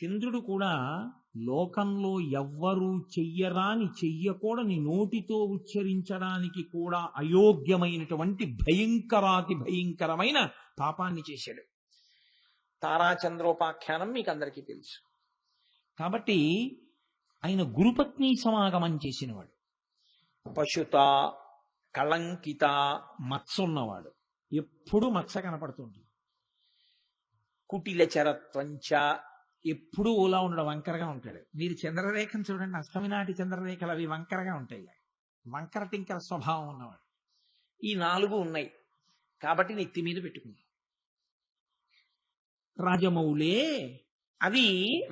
చంద్రుడు కూడా లోకంలో ఎవ్వరూ చెయ్యరాని చెయ్యకూడని నోటితో ఉచ్చరించడానికి కూడా అయోగ్యమైనటువంటి భయంకరాతి భయంకరమైన పాపాన్ని చేశాడు. తారాచంద్రోపాఖ్యానం మీకు అందరికీ తెలుసు. కాబట్టి ఆయన గురుపత్ని సమాగమం చేసినవాడు. పశుత, కళంకిత, మత్స ఉన్నవాడు. ఎప్పుడు మత్స కనపడుతుంది. కుటిల చరత్వంచ, ఎప్పుడు ఓలా ఉండడం, వంకరగా ఉంటాడు. మీరు చంద్రరేఖను చూడండి, అష్టమి నాటి చంద్రరేఖలు అవి వంకరగా ఉంటాయి. వంకర టింకర స్వభావం ఉన్నవాడు. ఈ 4 ఉన్నాయి కాబట్టి నెత్తి మీద పెట్టుకున్నాడు. రాజమౌళే, అవి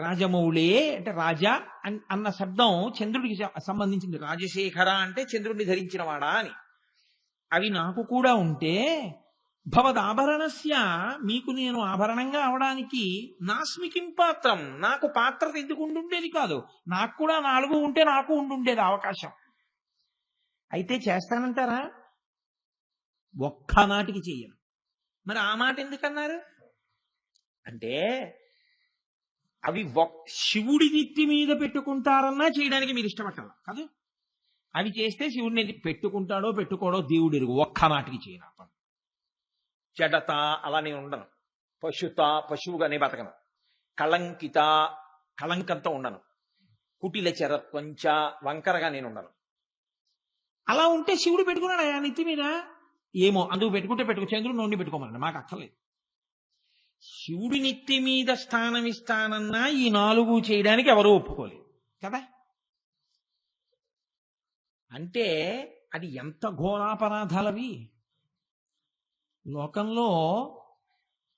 రాజమౌళే అంటే రాజా అన్న శబ్దం చంద్రుడికి సంబంధించింది. రాజశేఖర అంటే చంద్రుడిని ధరించిన వాడా అని. అవి నాకు కూడా ఉంటే భవదాభరణస్య, మీకు నేను ఆభరణంగా అవడానికి నాస్మికిం పాత్రం, నాకు పాత్రత ఎందుకు ఉండుండేది కాదు. నాకు కూడా 4 ఉంటే నాకు ఉండుండేది అవకాశం. అయితే చేస్తానంటారా? ఒక్కనాటికి చెయ్యను. మరి ఆ మాట ఎందుకన్నారు అంటే, అవి శివుడి నెత్తి మీద పెట్టుకుంటారన్నా చేయడానికి మీరు ఇష్టపడతారు కాదు. అవి చేస్తే శివుడిని పెట్టుకుంటాడో పెట్టుకోడో దేవుడు ఎరుగు. ఒక్కనాటికి చేయను. జడత, అలా నేను ఉండను. పశుత, పశువుగానే బతకను. కళంకిత, కళంకంతో ఉండను. కుటిల చరత్వంచ, వంకరగా నేను ఉండను. అలా ఉంటే శివుడు పెట్టుకున్నాడు ఆ నెత్తి మీద. ఏమో అందుకు పెట్టుకుంటే పెట్టుకో, చంద్రుడు నోడిని పెట్టుకోమన్నాడు, మాకు అక్కర్లేదు. శివుడి నెత్తి మీద స్థానం ఇస్తానన్నా ఈ 4 చేయడానికి ఎవరూ ఒప్పుకోలేదు కదా. అంటే అది ఎంత ఘోరాపరాధాలవి. లోకంలో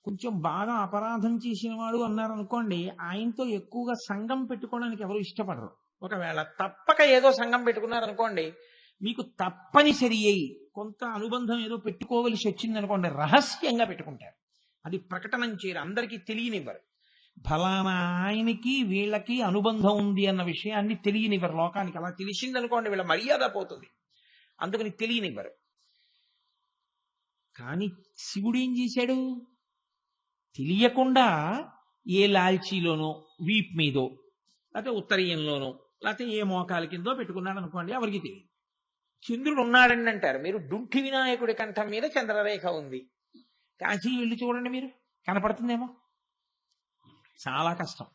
కొంచెం బాగా అపరాధం చేసిన వాడు అన్నారనుకోండి, ఆయనతో ఎక్కువగా సంఘం పెట్టుకోవడానికి ఎవరు ఇష్టపడరు. ఒకవేళ తప్పక ఏదో సంఘం పెట్టుకున్నారనుకోండి, మీకు తప్పనిసరి అయి కొంత అనుబంధం ఏదో పెట్టుకోవలసి వచ్చిందనుకోండి, రహస్యంగా పెట్టుకుంటారు. అది ప్రకటనం చేయరు, అందరికీ తెలియనివ్వరు. ఫలానా ఆయనకి వీళ్ళకి అనుబంధం ఉంది అన్న విషయాన్ని తెలియనివ్వరు లోకానికి. అలా తెలిసిందనుకోండి వీళ్ళ మర్యాద పోతుంది, అందుకని తెలియనివ్వరు. కానీ శివుడు ఏం చేశాడు? తెలియకుండా ఏ లాల్చీలోనో, వీప్ మీదో, లేకపోతే ఉత్తరీయంలోనో, లేకపోతే ఏ మోకాల కిందో పెట్టుకున్నాడు అనుకోండి, ఎవరికి తెలియదు. చంద్రుడు ఉన్నాడండి అంటారు మీరు. డుంఠి వినాయకుడి కంఠం మీద చంద్రరేఖ ఉంది. కాశీ వెళ్ళి చూడండి, మీరు కనపడుతుందేమో. చాలా కష్టం.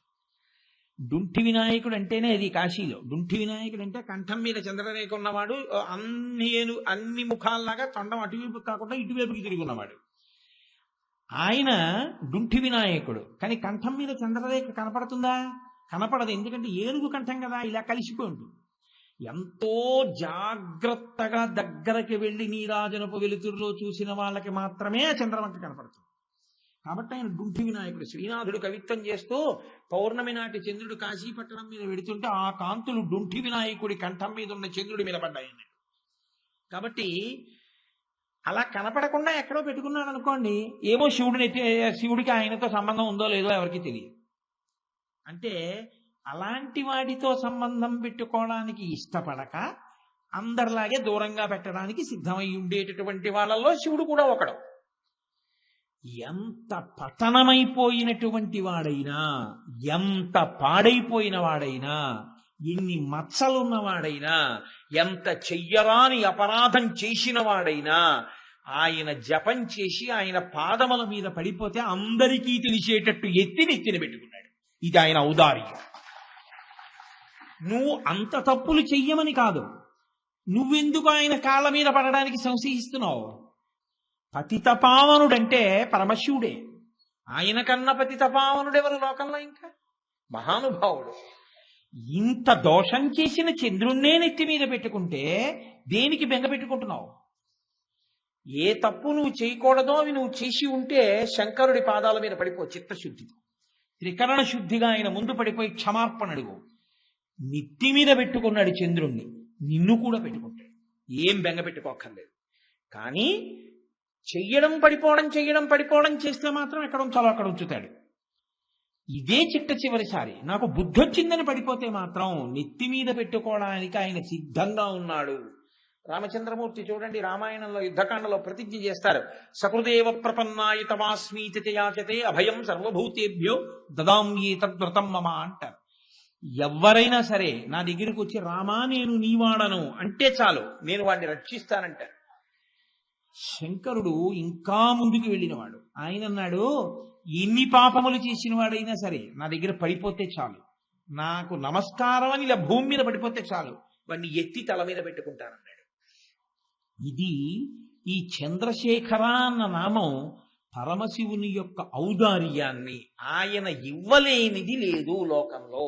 డుంఠి వినాయకుడు అంటేనే అది కాశీలో. డుంఠి వినాయకుడు అంటే కంఠం మీద చంద్రరేఖ ఉన్నవాడు, అన్ని ముఖాల్లాగా తొండం అటువైపు కాకుండా ఇటువైపుకి తిరిగి ఉన్నవాడు. ఆయన డుంఠి వినాయకుడు. కానీ కంఠం మీద చంద్రరేఖ కనపడుతుందా? కనపడదు. ఎందుకంటే ఏనుగు కంఠం కదా, ఇలా కలిసిపోయి ఉంటుంది. ఎంతో జాగ్రత్తగా దగ్గరకి వెళ్ళి నీరాజనపు వెలుతురులో చూసిన వాళ్ళకి మాత్రమే ఆ చంద్రవంక కనపడుతుంది. కాబట్టి ఆయన డుంఠి వినాయకుడు. శ్రీనాథుడు కవిత్వం చేస్తూ పౌర్ణమి నాటి చంద్రుడు కాశీపట్టణం మీద వెడుతుంటే ఆ కాంతులు డుంఠి వినాయకుడి కంఠం మీద ఉన్న చంద్రుడి మీద పడ్డాయన్నాడు. కాబట్టి అలా కనపడకుండా ఎక్కడో పెట్టుకున్నాడు అనుకోండి, ఏమో శివుడికి ఆయనతో సంబంధం ఉందో లేదో ఎవరికి తెలియదు. అంటే అలాంటి వాటితో సంబంధం పెట్టుకోవడానికి ఇష్టపడక అందరిలాగే దూరంగా పెట్టడానికి సిద్ధమై ఉండేటటువంటి వాళ్ళల్లో శివుడు కూడా ఒకడు. ఎంత పతనమైపోయినటువంటి వాడైనా, ఎంత పాడైపోయిన వాడైనా, ఎన్ని మచ్చలున్నవాడైనా, ఎంత చెయ్యరాని అపరాధం చేసిన వాడైనా, ఆయన జపం చేసి ఆయన పాదముల మీద పడిపోతే అందరికీ తెలిసేటట్టు నెత్తిన పెట్టుకున్నాడు. ఇది ఆయన ఔదార్యం. నువ్వు అంత తప్పులు చెయ్యమని కాదు, నువ్వెందుకు ఆయన కాళ్ళ మీద పడడానికి సంశయిస్తున్నావు? పతితపావనుడంటే పరమశివుడే. ఆయన కన్నా పతితపావనుడెవరు లోకంలో? ఇంకా మహానుభావుడు. ఇంత దోషం చేసిన చంద్రుణ్ణే నెత్తి మీద పెట్టుకుంటే దేనికి బెంగ పెట్టుకుంటున్నావు? ఏ తప్పు నువ్వు చేయకూడదో అవి నువ్వు చేసి ఉంటే శంకరుడి పాదాల మీద పడిపో చిత్తశుద్ధితో. త్రికరణ శుద్ధిగా ఆయన ముందు పడిపోయి క్షమార్పణ అడుగు. నెత్తి మీద పెట్టుకున్నాడు చంద్రుణ్ణి, నిన్ను కూడా పెట్టుకుంటాడు. ఏం బెంగ పెట్టుకోక్కర్లేదు. కానీ చెయ్యడం పడిపోవడం చేస్తే మాత్రం ఎక్కడ ఉంచాలో అక్కడ ఉంచుతాడు. ఇదే చివరిసారి నాకు బుద్ధి వచ్చిందని పడిపోతే మాత్రం నెత్తి మీద పెట్టుకోవడానికి ఆయన సిద్ధంగా ఉన్నాడు. రామచంద్రమూర్తి చూడండి రామాయణంలో యుద్ధకాండలో ప్రతిజ్ఞ చేస్తారు, సకృదేవ ప్రపన్నాయ తవాస్మీతి యాచతే అభయం సర్వభూతేభ్యో దదాంయే తద్వ్రతం మమ అంటారు. ఎవరైనా సరే నా దగ్గరికి వచ్చి రామా నేను నీవాడను అంటే చాలు, నేను వాడిని రక్షిస్తానంటారు. శంకరుడు ఇంకా ముందుకు వెళ్ళినవాడు. ఆయన అన్నాడు, ఎన్ని పాపములు చేసిన వాడైనా సరే నా దగ్గర పడిపోతే చాలు, నాకు నమస్కారం అని ఇలా భూమి మీద పడిపోతే చాలు, వాడిని ఎత్తి తల మీద పెట్టుకుంటానన్నాడు. ఇది ఈ చంద్రశేఖర అన్న నామం పరమశివుని యొక్క ఔదార్యాన్ని, ఆయన ఇవ్వలేనిది లేదు లోకంలో.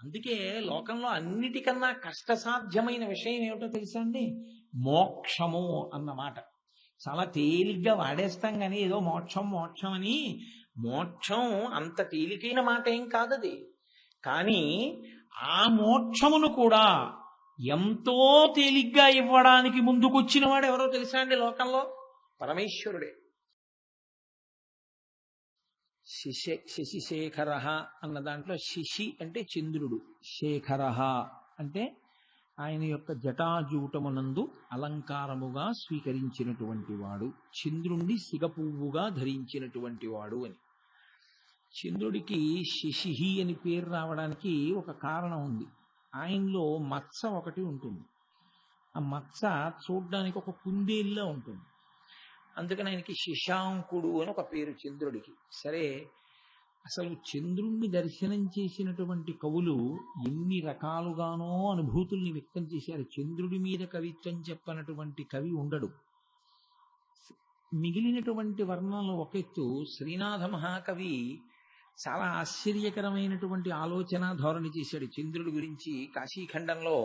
అందుకే లోకంలో అన్నిటికన్నా కష్టసాధ్యమైన విషయం ఏమిటో తెలుసా అండి? మోక్షము అన్నమాట. చాలా తేలిగ్గా వాడేస్తాం కానీ ఏదో మోక్షం మోక్షం అని. మోక్షం అంత తేలికైన మాట ఏం కాదది. కానీ ఆ మోక్షమును కూడా ఎంతో తేలిగ్గా ఇవ్వడానికి ముందుకొచ్చిన వాడు ఎవరో తెలుసా అండి లోకంలో? పరమేశ్వరుడే. శశిశేఖర అన్న దాంట్లో శశి అంటే చంద్రుడు, శేఖర అంటే ఆయన యొక్క జటాజూటమునందు అలంకారముగా స్వీకరించినటువంటి వాడు, చంద్రుణ్ణి సిగపువ్వుగా ధరించినటువంటి వాడు అని. చంద్రుడికి శశిహి అని పేరు రావడానికి ఒక కారణం ఉంది. ఆయనలో మచ్చ ఒకటి ఉంటుంది. ఆ మచ్చ చూడ్డానికి ఒక కుందేలులా ఉంటుంది. అందుకని ఆయనకి శశాంకుడు అని ఒక పేరు చంద్రుడికి. సరే, అసలు చంద్రుణ్ణి దర్శనం చేసినటువంటి కవులు ఎన్ని రకాలుగానో అనుభూతుల్ని వ్యక్తం చేశారు. చంద్రుడి మీద కవిత్వం చెప్పనటువంటి కవి ఉండడు. మిగిలినటువంటి వర్ణనలు ఒకెత్తు, శ్రీనాథ మహాకవి చాలా ఆశ్చర్యకరమైనటువంటి ఆలోచన ధోరణి చేశాడు చంద్రుడి గురించి. కాశీఖండంలో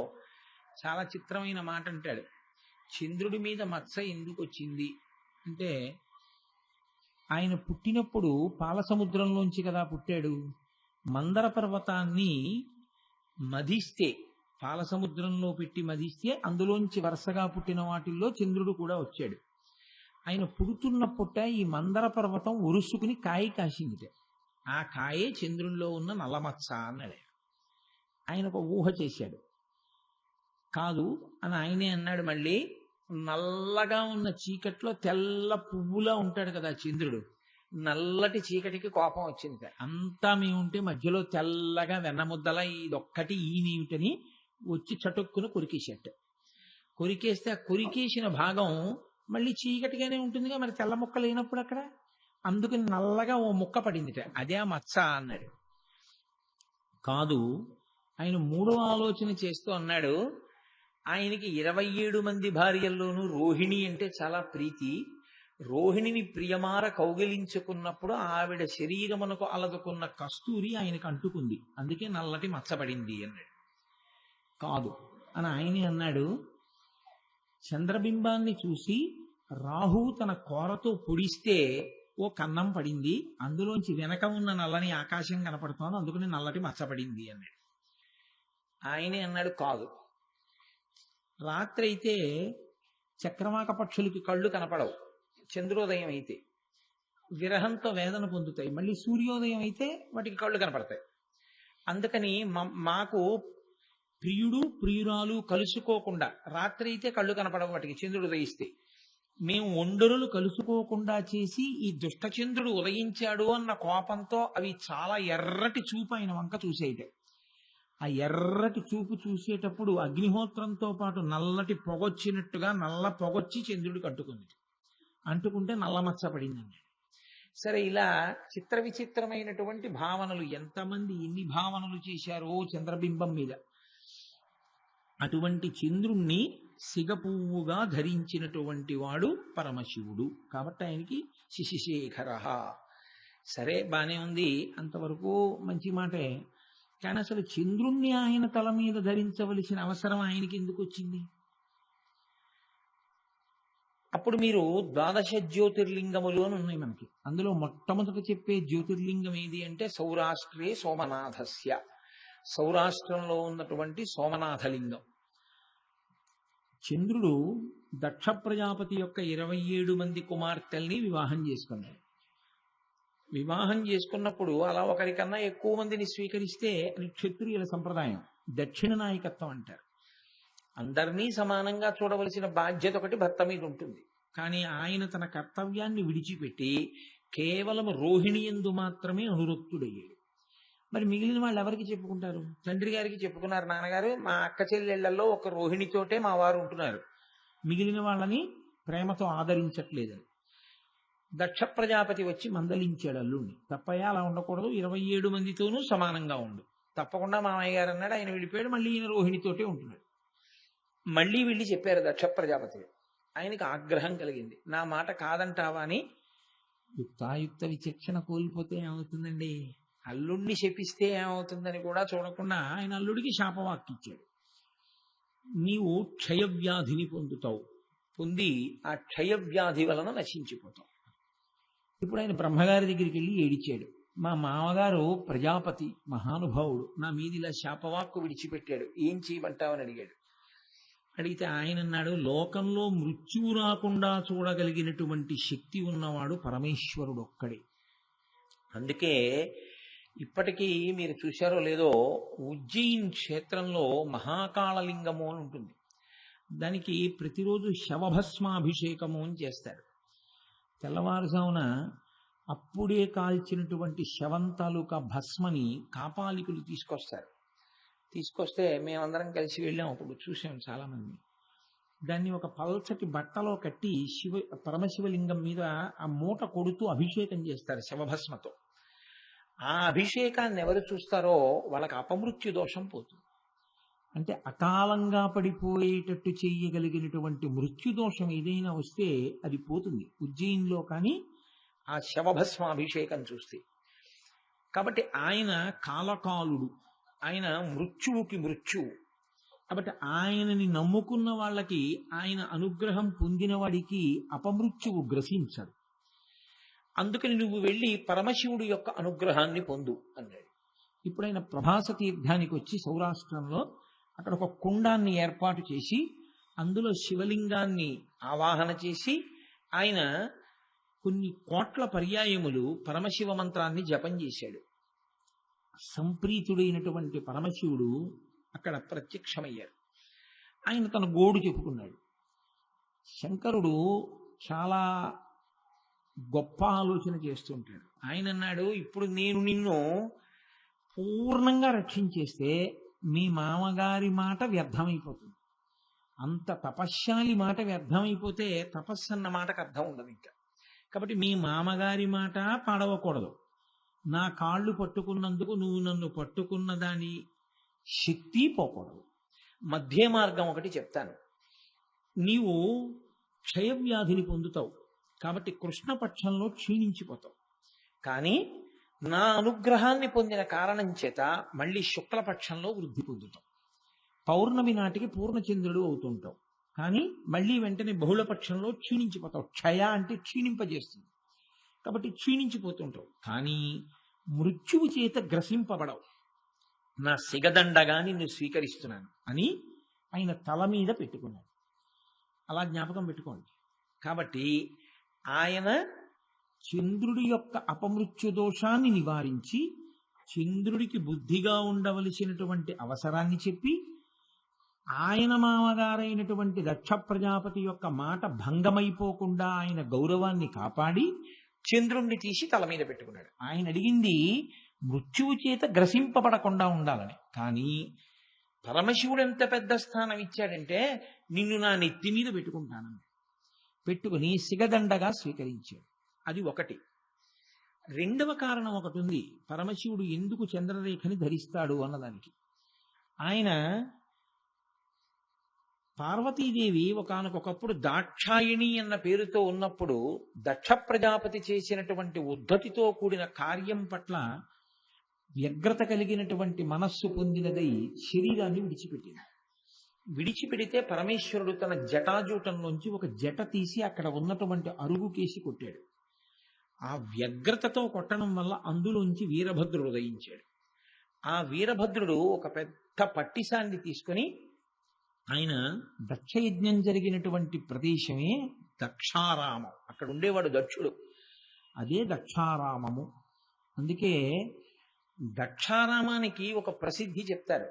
చాలా చిత్రమైన మాట అంటాడు. చంద్రుడి మీద మచ్చ ఎందుకు వచ్చింది అంటే, ఆయన పుట్టినప్పుడు పాలసముద్రంలోంచి కదా పుట్టాడు. మందర పర్వతాన్ని మధిస్తే, పాలసముద్రంలో పెట్టి మధిస్తే అందులోంచి వరుసగా పుట్టిన వాటిల్లో చంద్రుడు కూడా వచ్చాడు. ఆయన పుడుతున్న పుట్ట ఈ మందర పర్వతం ఉరుసుకుని కాయ కాసిందిట. ఆ కాయే చంద్రుల్లో ఉన్న నల్లమచ్చ అన్నాడు. ఆయన ఒక ఊహ చేశాడు. కాదు అని ఆయనే అన్నాడు. మళ్ళీ నల్లగా ఉన్న చీకట్లో తెల్ల పువ్వులా ఉంటాడు కదా చంద్రుడు, నల్లటి చీకటికి కోపం వచ్చింది. అంతా మేముంటే మధ్యలో తెల్లగా వెన్నముద్దల ఇదొక్కటి ఈయనేమిటని వచ్చి చటుక్కును కొరికేసేట. కొరికేస్తే ఆ కొరికేసిన భాగం మళ్ళీ చీకటిగానే ఉంటుందిగా, మరి తెల్ల ముక్క లేనప్పుడు అక్కడ. అందుకని నల్లగా ఓ ముక్క పడిందిట, అదే ఆ మచ్చ అన్నాడు. కాదు, ఆయన మూడో ఆలోచన చేస్తూ అన్నాడు, ఆయనకి 27 మంది భార్యల్లోనూ రోహిణి అంటే చాలా ప్రీతి. రోహిణిని ప్రియమార కౌగిలించుకున్నప్పుడు ఆవిడ శరీరమునకు అలదుకున్న కస్తూరి ఆయనకు అంటుకుంది, అందుకే నల్లటి మచ్చబడింది అన్నాడు. కాదు అని ఆయనే అన్నాడు, చంద్రబింబాన్ని చూసి రాహు తన కోరతో పొడిస్తే ఓ కన్నం పడింది, అందులోంచి వెనక ఉన్న నల్లని ఆకాశం కనపడుతోంది, అందుకని నల్లటి మచ్చబడింది అన్నాడు. ఆయనే అన్నాడు, కాదు, రాత్రి అయితే చక్రవాక పక్షులకి కళ్ళు కనపడవు, చంద్రోదయం అయితే విరహంతో వేదన పొందుతాయి, మళ్ళీ సూర్యోదయం అయితే వాటికి కళ్ళు కనపడతాయి. అందుకని మాకు ప్రియుడు ప్రియురాలు కలుసుకోకుండా రాత్రి అయితే కళ్ళు కనపడవు వాటికి, చంద్రుడు ఉదయిస్తే. మేము ఒండరులు కలుసుకోకుండా చేసి ఈ దుష్టచంద్రుడు ఉదయించాడు అన్న కోపంతో అవి చాలా ఎర్రటి చూపు ఆయన వంక చూసేయటే. ఆ ఎర్రటి చూపు చూసేటప్పుడు అగ్నిహోత్రంతో పాటు నల్లటి పొగొచ్చినట్టుగా నల్ల పొగొచ్చి చంద్రుడికి అంటుకుంది. అంటుకుంటే నల్ల మచ్చ పడిందండి. సరే, ఇలా చిత్ర విచిత్రమైనటువంటి భావనలు, ఎంతమంది ఎన్ని భావనలు చేశారో చంద్రబింబం మీద. అటువంటి చంద్రుణ్ణి సిగపువ్వుగా ధరించినటువంటి వాడు పరమశివుడు. కాబట్టి ఆయనకి శశిశేఖర. సరే, బానే ఉంది, అంతవరకు మంచి మాటే. కానీ అసలు చంద్రుణ్ణి ఆయన తల మీద ధరించవలసిన అవసరం ఆయనకి ఎందుకు వచ్చింది? అప్పుడు మీరు ద్వాదశ జ్యోతిర్లింగములు అని ఉన్నాయి మనకి. అందులో మొట్టమొదట చెప్పే జ్యోతిర్లింగం ఏది అంటే సౌరాష్ట్రే సోమనాథస్య, సౌరాష్ట్రంలో ఉన్నటువంటి సోమనాథలింగం. చంద్రుడు దక్ష ప్రజాపతి యొక్క 27 మంది కుమార్తెల్ని వివాహం చేసుకున్నాడు. వివాహం చేసుకున్నప్పుడు అలా ఒకరికన్నా ఎక్కువ మందిని స్వీకరిస్తే అది క్షత్రియుల సంప్రదాయం, దక్షిణ నాయకత్వం అంటారు. అందరినీ సమానంగా చూడవలసిన బాధ్యత ఒకటి భర్త మీద ఉంటుంది. కానీ ఆయన తన కర్తవ్యాన్ని విడిచిపెట్టి కేవలం రోహిణి యందు మాత్రమే అనురక్తుడయ్యాడు. మరి మిగిలిన వాళ్ళు ఎవరికి చెప్పుకుంటారు? తండ్రి గారికి చెప్పుకున్నారు, నాన్నగారు మా అక్క చెల్లెళ్లలో ఒక రోహిణితోటే మా వారు ఉంటున్నారు, మిగిలిన వాళ్ళని ప్రేమతో ఆదరించట్లేదని. దక్ష ప్రజాపతి వచ్చి మందలించాడు అల్లుణ్ణి, తప్పయ్య అలా ఉండకూడదు, 27 మందితోనూ సమానంగా ఉండు. తప్పకుండా మామయ్య గారు అన్నాడు. ఆయన వెళ్ళిపోయాడు. మళ్ళీ ఈయన రోహిణితోటే ఉంటున్నాడు. మళ్ళీ వెళ్ళి చెప్పారు దక్ష ప్రజాపతి. ఆయనకి ఆగ్రహం కలిగింది. నా మాట కాదంటావా అని. యుక్తాయుక్త విచక్షణ కోల్పోతే ఏమవుతుందండి? అల్లుడిని శపిస్తే ఏమవుతుందని కూడా చూడకుండా ఆయన అల్లుడికి శాపవాక్కిచ్చాడు. నీవు క్షయవ్యాధిని పొందుతావు, పొంది ఆ క్షయవ్యాధి వలన నశించిపోతావు. ఇప్పుడు ఆయన బ్రహ్మగారి దగ్గరికి వెళ్ళి ఏడిచాడు. మా మామగారు ప్రజాపతి మహానుభావుడు, నా మీది ఇలా శాపవాక్కు విడిచిపెట్టాడు, ఏం చేయమంటావని అడిగాడు. అడిగితే ఆయన అన్నాడు, లోకంలో మృత్యువు రాకుండా చూడగలిగినటువంటి శక్తి ఉన్నవాడు పరమేశ్వరుడు ఒక్కడే. అందుకే ఇప్పటికీ మీరు చూశారో లేదో, ఉజ్జయిన్ క్షేత్రంలో మహాకాళలింగము అని ఉంటుంది. దానికి ప్రతిరోజు శవభస్మాభిషేకము అని చేస్తారు. తెల్లవారుజామున అప్పుడే కాల్చినటువంటి శవం తాలూకా భస్మని కాపాలికులు తీసుకొస్తారు. తీసుకొస్తే మేమందరం కలిసి వెళ్ళాం. అప్పుడు చూసాం చాలా మంది. దాన్ని ఒక పల్చటి బట్టలో కట్టి పరమశివలింగం మీద ఆ మూట కొడుతూ అభిషేకం చేస్తారు శవభస్మతో. ఆ అభిషేకాన్ని ఎవరు చూస్తారో వాళ్ళకి అపమృత్యు దోషం పోతుంది. అంటే అకాలంగా పడిపోయేటట్టు చెయ్యగలిగినటువంటి మృత్యుదోషం ఏదైనా వస్తే అది పోతుంది ఉజ్జయిన్లో కానీ ఆ శవభస్మాభిషేకం చూస్తే. కాబట్టి ఆయన కాలకాలుడు, ఆయన మృత్యువుకి మృత్యువు. కాబట్టి ఆయనని నమ్ముకున్న వాళ్ళకి, ఆయన అనుగ్రహం పొందిన వాడికి అపమృత్యువు గ్రసించడు. అందుకని నువ్వు వెళ్ళి పరమశివుడి యొక్క అనుగ్రహాన్ని పొందు అన్నాడు. ఇప్పుడు ఆయన ప్రభాస తీర్థానికి వచ్చి సౌరాష్ట్రంలో అక్కడ ఒక కుండాన్ని ఏర్పాటు చేసి అందులో శివలింగాన్ని ఆవాహన చేసి ఆయన కొన్ని కోట్ల పర్యాయములు పరమశివ మంత్రాన్ని జపం చేశాడు. సంప్రీతుడైనటువంటి పరమశివుడు అక్కడ ప్రత్యక్షమయ్యారు. ఆయన తన గోడు చెప్పుకున్నాడు. శంకరుడు చాలా గొప్ప ఆలోచన చేస్తుంటాడు. ఆయన అన్నాడు, ఇప్పుడు నేను నిన్ను పూర్ణంగా రక్షించేస్తే మీ మామగారి మాట వ్యర్థమైపోతుంది. అంత తపశ్శాలి మాట వ్యర్థమైపోతే తపస్సు అన్న మాటకు అర్థం ఉండదు ఇంకా. కాబట్టి మీ మామగారి మాట పాడవకూడదు. నా కాళ్ళు పట్టుకున్నందుకు నువ్వు నన్ను పట్టుకున్న దాని శక్తి పోకూడదు. మధ్య మార్గం ఒకటి చెప్తాను. నీవు క్షయవ్యాధిని పొందుతావు కాబట్టి కృష్ణపక్షంలో క్షీణించిపోతావు. కానీ నా అనుగ్రహాన్ని పొందిన కారణం చేత మళ్ళీ శుక్లపక్షంలో వృద్ధి పొందుతావు. పౌర్ణమి నాటికి పూర్ణచంద్రుడు అవుతుంటావు. కానీ మళ్ళీ వెంటనే బహుళపక్షంలో క్షీణించిపోతావు. క్షయ అంటే క్షీణింపజేస్తుంది. కాబట్టి క్షీణించిపోతుంటావు. కానీ మృత్యువు చేత గ్రసింపబడవు. నా సిగదండగా నిన్ను స్వీకరిస్తున్నాను అని ఆయన తల మీద పెట్టుకున్నాడు. అలా జ్ఞాపకం పెట్టుకోండి. కాబట్టి ఆయన చంద్రుడి యొక్క అపమృత్యు దోషాన్ని నివారించి చంద్రుడికి బుద్ధిగా ఉండవలసినటువంటి అవసరాన్ని చెప్పి ఆయన మామగారైనటువంటి దక్ష ప్రజాపతి యొక్క మాట భంగమైపోకుండా ఆయన గౌరవాన్ని కాపాడి చంద్రుణ్ణి తీసి తల మీద పెట్టుకున్నాడు. ఆయన అడిగింది మృత్యువు చేత గ్రసింపబడకుండా ఉండాలని. కానీ పరమశివుడు ఎంత పెద్ద స్థానం ఇచ్చాడంటే నిన్ను నా నెత్తి మీద పెట్టుకుంటానని పెట్టుకుని సిగదండగా స్వీకరించాడు. అది ఒకటి. రెండవ కారణం ఒకటి ఉంది. పరమశివుడు ఎందుకు చంద్రరేఖని ధరిస్తాడు అన్నదానికి. ఆయన పార్వతీదేవి ఒకానొకప్పుడు దాక్షాయిణి అన్న పేరుతో ఉన్నప్పుడు దక్ష ప్రజాపతి చేసినటువంటి ఉద్ధతితో కూడిన కార్యం పట్ల వ్యగ్రత కలిగినటువంటి మనస్సు పొందినదై శరీరాన్ని విడిచిపెట్టింది. విడిచిపెడితే పరమేశ్వరుడు తన జటాజూటంలోంచి ఒక జట తీసి అక్కడ ఉన్నటువంటి అరుగు కేసి కొట్టాడు. ఆ వ్యగ్రతతో కొట్టడం వల్ల అందులోంచి వీరభద్రుడు ఉదయించాడు. ఆ వీరభద్రుడు ఒక పెద్ద పట్టిసాన్ని తీసుకొని ఆయన దక్షయజ్ఞం జరిగినటువంటి ప్రదేశమే దక్షారామం. అక్కడ ఉండేవాడు దక్షుడు. అదే దక్షారామము. అందుకే దక్షారామానికి ఒక ప్రసిద్ధి చెప్తారు.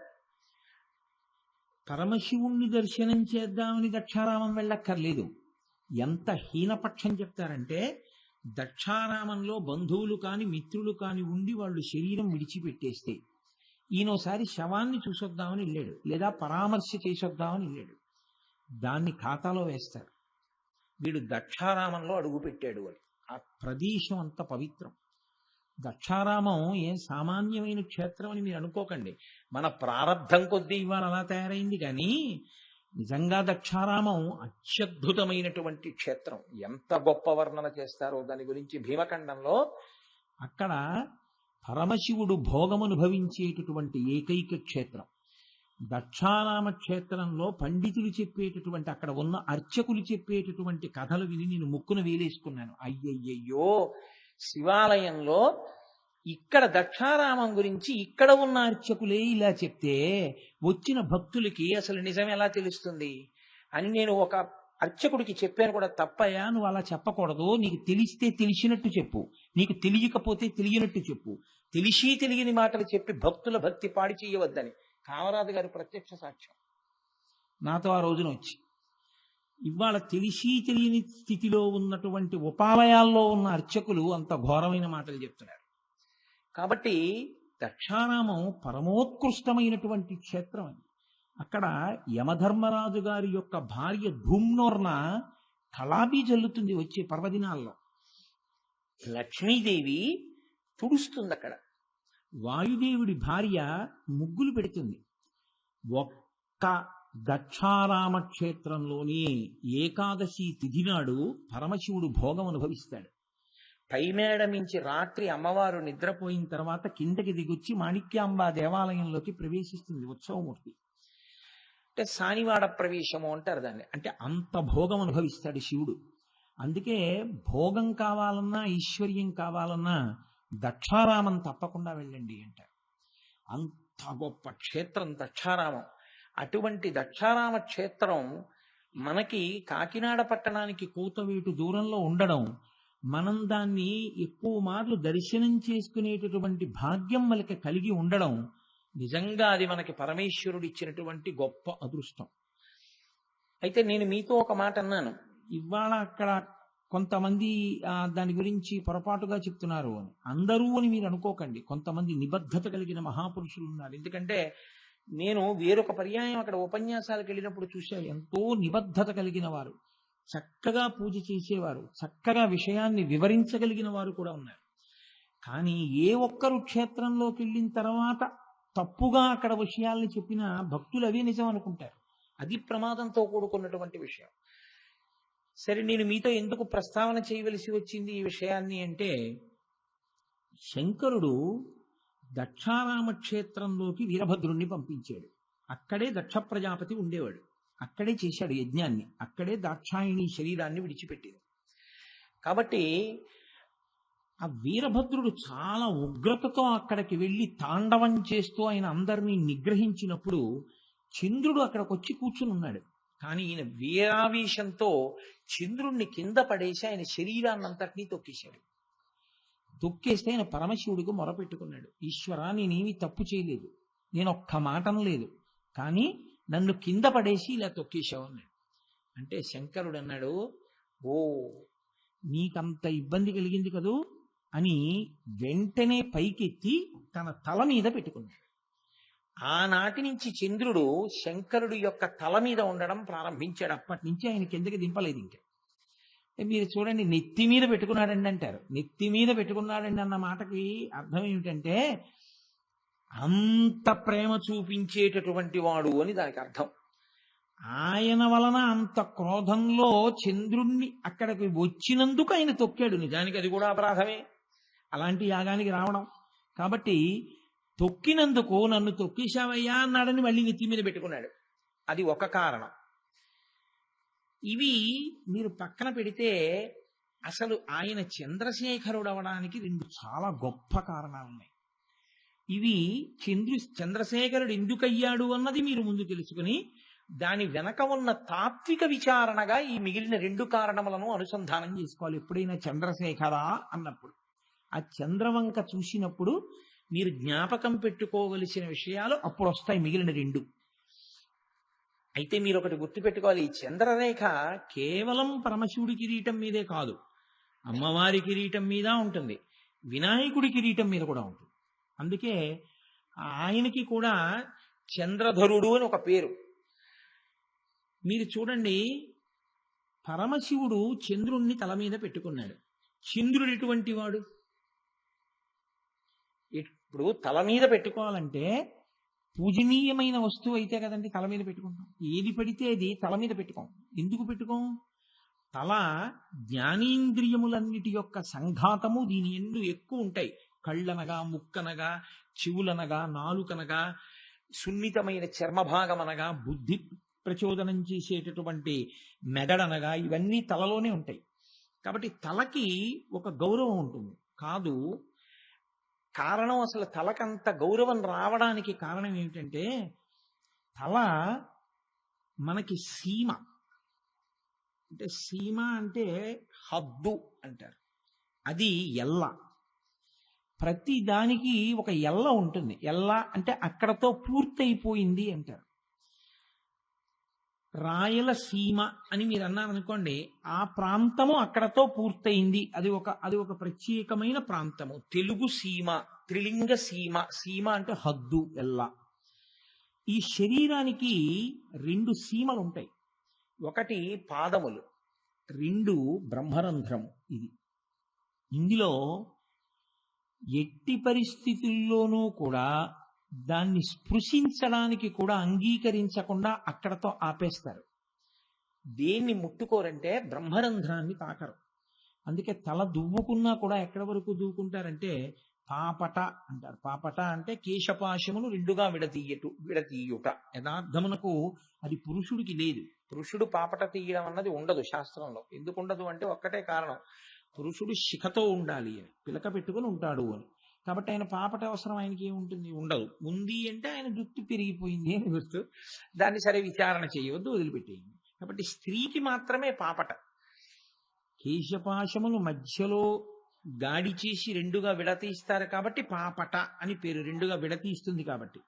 పరమశివుణ్ణి దర్శనం చేద్దామని దక్షారామం వెళ్ళక్కర్లేదు. ఎంత హీనపక్షం చెప్తారంటే, దక్షారామంలో బంధువులు కాని మిత్రులు కాని ఉండి వాళ్ళు శరీరం విడిచిపెట్టేస్తే ఈయనోసారి శవాన్ని చూసొద్దామని వెళ్ళాడు, లేదా పరామర్శ చేసొద్దామని వెళ్ళాడు, దాన్ని ఖాతాలో వేస్తారు. వీడు దక్షారామంలో అడుగుపెట్టాడు అని. ఆ ప్రదేశం అంత పవిత్రం. దక్షారామం ఏం సామాన్యమైన క్షేత్రం అని మీరు అనుకోకండి. మన ప్రారంధం కొద్దీ ఇవాళ అలా తయారైంది, కానీ నిజంగా దక్షారామం అత్యద్భుతమైనటువంటి క్షేత్రం. ఎంత గొప్ప వర్ణన చేస్తారో దాని గురించి భీమఖండంలో. అక్కడ పరమశివుడు భోగమనుభవించేటటువంటి ఏకైక క్షేత్రం దక్షారామ క్షేత్రంలో. పండితులు చెప్పేటటువంటి, అక్కడ ఉన్న అర్చకులు చెప్పేటటువంటి కథలు విని నేను ముక్కున వేలేసుకున్నాను. అయ్యయ్యో, శివాలయంలో ఇక్కడ దక్షారామం గురించి ఇక్కడ ఉన్న అర్చకులే ఇలా చెప్తే వచ్చిన భక్తులకి అసలు నిజం ఎలా తెలుస్తుంది అని నేను ఒక అర్చకుడికి చెప్పాను కూడా. తప్పయ్యా, నువ్వు అలా చెప్పకూడదు. నీకు తెలిస్తే తెలిసినట్టు చెప్పు, నీకు తెలియకపోతే తెలియనట్టు చెప్పు. తెలిసి తెలియని మాటలు చెప్పి భక్తుల భక్తి పాడి చేయవద్దని కామరాజు గారి ప్రత్యక్ష సాక్ష్యం నాతో ఆ రోజున వచ్చి. ఇవాళ తెలిసి తెలియని స్థితిలో ఉన్నటువంటి ఉపాలయాల్లో ఉన్న అర్చకులు అంత ఘోరమైన మాటలు చెప్తున్నారు. కాబట్టి దక్షారామం పరమోత్కృష్టమైనటువంటి క్షేత్రం అని. అక్కడ యమధర్మరాజు గారి యొక్క భార్య ధూమ్నోర్న కళాబీ జల్లుతుంది వచ్చే పర్వదినాల్లో. లక్ష్మీదేవి తుడుస్తుంది అక్కడ. వాయుదేవుడి భార్య ముగ్గులు పెడుతుంది. ఒక్క దక్షారామ క్షేత్రంలోని ఏకాదశి తిథి నాడు పరమశివుడు భోగం అనుభవిస్తాడు. పైమేడ మించి రాత్రి అమ్మవారు నిద్రపోయిన తర్వాత కిందకి దిగొచ్చి మాణిక్యాంబ దేవాలయంలోకి ప్రవేశిస్తుంది ఉత్సవమూర్తి. అంటే సానివాడ ప్రవేశము అంటారు దాన్ని. అంటే అంత భోగం అనుభవిస్తాడు శివుడు. అందుకే భోగం కావాలన్నా ఐశ్వర్యం కావాలన్నా దక్షారామం తప్పకుండా వెళ్ళండి అంటారు. అంత గొప్ప క్షేత్రం దక్షారామం. అటువంటి దక్షారామ క్షేత్రం మనకి కాకినాడ పట్టణానికి కూతవేటు దూరంలో ఉండడం, మనం దాన్ని ఎక్కువ మార్లు దర్శనం చేసుకునేటటువంటి భాగ్యం మనకి కలిగి ఉండడం, నిజంగా అది మనకి పరమేశ్వరుడు ఇచ్చినటువంటి గొప్ప అదృష్టం. అయితే నేను మీతో ఒక మాట అన్నాను, ఇవాళ అక్కడ కొంతమంది దాని గురించి పొరపాటుగా చెప్తున్నారు అని. అందరూ అని మీరు అనుకోకండి. కొంతమంది నిబద్ధత కలిగిన మహాపురుషులు ఉన్నారు. ఎందుకంటే నేను వేరొక పర్యాయం అక్కడ ఉపన్యాసాలకు వెళ్ళినప్పుడు చూశాను. ఎంతో నిబద్ధత కలిగిన వారు, చక్కగా పూజ చేసేవారు, చక్కగా విషయాన్ని వివరించగలిగిన వారు కూడా ఉన్నారు. కానీ ఏ ఒక్కరు క్షేత్రంలోకి వెళ్ళిన తర్వాత తప్పుగా అక్కడ విషయాల్ని చెప్పిన భక్తులు అవే నిజం అనుకుంటారు. అది ప్రమాదంతో కూడుకున్నటువంటి విషయం. సరే, నేను మీతో ఎందుకు ప్రస్తావన చేయవలసి వచ్చింది ఈ విషయాన్ని అంటే, శంకరుడు దక్షారామ క్షేత్రంలోకి వీరభద్రుణ్ణి పంపించాడు. అక్కడే దక్ష ప్రజాపతి ఉండేవాడు. అక్కడే చేశాడు యజ్ఞాన్ని. అక్కడే దాక్షాయిణి శరీరాన్ని విడిచిపెట్టింది. కాబట్టి ఆ వీరభద్రుడు చాలా ఉగ్రతతో అక్కడికి వెళ్ళి తాండవం చేస్తూ ఆయన అందరినీ నిగ్రహించినప్పుడు చంద్రుడు అక్కడికి వచ్చి కూర్చుని ఉన్నాడు. కానీ ఈయన వీరావేశంతో చంద్రుణ్ణి కింద పడేసి ఆయన శరీరాన్నంతటినీ తొక్కేశాడు. తొక్కేస్తే ఆయన పరమశివుడికి మొరపెట్టుకున్నాడు, ఈశ్వర, నేనేమీ తప్పు చేయలేదు, నేను ఒక్క మాట లేదు, కానీ నన్ను కింద పడేసి ఇలా తొక్కేశావు అన్నాడు. అంటే శంకరుడు అన్నాడు, ఓ, నీకంత ఇబ్బంది కలిగింది కదూ అని వెంటనే పైకెత్తి తన తల మీద పెట్టుకున్నాడు. ఆనాటి నుంచి చంద్రుడు శంకరుడు యొక్క తల మీద ఉండడం ప్రారంభించాడు. అప్పటి నుంచి ఆయన కిందకి దింపలేదు. ఇంకా మీరు చూడండి, నెత్తి మీద పెట్టుకున్నాడండి అంటారు. నెత్తి మీద పెట్టుకున్నాడండి అన్న మాటకి అర్థం ఏమిటంటే అంత ప్రేమ చూపించేటటువంటి వాడు అని దానికి అర్థం. ఆయన వలన అంత క్రోధంలో చంద్రుణ్ణి అక్కడికి వచ్చినందుకు ఆయన తొక్కాడు. నిజానికి అది కూడా అపరాధమే, అలాంటి యాగానికి రావడం. కాబట్టి తొక్కినందుకు నన్ను తొక్కేశావయ్యా అన్నాడని మళ్ళీ నెత్తి మీద పెట్టుకున్నాడు. అది ఒక కారణం. ఇవి మీరు పక్కన పెడితే అసలు ఆయన చంద్రశేఖరుడు అవడానికి రెండు చాలా గొప్ప కారణాలు ఉన్నాయి. ఇవి చంద్రశేఖరుడు ఎందుకయ్యాడు అన్నది మీరు ముందు తెలుసుకుని దాని వెనక ఉన్న తాత్విక విచారణగా ఈ మిగిలిన రెండు కారణములను అనుసంధానం చేసుకోవాలి. ఎప్పుడైనా చంద్రశేఖర అన్నప్పుడు ఆ చంద్రవంక చూసినప్పుడు మీరు జ్ఞాపకం పెట్టుకోవలసిన విషయాలు అప్పుడు వస్తాయి. మిగిలిన రెండు అయితే మీరు ఒకటి గుర్తుపెట్టుకోవాలి, ఈ చంద్రరేఖ కేవలం పరమశివుడి కిరీటం మీదే కాదు, అమ్మవారి కిరీటం మీద ఉంటుంది, వినాయకుడి కిరీటం మీద కూడా ఉంటుంది. అందుకే ఆయనకి కూడా చంద్రధరుడు అని ఒక పేరు. మీరు చూడండి, పరమశివుడు చంద్రుణ్ణి తల మీద పెట్టుకున్నాడు. చంద్రుడు ఎటువంటి వాడు? ఇప్పుడు తల మీద పెట్టుకోవాలంటే పూజనీయమైన వస్తువు అయితే కదండి తల మీద పెట్టుకుంటాం. ఏది పడితే అది తల మీద పెట్టుకోం. ఎందుకు పెట్టుకోం? తల జ్ఞానేంద్రియములన్నిటి యొక్క సంఘాతము దీని ఎందు ఎక్కువ ఉంటాయి. కళ్ళనగా, ముక్కనగా, చెవులనగా, నాలుకనగా, సున్నితమైన చర్మభాగమనగా, బుద్ధి ప్రచోదనం చేసేటటువంటి మెదడనగా, ఇవన్నీ తలలోనే ఉంటాయి. కాబట్టి తలకి ఒక గౌరవం ఉంటుంది. కాదు, కారణం అసలు తలకంత గౌరవం రావడానికి కారణం ఏమిటంటే, తల మనకి సీమ. అంటే సీమ అంటే హద్దు అంటారు, అది ఎల్ల. ప్రతి దానికి ఒక ఎల్ల ఉంటుంది. ఎల్ల అంటే అక్కడతో పూర్తయిపోయింది అంటారు. రాయలసీమ అని మీరు అన్నారనుకోండి, ఆ ప్రాంతము అక్కడతో పూర్తయింది. అది ఒక ప్రత్యేకమైన ప్రాంతము. తెలుగు సీమ, త్రిలింగ సీమ. సీమ అంటే హద్దు, ఎల్ల. ఈ శరీరానికి 2 సీమలు ఉంటాయి. ఒకటి పాదములు, 2 బ్రహ్మరంధ్రము. ఇందులో ఎట్టి పరిస్థితుల్లోనూ కూడా దాన్ని స్పృశించడానికి కూడా అంగీకరించకుండా అక్కడతో ఆపేస్తారు. దేన్ని ముట్టుకోరంటే బ్రహ్మరంధ్రాన్ని తాకరు. అందుకే తల దువ్వుకున్నా కూడా ఎక్కడి వరకు దూకుంటారంటే పాపట అంటారు. పాపట అంటే కేశపాశమును 2గా విడతీయుట. యథార్థమునకు అది పురుషుడికి లేదు. పురుషుడు పాపట తీయడం అన్నది ఉండదు శాస్త్రంలో. ఎందుకు ఉండదు అంటే ఒక్కటే కారణం, పురుషుడు శిఖతో ఉండాలి అని, పిలక పెట్టుకుని ఉంటాడు అని. కాబట్టి ఆయన పాపట అవసరం ఆయనకి ఏముంటుంది? ఉండదు. ఉంది అంటే ఆయన జుట్టు పెరిగిపోయింది అని గుర్తు. దాన్ని సరే విచారణ చేయవద్దు, వదిలిపెట్టేయండి. కాబట్టి స్త్రీకి మాత్రమే పాపట. కేశపాశములు మధ్యలో గాడి చేసి 2గా విడతీస్తారు కాబట్టి పాపట అని పేరు. 2గా విడతీస్తుంది కాబట్టి.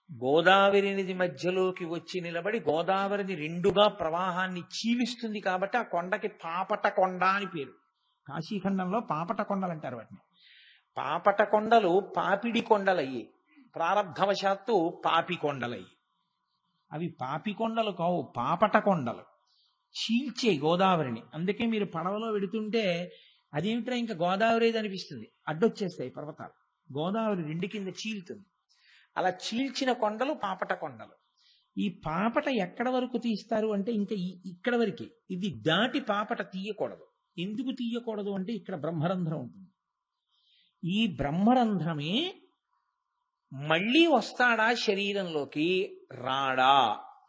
గోదావరి నది మధ్యలోకి వచ్చి నిలబడి గోదావరిని 2గా ప్రవాహాన్ని చీవిస్తుంది కాబట్టి ఆ కొండకి పాపట కొండ అని పేరు. కాశీఖండంలో పాపట కొండలు అంటారు వాటిని. పాపట కొండలు పాపిడి కొండలయ్యి, ప్రారబ్ధవశాత్తు పాపి కొండలయ్యి. అవి పాపి కొండలు కావు, పాపట కొండలు. చీల్చే గోదావరిని. అందుకే మీరు పడవలో వెడుతుంటే అదేమిట్రా ఇంకా గోదావరి అనిపిస్తుంది, అడ్డొచ్చేస్తాయి పర్వతాలు. గోదావరి 2 కింద చీల్తుంది. అలా చీల్చిన కొండలు పాపట కొండలు. ఈ పాపట ఎక్కడ వరకు తీస్తారు అంటే ఇంకా ఇక్కడ వరకే. ఇది దాటి పాపట తీయకూడదు. ఎందుకు తీయకూడదు అంటే ఇక్కడ బ్రహ్మరంధ్రం ఉంటుంది. ఈ బ్రహ్మరంధ్రమే మళ్ళీ వస్తాడా శరీరంలోకి, రాడా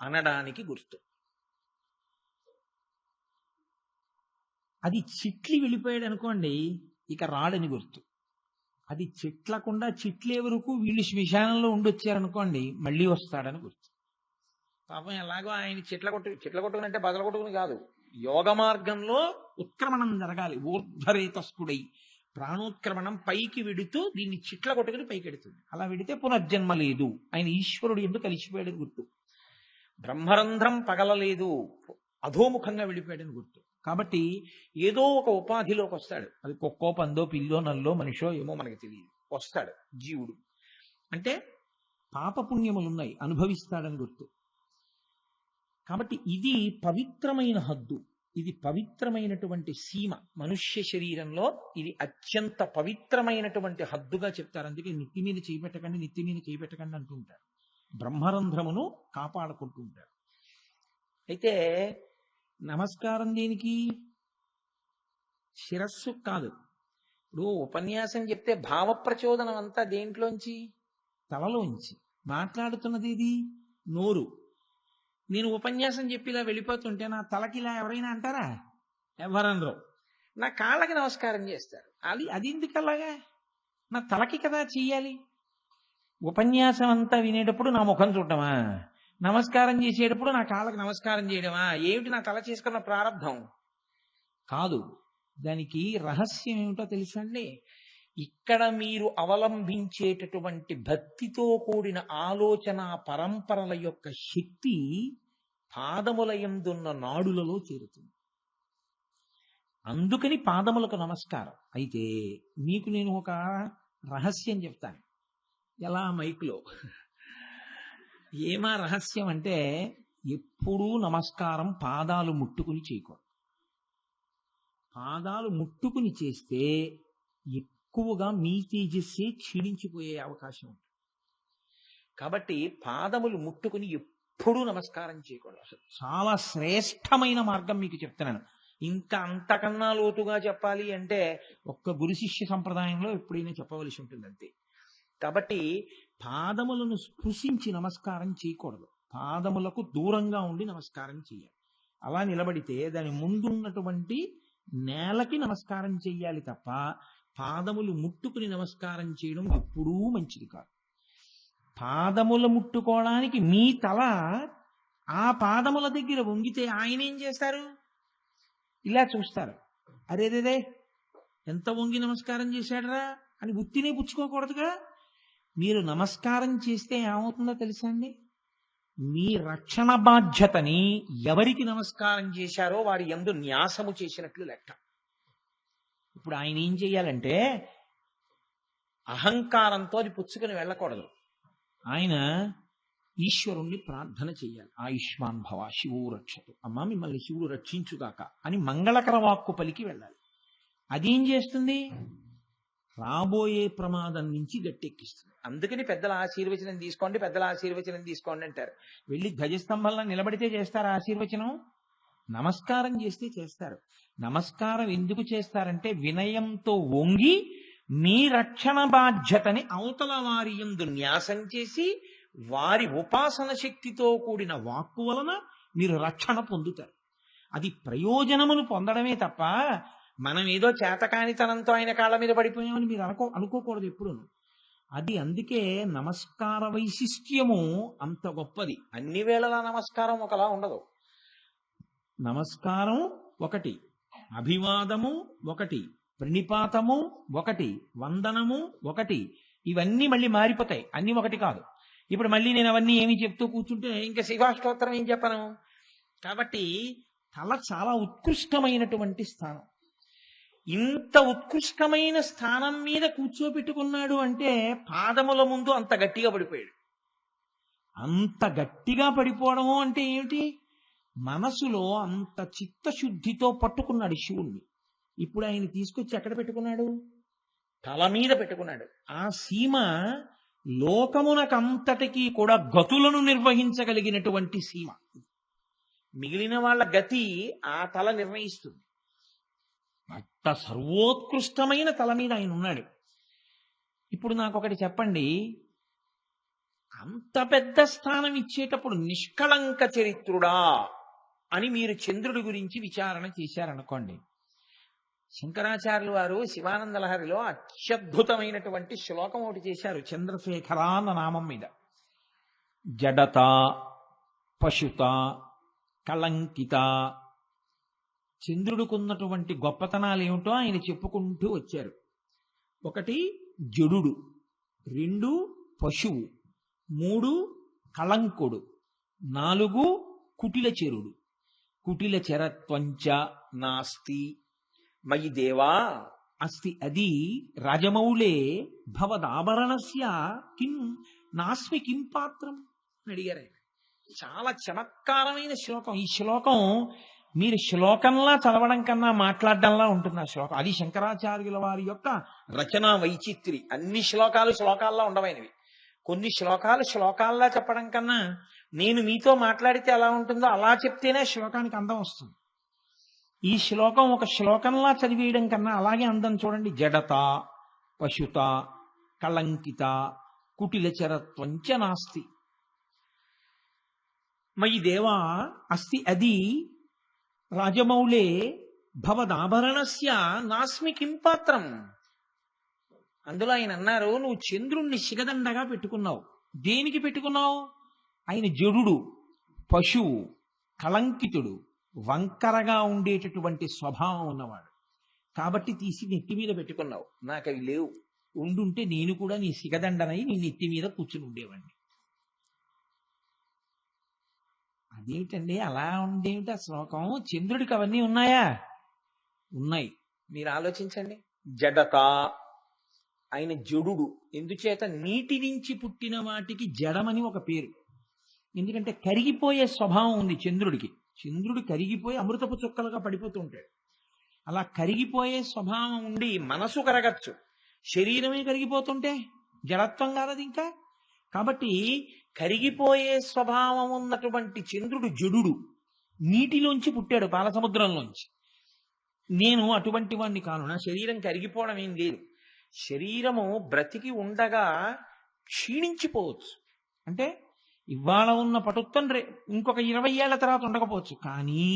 అనడానికి గుర్తు. అది చిట్లి వెళ్ళిపోయాడు అనుకోండి, ఇక రాడని గుర్తు. అది చిట్లకుండా చిట్లే వరకు వీళ్ళు శ్మశానంలో ఉండొచ్చారనుకోండి, మళ్ళీ వస్తాడని గుర్తు. పాపం ఎలాగో ఆయన చిట్ల కొట్టుకునంటే బదల కొట్టుకుని కాదు, యోగ మార్గంలో ఉత్క్రమణం జరగాలి. ఊర్ధ్వరేతస్కుడై ప్రాణోత్క్రమణం పైకి విడుతూ దీన్ని చిట్ల కొట్టుకుని పైకి ఎడుతుంది. అలా విడితే పునర్జన్మ లేదు. ఆయన ఈశ్వరుడు ఎందుకు కలిసిపోయాడని గుర్తు. బ్రహ్మరంధ్రం పగలలేదు, అధోముఖంగా వెళ్ళిపోయాడని గుర్తు. కాబట్టి ఏదో ఒక ఉపాధిలోకి వస్తాడు. అది కుక్కో, పందో, పిల్లో, నల్లో, మనిషో ఏమో మనకి తెలియదు. వస్తాడు జీవుడు. అంటే పాపపుణ్యములున్నాయి, అనుభవిస్తాడని గుర్తు. కాబట్టి ఇది పవిత్రమైన హద్దు, ఇది పవిత్రమైనటువంటి సీమ. మనుష్య శరీరంలో ఇది అత్యంత పవిత్రమైనటువంటి హద్దుగా చెప్తారు. అందుకే నెత్తి మీద చేయబెట్టకండి, నెత్తి మీద చేయబెట్టకండి అంటూ ఉంటారు. బ్రహ్మరంధ్రమును కాపాడుకుంటూ ఉంటారు. అయితే నమస్కారం దేనికి? శిరస్సు కాదు. ఇప్పుడు ఉపన్యాసం చెప్తే భావ ప్రచోదనం అంతా దేంట్లోంచి? తలలోంచి. మాట్లాడుతున్నది ఇది నోరు. నేను ఉపన్యాసం చెప్పి ఇలా వెళ్ళిపోతుంటే నా తలకి ఇలా ఎవరైనా అంటారా? ఎవరనరు. నా కాళ్ళకి నమస్కారం చేస్తారు. అది ఎందుకు అలాగా? నా తలకి కదా చెయ్యాలి. ఉపన్యాసం అంతా వినేటప్పుడు నా ముఖం చూడటమా? నమస్కారం చేసేటప్పుడు నా కాళ్ళకి నమస్కారం చేయడమా? ఏమిటి నా తల చేసుకున్న ప్రారంధం? కాదు. దానికి రహస్యం ఏమిటో తెలుసండి. ఇక్కడ మీరు అవలంబించేటటువంటి భక్తితో కూడిన ఆలోచన పరంపరల యొక్క శక్తి పాదముల యందున్న నాడులలో చేరుతుంది. అందుకని పాదములకు నమస్కారం. అయితే మీకు నేను ఒక రహస్యం చెప్తాను. ఎలా మైక్లో ఏమా రహస్యం అంటే, ఎప్పుడూ నమస్కారం పాదాలు ముట్టుకుని చేయకూడదు. పాదాలు ముట్టుకుని చేస్తే ఎక్కువగా మీ తేజస్సే క్షీణించిపోయే అవకాశం ఉంటుంది. కాబట్టి పాదములు ముట్టుకుని ఎప్పుడూ నమస్కారం చేయకూడదు. అసలు చాలా శ్రేష్టమైన మార్గం మీకు చెప్తున్నాను. ఇంకా అంతకన్నా లోతుగా చెప్పాలి అంటే ఒక్క గురు శిష్య సంప్రదాయంలో ఎప్పుడైనా చెప్పవలసి ఉంటుంది అంతే. కాబట్టి పాదములను స్పృశించి నమస్కారం చేయకూడదు. పాదములకు దూరంగా ఉండి నమస్కారం చేయాలి. అలా నిలబడితే దాని ముందున్నటువంటి నేలకి నమస్కారం చెయ్యాలి తప్ప పాదములు ముట్టుకుని నమస్కారం చేయడం ఎప్పుడూ మంచిది కాదు. పాదములు ముట్టుకోవడానికి మీ తల ఆ పాదముల దగ్గర వంగితే ఆయన ఏం చేస్తారు? ఇలా చూస్తారు. అరేరేరే ఎంత వంగి నమస్కారం చేశాడరా అని గుర్తినే పుచ్చుకోకూడదుగా. మీరు నమస్కారం చేస్తే ఏమవుతుందో తెలుసా అండి? మీ రక్షణ బాధ్యతని ఎవరికి నమస్కారం చేశారో వారి యందు న్యాసము చేసినట్లు లెక్క. ఇప్పుడు ఆయన ఏం చెయ్యాలంటే అహంకారంతో అది పుచ్చుకుని వెళ్ళకూడదు. ఆయన ఈశ్వరుణ్ణి ప్రార్థన చెయ్యాలి. ఆయుష్మాన్ భవ శివు రక్షతు, అమ్మా మిమ్మల్ని శివుడు రక్షించుగాక అని మంగళకర వాక్కు పలికి వెళ్ళాలి. అదేం చేస్తుంది? రాబోయే ప్రమాదం నుంచి గట్టెక్కిస్తుంది. అందుకని పెద్దల ఆశీర్వచనం తీసుకోండి, పెద్దల ఆశీర్వచనం తీసుకోండి అంటారు. వెళ్ళి ధ్వజస్తంభంలో నిలబడితే చేస్తారు ఆశీర్వచనం? నమస్కారం చేస్తే చేస్తారు. నమస్కారం ఎందుకు చేస్తారంటే వినయంతో వంగి మీ రక్షణ బాధ్యతని అవతల వారి యందు న్యాసం చేసి వారి ఉపాసన శక్తితో కూడిన వాక్కు వలన మీరు రక్షణ పొందుతారు. అది ప్రయోజనమును పొందడమే తప్ప మనం ఏదో చేతకానితనంతో ఆయన కాళ్ళ మీద పడిపోయామని మీరు అనుకోకూడదు ఎప్పుడు. అది అందుకే నమస్కార వైశిష్ట్యము అంత గొప్పది. అన్ని వేళలా నమస్కారం ఒకలా ఉండదు. నమస్కారం ఒకటి, అభివాదము ఒకటి, ప్రణిపాతము ఒకటి, వందనము ఒకటి. ఇవన్నీ మళ్ళీ మారిపోతాయి, అన్ని ఒకటి కాదు. ఇప్పుడు మళ్ళీ నేను అవన్నీ ఏమి చెప్తూ కూర్చుంటే ఇంకా శివాష్టోత్తరం ఏం చెప్పను. కాబట్టి తల చాలా ఉత్కృష్టమైనటువంటి స్థానం. ఇంత ఉత్కృష్టమైన స్థానం మీద కూర్చోబెట్టుకున్నాడు అంటే పాదముల ముందు అంత గట్టిగా పడిపోయాడు. అంత గట్టిగా పడిపోవడము అంటే ఏమిటి? మనసులో అంత చిత్తశుద్ధితో పట్టుకున్నాడు శివుణ్ణి. ఇప్పుడు ఆయన తీసుకొచ్చి ఎక్కడ పెట్టుకున్నాడు? తల మీద పెట్టుకున్నాడు. ఆ సీమ లోకమునకంతటికీ కూడా గతులను నిర్వహించగలిగినటువంటి సీమ. మిగిలిన వాళ్ళ గతి ఆ తల నిర్ణయిస్తుంది. అంత సర్వోత్కృష్టమైన తల మీద ఆయన ఉన్నాడు. ఇప్పుడు నాకు ఒకటి చెప్పండి, అంత పెద్ద స్థానం ఇచ్చేటప్పుడు నిష్కళంక చరిత్రుడా అని మీరు చంద్రుడి గురించి విచారణ చేశారనుకోండి. శంకరాచార్యులు వారు శివానంద లహరిలో అత్యద్భుతమైనటువంటి శ్లోకం ఒకటి చేశారు చంద్రశేఖర అన్న నామం మీద. జడత, పశుత, కళంకిత. చంద్రుడికున్నటువంటి గొప్పతనాలు ఏమిటో ఆయన చెప్పుకుంటూ వచ్చారు. ఒకటి జడుడు, 2 పశువు, 3 కళంకుడు, 4 కుటిల చెరుడు. కుటిల చెరత్వంచ నాస్తి మయి దేవా అస్తి అది రాజమౌళే భవదాభరణస్య కిం నాస్మి కిం పాత్రం అని అడిగారు ఆయన. చాలా చమత్కారమైన శ్లోకం. ఈ శ్లోకం మీరు శ్లోకంలా చదవడం కన్నా మాట్లాడడంలా ఉంటుంది ఆ శ్లోకం. అది శంకరాచార్యుల వారి యొక్క రచనా వైచిత్రి. అన్ని శ్లోకాలు శ్లోకాల్లో ఉండవైనవి. కొన్ని శ్లోకాలు శ్లోకాల్లా చెప్పడం కన్నా నేను మీతో మాట్లాడితే ఎలా ఉంటుందో అలా చెప్తేనే శ్లోకానికి అందం వస్తుంది. ఈ శ్లోకం ఒక శ్లోకంలా చదివేయడం కన్నా అలాగే అందం చూడండి. జడత, పశుత, కళంకిత, కుటిల చరత్వంచ నాస్తి మయి దేవా అస్తి అది రాజమౌళే భవదాభరణస్య నాస్మి కిం పాత్రం. అందులో ఆయన అన్నారు, నువ్వు చంద్రుణ్ణి శిగదండగా పెట్టుకున్నావు. దేనికి పెట్టుకున్నావు? ఆయన జడుడు, పశువు, కళంకితుడు, వంకరగా ఉండేటటువంటి స్వభావం ఉన్నవాడు కాబట్టి తీసి నెత్తి మీద పెట్టుకున్నావు. నాకు అవి లేవు. ఉండుంటే నేను కూడా నీ శిగదండనై నీ నెత్తి మీద కూర్చుని ఉండేవాడిని. అదేమిటండి అలా ఉండేమిటి ఆ శ్లోకం? చంద్రుడికి అవన్నీ ఉన్నాయా? ఉన్నాయి. మీరు ఆలోచించండి. జడత, ఆయన జడుడు. ఎందుచేత నీటి నుంచి పుట్టిన వాటికి జడమని ఒక పేరు. ఎందుకంటే కరిగిపోయే స్వభావం ఉంది చంద్రుడికి. చంద్రుడు కరిగిపోయి అమృతపు చుక్కలుగా పడిపోతూ ఉంటాడు. అలా కరిగిపోయే స్వభావం ఉండి మనసు కరగచ్చు, శరీరమే కరిగిపోతుంటే జడత్వం కాదది ఇంకా. కాబట్టి కరిగిపోయే స్వభావం ఉన్నటువంటి చంద్రుడు జడుడు, నీటిలోంచి పుట్టాడు, పాలసముద్రంలోంచి. నేను అటువంటి వాడిని కాను. నా శరీరం కరిగిపోవడం ఏం లేదు. శరీరము బ్రతికి ఉండగా క్షీణించిపోవచ్చు. అంటే ఇవాళ ఉన్న పటుత్వం ఇంకొక 20 ఏళ్ల తర్వాత ఉండకపోవచ్చు. కానీ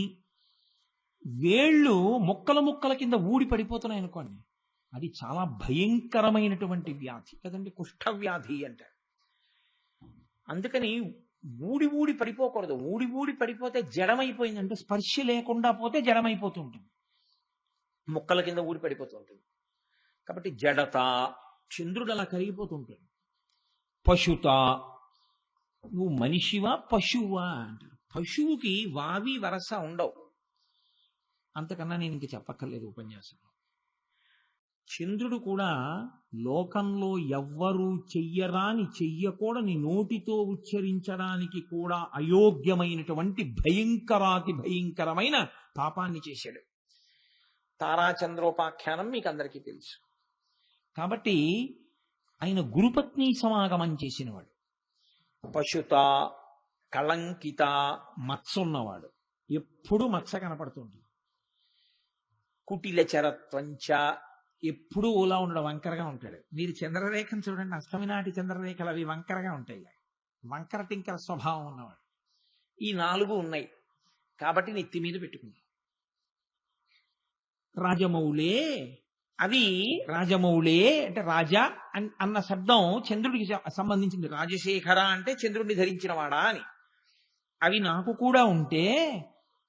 వేళ్ళు ముక్కలు ముక్కల కింద ఊడి పడిపోతున్నాయి అనుకోండి, అది చాలా భయంకరమైనటువంటి వ్యాధి కదండి, కుష్ఠవ్యాధి అంటారు. అందుకని ఊడి ఊడి పడిపోకూడదు. ఊడి ఊడి పడిపోతే జడమైపోయింది, అంటే స్పర్శ లేకుండా పోతే జడమైపోతూ ఉంటుంది, ముక్కల కింద ఊడి పడిపోతూ ఉంటుంది. కాబట్టి జడత, చంద్రుడు అలా కరిగిపోతుంటాడు. పశుత, నువ్వు మనిషివా పశువా అంటారు. పశువుకి వావి వరస ఉండవు. అంతకన్నా నేను ఇంక చెప్పక్కర్లేదు ఉపన్యాసంలో. చంద్రుడు కూడా లోకంలో ఎవ్వరూ చెయ్యరాని, చెయ్యకూడని, నోటితో ఉచ్చరించడానికి కూడా అయోగ్యమైనటువంటి భయంకరాతి భయంకరమైన పాపాన్ని చేశాడు. తారాచంద్రోపాఖ్యానం మీకు అందరికీ తెలుసు. కాబట్టి ఆయన గురుపత్ని సమాగమం చేసినవాడు. పశుత, కళంకిత, మత్సున్నవాడు. ఎప్పుడు మత్స కనపడుతుంది. కుటిల చరత్వంచ, ఎప్పుడూ ఓలా ఉండడు, వంకరగా ఉంటాడు. మీరు చంద్రరేఖను చూడండి, అష్టమి నాటి చంద్రరేఖలు అవి వంకరగా ఉంటాయి. వంకర టింకర స్వభావం ఉన్నవాడు. ఈ 4 ఉన్నాయి కాబట్టి నెత్తి మీద పెట్టుకున్నాడు. రాజమౌళే, అవి రాజమౌళే అంటే రాజా అన్న శబ్దం చంద్రుడికి సంబంధించింది. రాజశేఖర అంటే చంద్రుడిని ధరించిన వాడా అని. అవి నాకు కూడా ఉంటే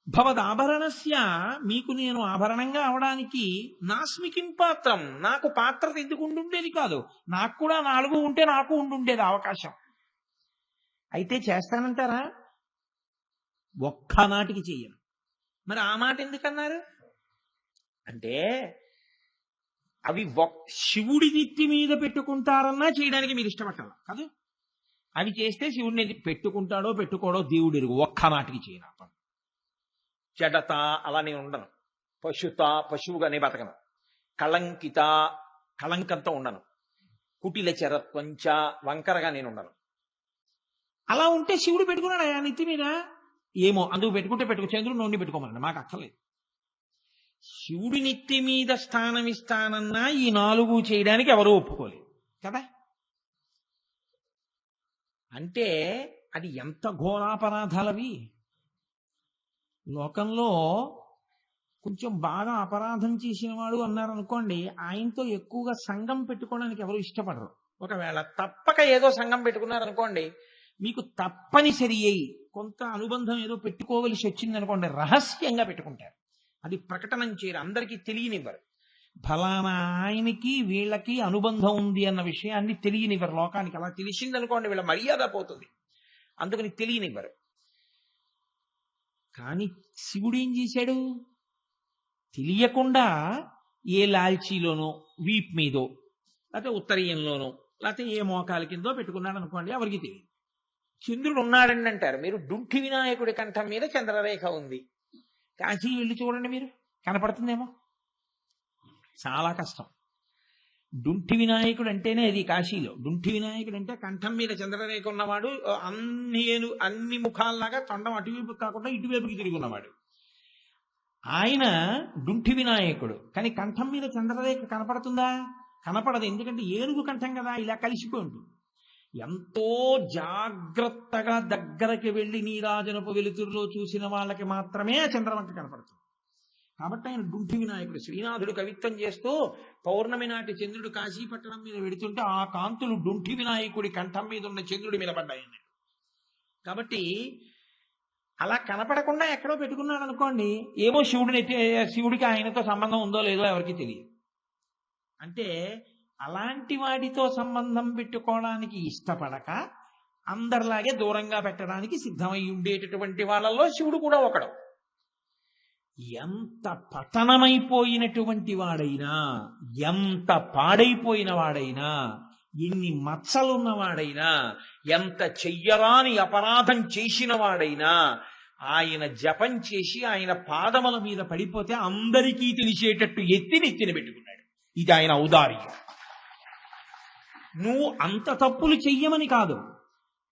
భవదాభరణస్య, మీకు నేను ఆభరణంగా అవడానికి నాస్మికిం పాత్రం, నాకు పాత్రత ఎందుకు ఉండుండేది కాదు. నాకు కూడా 4 ఉంటే నాకు ఉండుండేది అవకాశం. అయితే చేస్తానంటారా? ఒక్కనాటికి చెయ్యను. మరి ఆ మాట ఎందుకన్నారు అంటే, అవి శివుడి నెత్తి మీద పెట్టుకుంటారన్నా చేయడానికి మీరు ఇష్టపడతారు కాదు. అవి చేస్తే శివుడిని పెట్టుకుంటాడో పెట్టుకోడో దేవుడు ఎరుగు. ఒక్కనాటికి చేయను. జడత, అలా నేను ఉండను. పశుత, పశువుగానే బతకను. కళంకిత, కళంకంతో ఉండను. కుటిల చరత్వంచ, వంకరగా నేను ఉండను. అలా ఉంటే శివుడు పెట్టుకున్నాడు ఆ నెత్తి మీద. ఏమో అందుకు పెట్టుకుంటే పెట్టుకో, చంద్రుడు నోడిని పెట్టుకోమన్నాడు, మాకు అక్కర్లేదు. శివుడి నెత్తి మీద స్థానం ఇస్తానన్నా ఈ 4 చేయడానికి ఎవరూ ఒప్పుకోలేదు కదా. అంటే అది ఎంత ఘోరాపరాధాలవి. లోకంలో కొంచెం బాగా అపరాధం చేసిన వాడు అన్నారనుకోండి, ఆయనతో ఎక్కువగా సంఘం పెట్టుకోవడానికి ఎవరు ఇష్టపడరు. ఒకవేళ తప్పక ఏదో సంఘం పెట్టుకున్నారనుకోండి, మీకు తప్పనిసరి అయి కొంత అనుబంధం ఏదో పెట్టుకోవలసి వచ్చింది అనుకోండి, రహస్యంగా పెట్టుకుంటారు. అది ప్రకటనం చేయరు, అందరికీ తెలియనివ్వరు. ఫలానా ఆయనకి వీళ్ళకి అనుబంధం ఉంది అన్న విషయాన్ని తెలియనివ్వరు లోకానికి. అలా తెలిసిందనుకోండి వీళ్ళ మర్యాద పోతుంది, అందుకని తెలియనివ్వరు. కానీ శివుడు ఏం చేశాడు? తెలియకుండా ఏ లాల్చీలోనో, వీప్ మీదో, లేకపోతే ఉత్తరీయంలోనో, లేకపోతే ఏ మోకాల కిందో పెట్టుకున్నాడు అనుకోండి, ఎవరికి తెలియదు. చంద్రుడు ఉన్నాడండి అంటారు. మీరు డుంఠి వినాయకుడి కంఠం మీద చంద్రరేఖ ఉంది. కాశీ వెళ్ళి చూడండి, మీరు కనపడుతుందేమో. చాలా కష్టం. డుంఠి వినాయకుడు అంటేనే అది కాశీలో. డుంఠి వినాయకుడు అంటే కంఠం మీద చంద్రరేఖ ఉన్నవాడు, అన్ని ముఖాల్లాగా తొండం అటువైపు కాకుండా ఇటువైపుకి తిరిగి ఉన్నవాడు. ఆయన డుంఠి వినాయకుడు. కానీ కంఠం మీద చంద్రరేఖ కనపడుతుందా? కనపడదు. ఎందుకంటే ఏనుగు కంఠం కదా, ఇలా కలిసిపోయి ఉంటుంది. ఎంతో జాగ్రత్తగా దగ్గరకి వెళ్ళి నీరాజనపు వెలుతురులో చూసిన వాళ్ళకి మాత్రమే ఆ చంద్రవంక కనపడుతుంది. కాబట్టి ఆయన డుంఠి వినాయకుడు. శ్రీనాథుడు కవిత్వం చేస్తూ పౌర్ణమి నాటి చంద్రుడు కాశీపట్టణం మీద వెడుతుంటే ఆ కాంతులు డుంఠి వినాయకుడి కంఠం మీద ఉన్న చంద్రుడి మీద పడ్డాయండి. కాబట్టి అలా కనపడకుండా ఎక్కడో పెట్టుకున్నాడు అనుకోండి, ఏమో శివుడికి ఆయనతో సంబంధం ఉందో లేదో ఎవరికి తెలియదు. అంటే అలాంటి వాడితో సంబంధం పెట్టుకోవడానికి ఇష్టపడక అందరిలాగే దూరంగా పెట్టడానికి సిద్ధమై ఉండేటటువంటి వాళ్ళలో శివుడు కూడా ఒకడు. ఎంత పతనమైపోయినటువంటి వాడైనా, ఎంత పాడైపోయిన వాడైనా, ఎన్ని మచ్చలున్నవాడైనా, ఎంత చెయ్యరాని అపరాధం చేసిన వాడైనా ఆయన జపం చేసి ఆయన పాదముల మీద పడిపోతే అందరికీ తెలిసేటట్టు నెత్తిన పెట్టుకున్నాడు. ఇది ఆయన ఔదార్యం. నువ్వు అంత తప్పులు చెయ్యమని కాదు,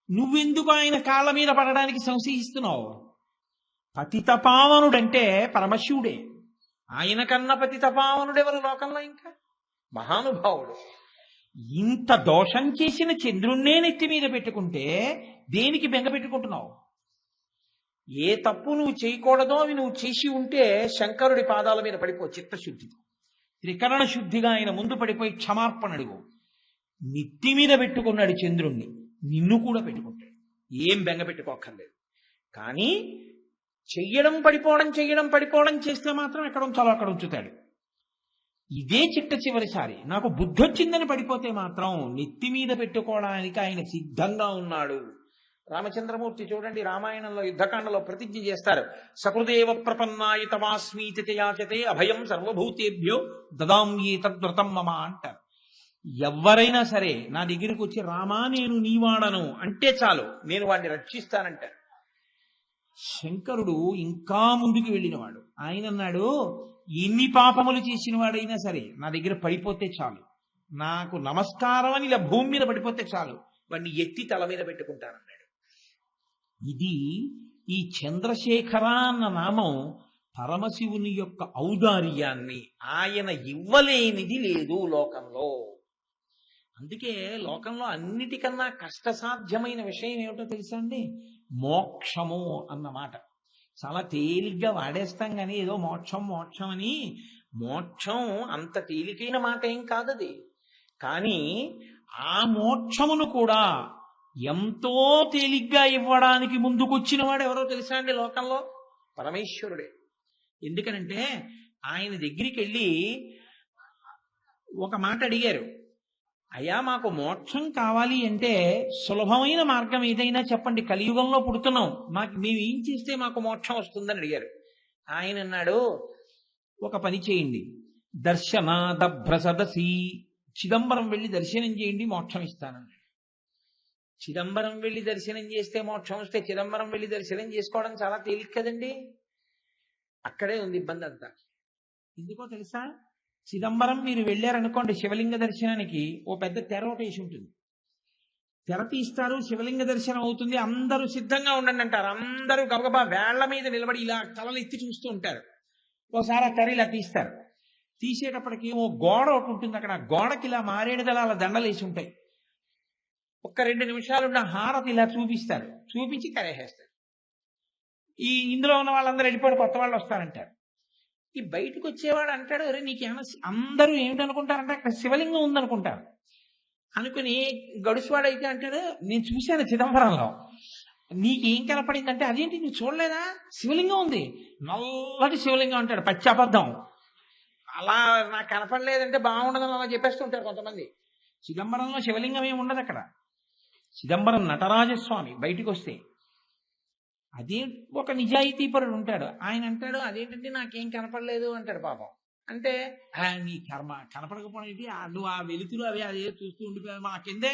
నువ్వెందుకు ఆయన కాళ్ళ మీద పడడానికి సంశయిస్తున్నావు? పతితపావనుడంటే పరమశివుడే. ఆయన కన్నా పతితపావనుడెవరు లోకంలో? ఇంకా మహానుభావుడు. ఇంత దోషం చేసిన చంద్రుణ్ణే నెత్తి మీద పెట్టుకుంటే దేనికి బెంగ పెట్టుకుంటున్నావు? ఏ తప్పు నువ్వు చేయకూడదో అవి నువ్వు చేసి ఉంటే శంకరుడి పాదాల మీద పడిపో చిత్తశుద్ధితో. త్రికరణ శుద్ధిగా ఆయన ముందు పడిపోయి క్షమార్పణ అడుగు. నెత్తి మీద పెట్టుకున్నాడు చంద్రుణ్ణి, నిన్ను కూడా పెట్టుకుంటాడు. ఏం బెంగ పెట్టుకోక్కర్లేదు. కానీ చెయ్యడం పడిపోవడం చేస్తే మాత్రం ఎక్కడ ఉంచాలో అక్కడ ఉంచుతాడు. ఇదే చిట్ట చివరిసారి నాకు బుద్ధి వచ్చిందని పడిపోతే మాత్రం నెత్తి మీద పెట్టుకోవడానికి ఆయన సిద్ధంగా ఉన్నాడు. రామచంద్రమూర్తి చూడండి, రామాయణంలో యుద్ధకాండలో ప్రతిజ్ఞ చేస్తారు. సకృదేవ ప్రపన్నాయ తవాస్మీతి యాచతే అభయం సర్వభూతేభ్యో దదామ్యే తద్వ్రతం మమ అంటారు. ఎవరైనా సరే నా దగ్గరికి వచ్చి రామా నేను నీవాడను అంటే చాలు, నేను వాడిని రక్షిస్తానంటారు. శంకరుడు ఇంకా ముందుకు వెళ్ళినవాడు. ఆయన అన్నాడు, ఎన్ని పాపములు చేసిన వాడైనా సరే నా దగ్గర పడిపోతే చాలు, నాకు నమస్కారం అని ఇలా భూమి మీద పడిపోతే చాలు, వాడిని ఎత్తి తల మీద పెట్టుకుంటానన్నాడు. ఇది ఈ చంద్రశేఖర అన్న నామం పరమశివుని యొక్క ఔదార్యాన్ని, ఆయన ఇవ్వలేనిది లేదు లోకంలో. అందుకే లోకంలో అన్నిటికన్నా కష్టసాధ్యమైన విషయం ఏమిటో తెలుసా అండి? మోక్షము అన్నమాట. చాలా తేలిగ్గా వాడేస్తాం కానీ ఏదో మోక్షం అని. మోక్షం అంత తేలికైన మాట ఏం కాదది. కానీ ఆ మోక్షమును కూడా ఎంతో తేలిగ్గా ఇవ్వడానికి ముందుకొచ్చిన వాడు ఎవరో తెలుసా అండి లోకంలో? పరమేశ్వరుడే. ఎందుకనంటే ఆయన దగ్గరికి వెళ్ళి ఒక మాట అడిగారు, అయ్యా మాకు మోక్షం కావాలి అంటే సులభమైన మార్గం ఏదైనా చెప్పండి, కలియుగంలో పుడుతున్నాం, మేము ఏం చేస్తే మాకు మోక్షం వస్తుందని అడిగారు. ఆయన అన్నాడు, ఒక పని చేయండి, దర్శనాదభ్రసదసి, చిదంబరం వెళ్ళి దర్శనం చేయండి, మోక్షం ఇస్తానన్నాడు. చిదంబరం వెళ్ళి దర్శనం చేస్తే మోక్షం వస్తే చిదంబరం వెళ్ళి దర్శనం చేసుకోవడం చాలా తేలిక కదండి. అక్కడే ఉంది ఇబ్బంది అంతా. ఎందుకో తెలుసా? చిదంబరం మీరు వెళ్ళారనుకోండి శివలింగ దర్శనానికి, ఓ పెద్ద తెర ఒకటి వేసి ఉంటుంది. తెర తీస్తారు, శివలింగ దర్శనం అవుతుంది, అందరూ సిద్ధంగా ఉండండి అంటారు. అందరూ గబగబా వేళ్ల మీద నిలబడి ఇలా తలలు ఎత్తి చూస్తూ ఉంటారు. ఓసారి ఆ తెర ఇలా తీస్తారు. తీసేటప్పటికి ఓ గోడ ఒకటి ఉంటుంది, అక్కడ గోడకి ఇలా మారేడు దళాల దండలు వేసి ఉంటాయి. ఒక్క 2 నిమిషాలున్న హారతి ఇలా చూపిస్తారు, చూపించి కరేసేస్తారు. ఇందులో ఉన్న వాళ్ళందరూ వెళ్ళిపోయి కొత్త వాళ్ళు వస్తారంటారు. ఈ బయటకు వచ్చేవాడు అంటాడు, అరే నీకేమన్నా, అందరూ ఏమిటనుకుంటారంటే అక్కడ శివలింగం ఉందనుకుంటారు. అనుకుని గడుసువాడైతే అంటాడు, నేను చూశాను చిదంబరంలో, నీకేం కనపడిందంటే, అదేంటి నువ్వు చూడలేదా, శివలింగం ఉంది, నల్లటి శివలింగం అంటాడు. పచ్చి అబద్ధం. అలా నాకు కనపడలేదంటే బాగుండదని అలా చెప్పేస్తుంటారు కొంతమంది. చిదంబరంలో శివలింగం ఏమి ఉండదు అక్కడ. చిదంబరం నటరాజస్వామి బయటికి వస్తే అదే ఒక నిజాయితీపరుడు ఉంటాడు. ఆయన అంటాడు, అదేంటంటే నాకేం కనపడలేదు అంటాడు. పాపం అంటే నీ కర్మ, కనపడకపోవడం నువ్వు ఆ వెలుతురు అవి అదే చూస్తూ ఉండిపోయావు, మా కిందే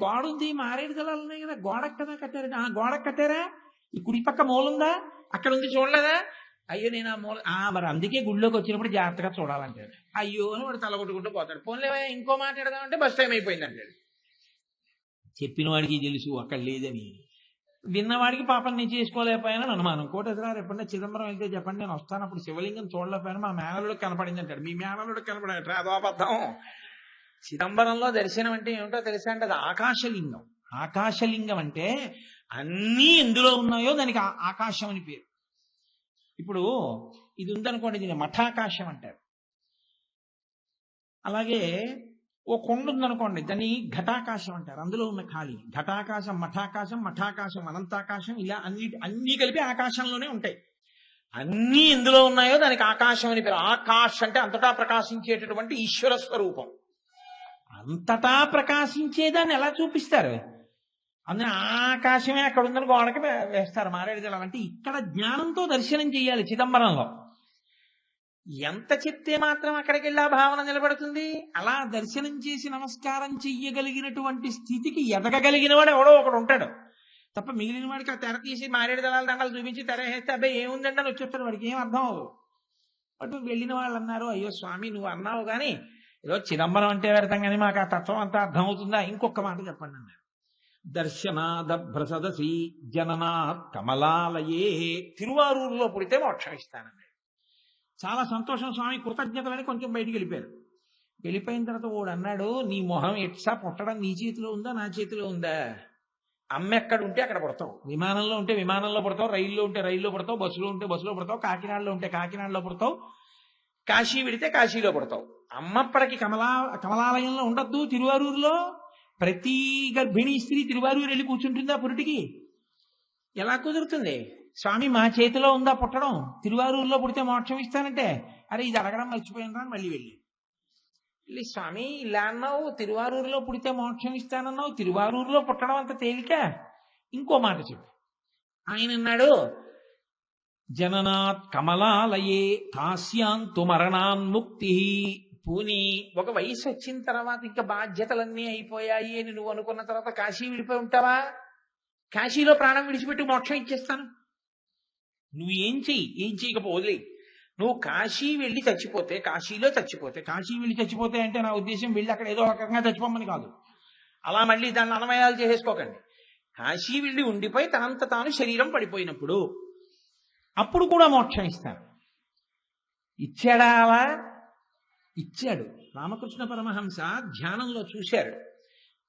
గోడ ఉంది, మారేడు దళాలు ఉన్నాయి కదా, గోడకు కదా కట్టారు. గోడకు కట్టారా? ఈ కుడి పక్క మూలుందా, అక్కడ ఉంది చూడలేదా? అయ్యో నేను ఆ మూల, మరి అందుకే గుళ్ళోకి వచ్చినప్పుడు జాగ్రత్తగా చూడాలంటాడు. అయ్యో అని వాడు తలగొట్టుకుంటూ పోతాడు. పోన్లేవా ఇంకో మాట్లాడదామంటే బస్ టైం అయిపోయింది అంటాడు. చెప్పిన వాడికి తెలుసు అక్కడ లేదని, విన్నవాడికి పాపం నేను చేసుకోలేకపోయానని అనుమానం. కోటేశ్వరరావు ఎప్పుడైనా చిదంబరం వెళ్తే చెప్పండి, నేను వస్తాను, అప్పుడు శివలింగం చూడలేకపోయాను, మా మేనలుడికి కనపడింది అంటాడు. మీ మేనలుడికి కనపడాడు, అదో అబద్ధం. చిదంబరంలో దర్శనం అంటే ఏమిటో తెలుసా అంటే అది ఆకాశలింగం. ఆకాశలింగం అంటే అన్నీ ఎందులో ఉన్నాయో దానికి ఆకాశం అని పేరు. ఇప్పుడు ఇది ఉందనుకోండి, దీన్ని మఠాకాశం అంటారు. అలాగే ఓ కొండ ఉందనుకోండి, దాన్ని ఘటాకాశం అంటారు. అందులో ఉన్న ఖాళీ ఘటాకాశం, మఠాకాశం, అనంతాకాశం, ఇలా అన్ని కలిపి ఆకాశంలోనే ఉంటాయి. అన్నీ ఎందులో ఉన్నాయో దానికి ఆకాశం అని పేరు. ఆకాశ్ అంటే అంతటా ప్రకాశించేటటువంటి ఈశ్వర స్వరూపం. అంతటా ప్రకాశించేదాన్ని ఎలా చూపిస్తారు? అందుకని ఆకాశమే అక్కడ ఉందని గోడకి వేస్తారు మారేడు జలం. అంటే ఇక్కడ జ్ఞానంతో దర్శనం చేయాలి చిదంబరంలో. ఎంత చెప్తే మాత్రం అక్కడికి వెళ్ళి ఆ భావన నిలబడుతుంది? అలా దర్శనం చేసి నమస్కారం చెయ్యగలిగినటువంటి స్థితికి ఎదగగలిగిన వాడు ఎవడో ఒకడు ఉంటాడు తప్ప మిగిలిన వాడికి ఆ తెర తీసి మారేడు దళాల దండలు చూపించి తెర వేస్తే అబ్బాయి ఏముందండి అని వచ్చేస్తాడు. వాడికి ఏం అర్థం అవ్వదు. అటు వెళ్ళిన వాళ్ళు అన్నారు, అయ్యో స్వామి నువ్వు అన్నావు కానీ ఏదో చిదంబరం అంటే పెడతాం కానీ మాకు ఆ తత్వం అంతా అర్థం అవుతుందా? ఇంకొక మాట చెప్పండి అన్నారు. దర్శనాదభ్రసదసి జననాత్ కమలాలయే. తిరువారూరులో పుడితే మోక్షం ఇస్తానన్నాడు. చాలా సంతోషం స్వామి, కృతజ్ఞతలని కొంచెం బయటికి వెళ్ళిపోయారు. వెళ్ళిపోయిన తర్వాత వాడు అన్నాడు, నీ మొహం ఎట్సా పుట్టడం నీ చేతిలో ఉందా నా చేతిలో ఉందా? అమ్మ ఎక్కడ ఉంటే అక్కడ పుడతావు. విమానంలో ఉంటే విమానంలో పుడతావు, రైల్లో ఉంటే రైల్లో పుడతావు, బస్సులో ఉంటే బస్సులో పుడతావు, కాకినాడలో ఉంటే కాకినాడలో పుడతావు, కాశీ విడితే కాశీలో పుడతావు. అమ్మప్పటికి కమలాలయంలో ఉండద్దు తిరువారూరులో? ప్రతి గర్భిణీ స్త్రీ తిరువారూరు వెళ్ళి కూర్చుంటుందా పురిటికి? ఎలా కుదురుతుంది? స్వామి మా చేతిలో ఉందా పుట్టడం? తిరువారూరులో పుడితే మోక్షం ఇస్తానంటే, అరే ఇది అడగడం మర్చిపోయినరా అని మళ్ళీ వెళ్ళి స్వామి ఇలా అన్నావు, తిరువారూరులో పుడితే మోక్షం ఇస్తానన్నావు, తిరువారూరులో పుట్టడం అంత తేలిక? ఇంకో మాట చెప్పు. ఆయన అన్నాడు, జననాత్ కమలాలయే కాశ్యాంతు మరణాన్ముక్తి. పూని ఒక వయసు వచ్చిన తర్వాత ఇంకా బాధ్యతలన్నీ అయిపోయాయి అని నువ్వు అనుకున్న తర్వాత కాశీ విడిపోయి ఉంటావా? కాశీలో ప్రాణం విడిచిపెట్టి మోక్షం ఇచ్చేస్తాను. నువ్వు ఏం చేయకపోలే. నువ్వు కాశీ వెళ్ళి చచ్చిపోతే, కాశీలో చచ్చిపోతే, కాశీ వెళ్ళి చచ్చిపోతే అంటే నా ఉద్దేశం వెళ్ళి అక్కడ ఏదో రకంగా చచ్చిపోమని కాదు. అలా మళ్ళీ దాన్ని అన్వయాలు చేసేసుకోకండి. కాశీ వెళ్ళి ఉండిపోయి తనంత తాను శరీరం పడిపోయినప్పుడు అప్పుడు కూడా మోక్షం ఇస్తాను. ఇచ్చాడా? అలా ఇచ్చాడు. రామకృష్ణ పరమహంస ధ్యానంలో చూశారు,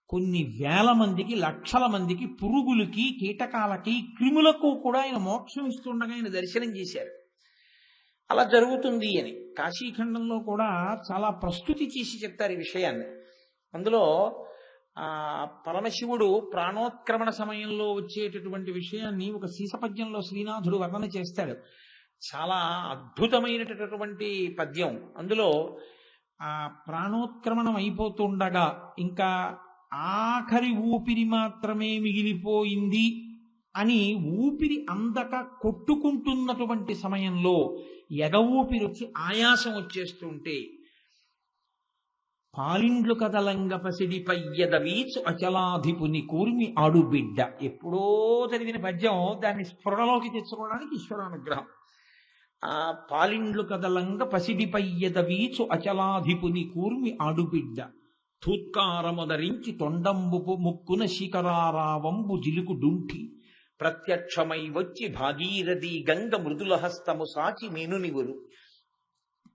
కొన్ని వేల మందికి, లక్షల మందికి, పురుగులకి, కీటకాలకి, క్రిములకు కూడా ఆయన మోక్షం ఇస్తుండగా ఆయన దర్శనం చేశారు. అలా జరుగుతుంది అని కాశీఖండంలో కూడా చాలా ప్రస్తుతి చేసి చెప్తారు ఈ విషయాన్ని. అందులో పరమశివుడు ప్రాణోత్క్రమణ సమయంలో వచ్చేటటువంటి విషయాన్ని ఒక సీసపద్యంలో శ్రీనాథుడు వర్ణన చేస్తాడు. చాలా అద్భుతమైనటువంటి పద్యం. అందులో ఆ ప్రాణోత్క్రమణం అయిపోతుండగా ఇంకా ఆఖరి ఊపిరి మాత్రమే మిగిలిపోయింది అని ఊపిరి అందక కొట్టుకుంటున్నటువంటి సమయంలో ఎగ ఊపిరి వచ్చి ఆయాసం వచ్చేస్తుంటే, పాలిండ్లు కదలంగ పసిడి పయ్యద వీచు అచలాధిపుని కూర్మి ఆడుబిడ్డ. ఎప్పుడో చదివిన పద్యం, దాన్ని స్ఫురణలోకి తెచ్చుకోవడానికి ఈశ్వరానుగ్రహం. ఆ పాలిండ్లు కదలంగ పసిడి పయ్యద వీచు అచలాధిపుని కూర్మి ఆడుబిడ్డ. తూత్కారము ధరించి తొండంబు ముక్కున శిఖరారావంబు జిలుకు డుంఠి. ప్రత్యక్షమై వచ్చి భాగీరథి గంగ మృదుల హస్తము సాచి మేనునివురు.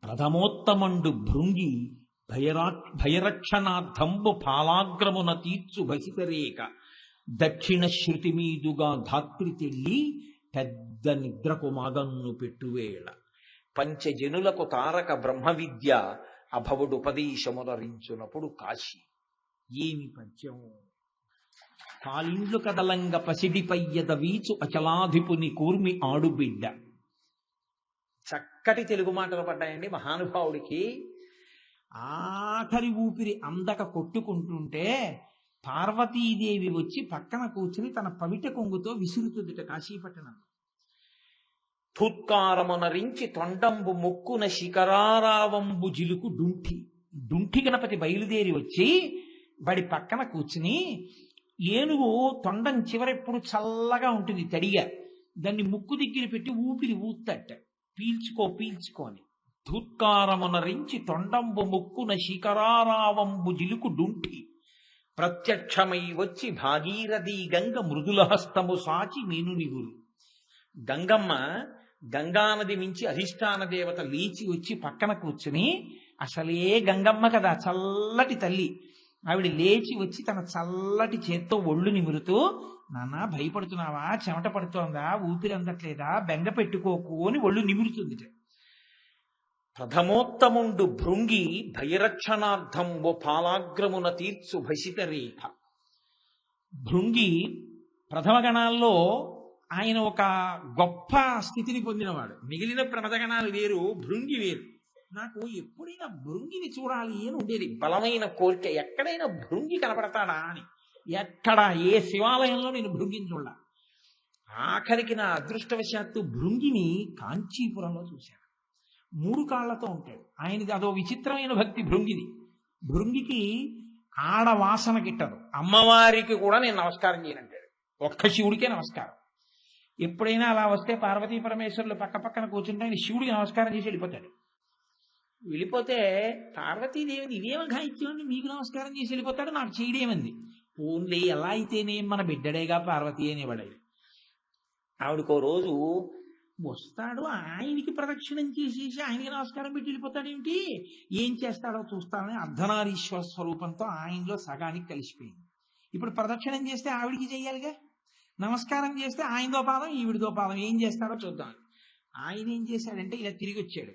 ప్రథమోత్తమండు భృంగి భయరక్షణార్థంబు పాలాగ్రమున తీర్చు భసితరేక. దక్షిణ శృతి మీదుగా ధాత్రి తెల్లి పెద్ద నిద్రకు మాగన్ను పెట్టువేళ. పంచజనులకు తారక బ్రహ్మ విద్య అభవుడు ఉపదేశమునరించునప్పుడు కాశీ. ఏమి పద్యం! కాలిండ్లు కదలంగ పసిడి పయ్యద వీచు అచలాధిపుని కూర్మి ఆడుబిడ్డ. చక్కటి తెలుగు మాటలు పడ్డాయండి మహానుభావుడికి. ఆఖరి ఊపిరి అందక కొట్టుకుంటుంటే పార్వతీదేవి వచ్చి పక్కన కూర్చుని తన పవిట కొంగుతో విసురుతుందిట కాశీపట్టణం. తూత్కారమునరించి తొండంబు ముక్కున శిఖరారావంబు జిలుకు డుంఠి. డుంఠి గణపతి బయలుదేరి వచ్చి వాడి పక్కన కూర్చుని, ఏనుగు తొండం చివరెప్పుడు చల్లగా ఉంటుంది తడిగా, దాన్ని ముక్కు దగ్గర పెట్టి ఊపిరి ఊత్తట, పీల్చుకో అని. తూత్కారమునరించి తొండంబు ముక్కున శిఖరారావంబు జిలుకు డుంఠి. ప్రత్యక్షమై వచ్చి భాగీరథి గంగ మృదుల హస్తము సాచి మేనునివురు. గంగమ్మ, గంగానది మించి అధిష్టాన దేవత లేచి వచ్చి పక్కన కూర్చుని, అసలే గంగమ్మ కదా చల్లటి తల్లి, ఆవిడ లేచి వచ్చి తన చల్లటి చేత్తో ఒళ్ళు నిమురుతూ, నాన్న భయపడుతున్నావా, చెమట పడుతోందా, ఊపిరి అందట్లేదా, బెంగ పెట్టుకోకు అని ఒళ్ళు నిమురుతుంది. ప్రథమోత్తముండు భృంగి భయరక్షణార్థంబు పాలాగ్రమున తీర్చు భసిత రేఖ. భృంగి ప్రథమ గణాల్లో ఆయన ఒక గొప్ప స్థితిని పొందినవాడు. మిగిలిన ప్రమదగణాలు వేరు, భృంగి వేరు. నాకు ఎప్పుడైనా భృంగిని చూడాలి అని ఉండేది, బలమైన కోరిక. ఎక్కడైనా భృంగి కనపడతాడా అని. ఎక్కడ ఏ శివాలయంలో నేను భృంగిని చూడాల. ఆఖరికి నా అదృష్టవశాత్తు భృంగిని కాంచీపురంలో చూశాను. 3 కాళ్లతో ఉంటాడు. ఆయనది అదో విచిత్రమైన భక్తి భృంగిది. భృంగికి ఆడవాసన గిట్టదు. అమ్మవారికి కూడా నేను నమస్కారం చేయనంటాడు. ఒక్క శివుడికే నమస్కారం. ఎప్పుడైనా అలా వస్తే పార్వతీ పరమేశ్వరులు పక్క పక్కన కూర్చుంటే ఆయన శివుడికి నమస్కారం చేసి వెళ్ళిపోతాడు. వెళ్ళిపోతే పార్వతీదేవిని ఇదేమో ఘాయిత్యాన్ని మీకు నమస్కారం చేసి వెళ్ళిపోతాడు. నాకు చేయడేమంది. ఓన్లీ ఎలా అయితేనే మన బిడ్డడేగా పార్వతీ అనేవాడు. ఆవిడకో రోజు వస్తాడు, ఆయనకి ప్రదక్షిణం చేసేసి ఆయనకి నమస్కారం పెట్టి వెళ్ళిపోతాడేమిటి, ఏం చేస్తాడో చూస్తాడని అర్ధనారీశ్వర స్వరూపంతో ఆయనలో సగానికి కలిసిపోయింది. ఇప్పుడు ప్రదక్షిణం చేస్తే ఆవిడికి చెయ్యాలిగా, నమస్కారం చేస్తే ఆయనదో పాదం ఈవిడిదో పాదం, ఏం చేస్తాడో చూద్దాం. ఆయన ఏం చేశాడంటే ఇలా తిరిగి వచ్చాడు.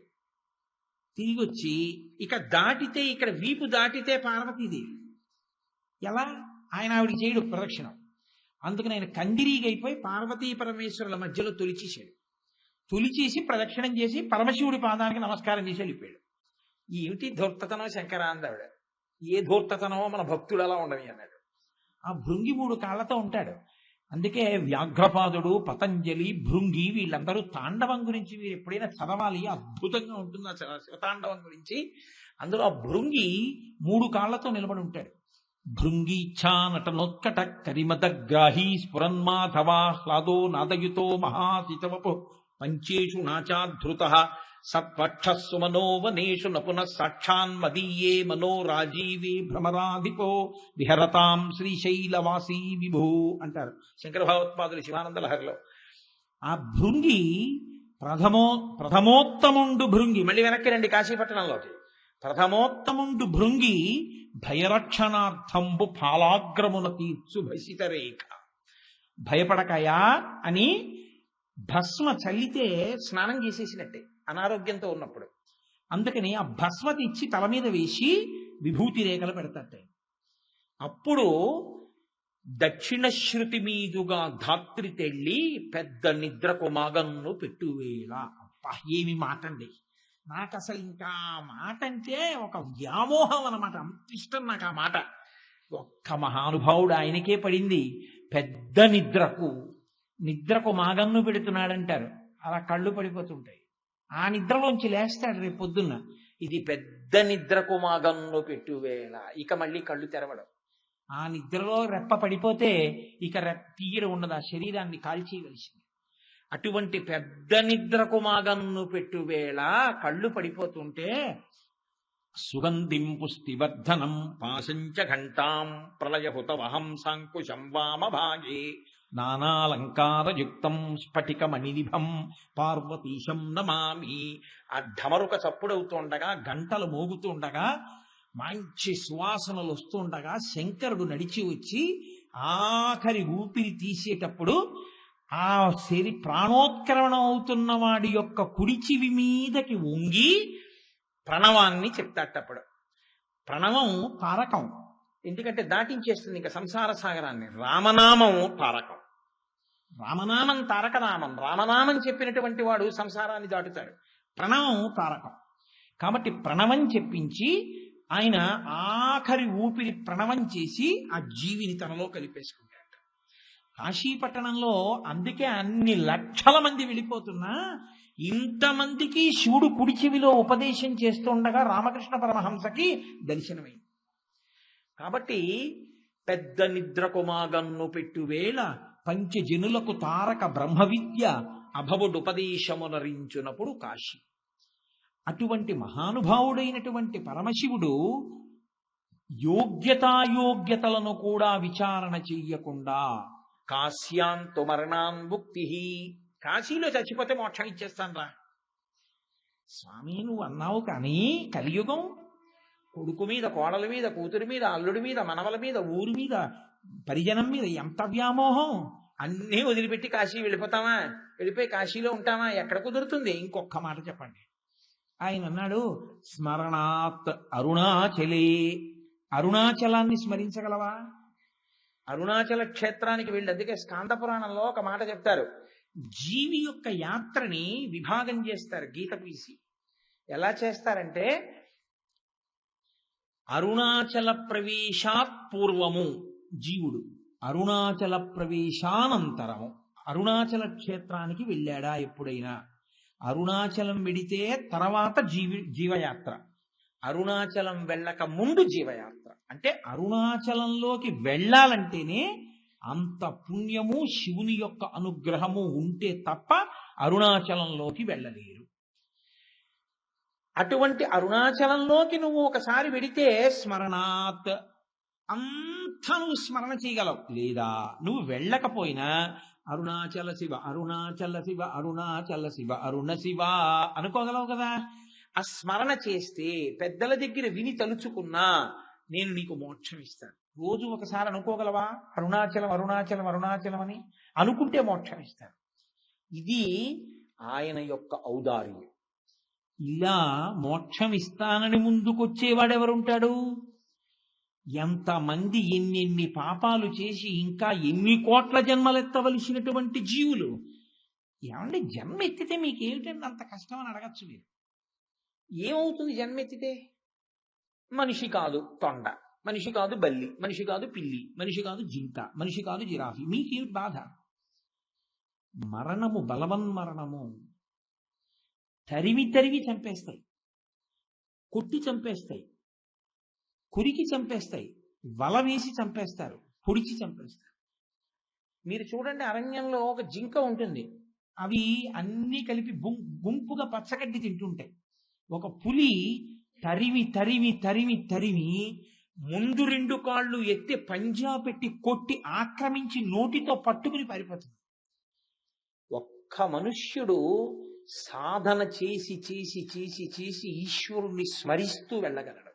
తిరిగి వచ్చి ఇక దాటితే, ఇక్కడ వీపు దాటితే పార్వతీదేవి ఎలా, ఆయన ఆవిడికి చేయడు ప్రదక్షిణం. అందుకని ఆయన కందిరీగైపోయి పార్వతీ పరమేశ్వరుల మధ్యలో తొలిచేశాడు. తొలిచేసి ప్రదక్షిణం చేసి పరమశివుడి పాదానికి నమస్కారం చేసి వెళ్ళిపోయాడు. ఏమిటి ధూర్తతనం శంకరా అందావిడ. ఏ ధూర్తతనమో మన భక్తుడు అలా ఉండని అన్నాడు. ఆ భృంగి 3 కాళ్లతో ఉంటాడు. అందుకే వ్యాఘ్రపాదుడు, పతంజలి, భృంగి వీళ్ళందరూ తాండవం గురించి మీరు ఎప్పుడైనా చదవాలి, అద్భుతంగా ఉంటుంది ఆ శివతాండవం గురించి. అందులో ఆ భృంగి 3 కాళ్లతో నిలబడి ఉంటాడు. భృంగీచ్ఛా నటనోత్కట కరిమదగ్రాహీ స్ఫురన్మాధవాహ్లాదో నాదయుతో మహాసితవపు పంచేషు నాచాధృత సత్వక్షస్సు మనోవనేషు నపున సాక్షాన్మదీయే మనో రాజీవే భ్రమరాధిపో విహరతాం శ్రీశైలవాసీ విభూ అంటారు శంకర భగవత్పాదులు శివానంద లహరిలో. ఆ భృంగి ప్రథమోత్తముండు భృంగి, మళ్ళీ వెనక్కి రండి కాశీపట్టణంలోకి. ప్రథమోత్తముండు భృంగి భయరక్షణార్థంబు ఫాలాగ్రమున తీర్చు భసిత రేఖ. భయపడకయా అని భస్మ చల్లితే స్నానం చేసేసినట్టే అనారోగ్యంతో ఉన్నప్పుడు. అందుకని ఆ భస్మ తెచ్చి తల మీద వేసి విభూతి రేఖలు పెడతాయి. అప్పుడు దక్షిణ శృతి మీదుగా ధాత్రి తెళ్ళి పెద్ద నిద్రకు మగన్ను పెట్టువేళ. అబ్బా ఏమి మాట అండి! నాకు అసలు ఇంకా మాట అంటే ఒక వ్యామోహం అన్నమాట. అంత ఇష్టం నాకు ఆ మాట. ఒక్క మహానుభావుడు ఆయనకే పడింది. పెద్ద నిద్రకు మాగన్ను పెడుతున్నాడంటారు. అలా కళ్ళు పడిపోతుంటాయి. ఆ నిద్రలోంచి లేస్తాడు రేపు పొద్దున్న, ఇది పెద్ద నిద్రకు మాగన్ను పెట్టువేళ. ఇక మళ్ళీ కళ్ళు తెరవడం. ఆ నిద్రలో రెప్ప పడిపోతే ఇక తీయడం ఉండదు, ఆ శరీరాన్ని కాల్చేయవలసింది. అటువంటి పెద్ద నిద్రకు మాగన్ను పెట్టువేళ కళ్ళు పడిపోతుంటే సుగంధిం పుష్టివర్ధనం పాశంచ ఘంటాం ప్రళయహుతవహం సాంకుశం వామభాగే నానాలంకారయుక్తం స్ఫటికమణినిభం పార్వతీశం నమామి. ఆ ఢమరుక చప్పుడవుతుండగా, గంటలు మోగుతుండగా, మంచి సువాసనలు వస్తుండగా శంకరుడు నడిచి వచ్చి ఆఖరి ఊపిరి తీసేటప్పుడు ఆ ప్రాణోత్కరణం అవుతున్న వాడి యొక్క కుడి చెవి మీదకి వంగి ప్రణవాన్ని చెప్తాటప్పుడు. ప్రణవం తారకం, ఎందుకంటే దాటించేస్తుంది ఇంకా సంసార సాగరాన్ని. రామనామం తారకం. రామనామం తారకనామం. రామనామం చెప్పినటువంటి వాడు సంసారాన్ని దాటుతాడు. ప్రణవం తారకం. కాబట్టి ప్రణవం చెప్పించి ఆయన ఆఖరి ఊపిరి ప్రణవం చేసి ఆ జీవిని తనలో కలిపేసుకుంటాడు. కాశీపట్టణంలో అందుకే అన్ని లక్షల మంది వెళ్ళిపోతున్నా ఇంతమందికి శివుడు కుడి చెవిలో ఉపదేశం చేస్తుండగా రామకృష్ణ పరమహంసకి దర్శనమైంది. కాబట్టి పెద్ద నిద్రకు మాగన్ను పెట్టువేళ పంచజనులకు తారక బ్రహ్మ విద్య అభవుడుపదేశమునరించునప్పుడు కాశీ. అటువంటి మహానుభావుడైనటువంటి పరమశివుడు యోగ్యతాయోగ్యతలను కూడా విచారణ చెయ్యకుండా కాశ్యాంతు మరణాన్ముక్తి, కాశీలో చచ్చిపోతే మోక్షం ఇచ్చేస్తాను రా స్వామి నువ్వు అన్నావు, కానీ కలియుగం కొడుకు మీద, కోడల మీద, కూతురి మీద, అల్లుడి మీద, మనవల మీద, ఊరి మీద, పరిజనం మీద ఎంత వ్యామోహం. అన్నీ వదిలిపెట్టి కాశీ వెళ్ళిపోతామా? వెళ్ళిపోయి కాశీలో ఉంటామా? ఎక్కడ కుదురుతుంది? ఇంకొక మాట చెప్పండి. ఆయన అన్నాడు స్మరణాత్ అరుణాచలే. అరుణాచలాన్ని స్మరించగలవా? అరుణాచల క్షేత్రానికి వెళ్ళి, అందుకే స్కాంద పురాణంలో ఒక మాట చెప్తారు, జీవి యొక్క యాత్రని విభాగం చేస్తారు గీత పీసి. ఎలా చేస్తారంటే అరుణాచల ప్రవేశాత్ పూర్వము జీవుడు అరుణాచల ప్రవేశానంతరము అరుణాచల క్షేత్రానికి వెళ్ళాడా ఎప్పుడైనా? అరుణాచలం వెడితే తర్వాత జీవయాత్ర, అరుణాచలం వెళ్ళక ముందు జీవయాత్ర. అంటే అరుణాచలంలోకి వెళ్ళాలంటేనే అంత పుణ్యము శివుని యొక్క అనుగ్రహము ఉంటే తప్ప అరుణాచలంలోకి వెళ్ళలేరు. అటువంటి అరుణాచలంలోకి నువ్వు ఒకసారి వెడితే స్మరణాత్ అంతా నువ్వు స్మరణ చేయగలవు. లేదా నువ్వు వెళ్ళకపోయినా అరుణాచల శివ అరుణాచల శివ అరుణాచల శివ అరుణ శివ అనుకోగలవు కదా. ఆ స్మరణ చేస్తే పెద్దల దగ్గర విని తలుచుకున్నా నేను నీకు మోక్షం ఇస్తాను. రోజు ఒకసారి అనుకోగలవా అరుణాచలం అరుణాచలం అరుణాచలం అని? అనుకుంటే మోక్షం ఇస్తాను. ఇది ఆయన యొక్క ఔదార్యం. ఇలా మోక్షం ఇస్తానని ముందుకొచ్చేవాడెవరుంటాడు? ఎంతమంది ఎన్నెన్ని పాపాలు చేసి ఇంకా ఎన్ని కోట్ల జన్మలెత్తవలసినటువంటి జీవులు. ఏమంటే జన్మ ఎత్తితే మీకేమిటండి అంత కష్టం అని అడగచ్చు మీరు. ఏమవుతుంది జన్మ ఎత్తితే? మనిషి కాదు తొండ, మనిషి కాదు బల్లి, మనిషి కాదు పిల్లి, మనిషి కాదు జింక, మనిషి కాదు జిరాఫీ. మీకేమిటి బాధ? మరణము బలవన్మరణము తరివి తరివి చంపేస్తాయి, కొట్టి చంపేస్తాయి, కురికి చంపేస్తాయి, వల వేసి చంపేస్తారు, పొడిచి చంపేస్తారు. మీరు చూడండి అరణ్యంలో ఒక జింక ఉంటుంది, అవి అన్నీ కలిపి గుంపుగా పచ్చగడ్డి తింటుంటాయి. ఒక పులి తరిమి తరిమి తరిమి తరిమి ముందు రెండు కాళ్ళు ఎత్తి పంజా పెట్టి కొట్టి ఆక్రమించి నోటితో పట్టుకుని పారిపోతుంది. ఒక్క మనుష్యుడు సాధన చేసి చేసి చేసి చేసి ఈశ్వరుణ్ణి స్మరిస్తూ వెళ్ళగలడు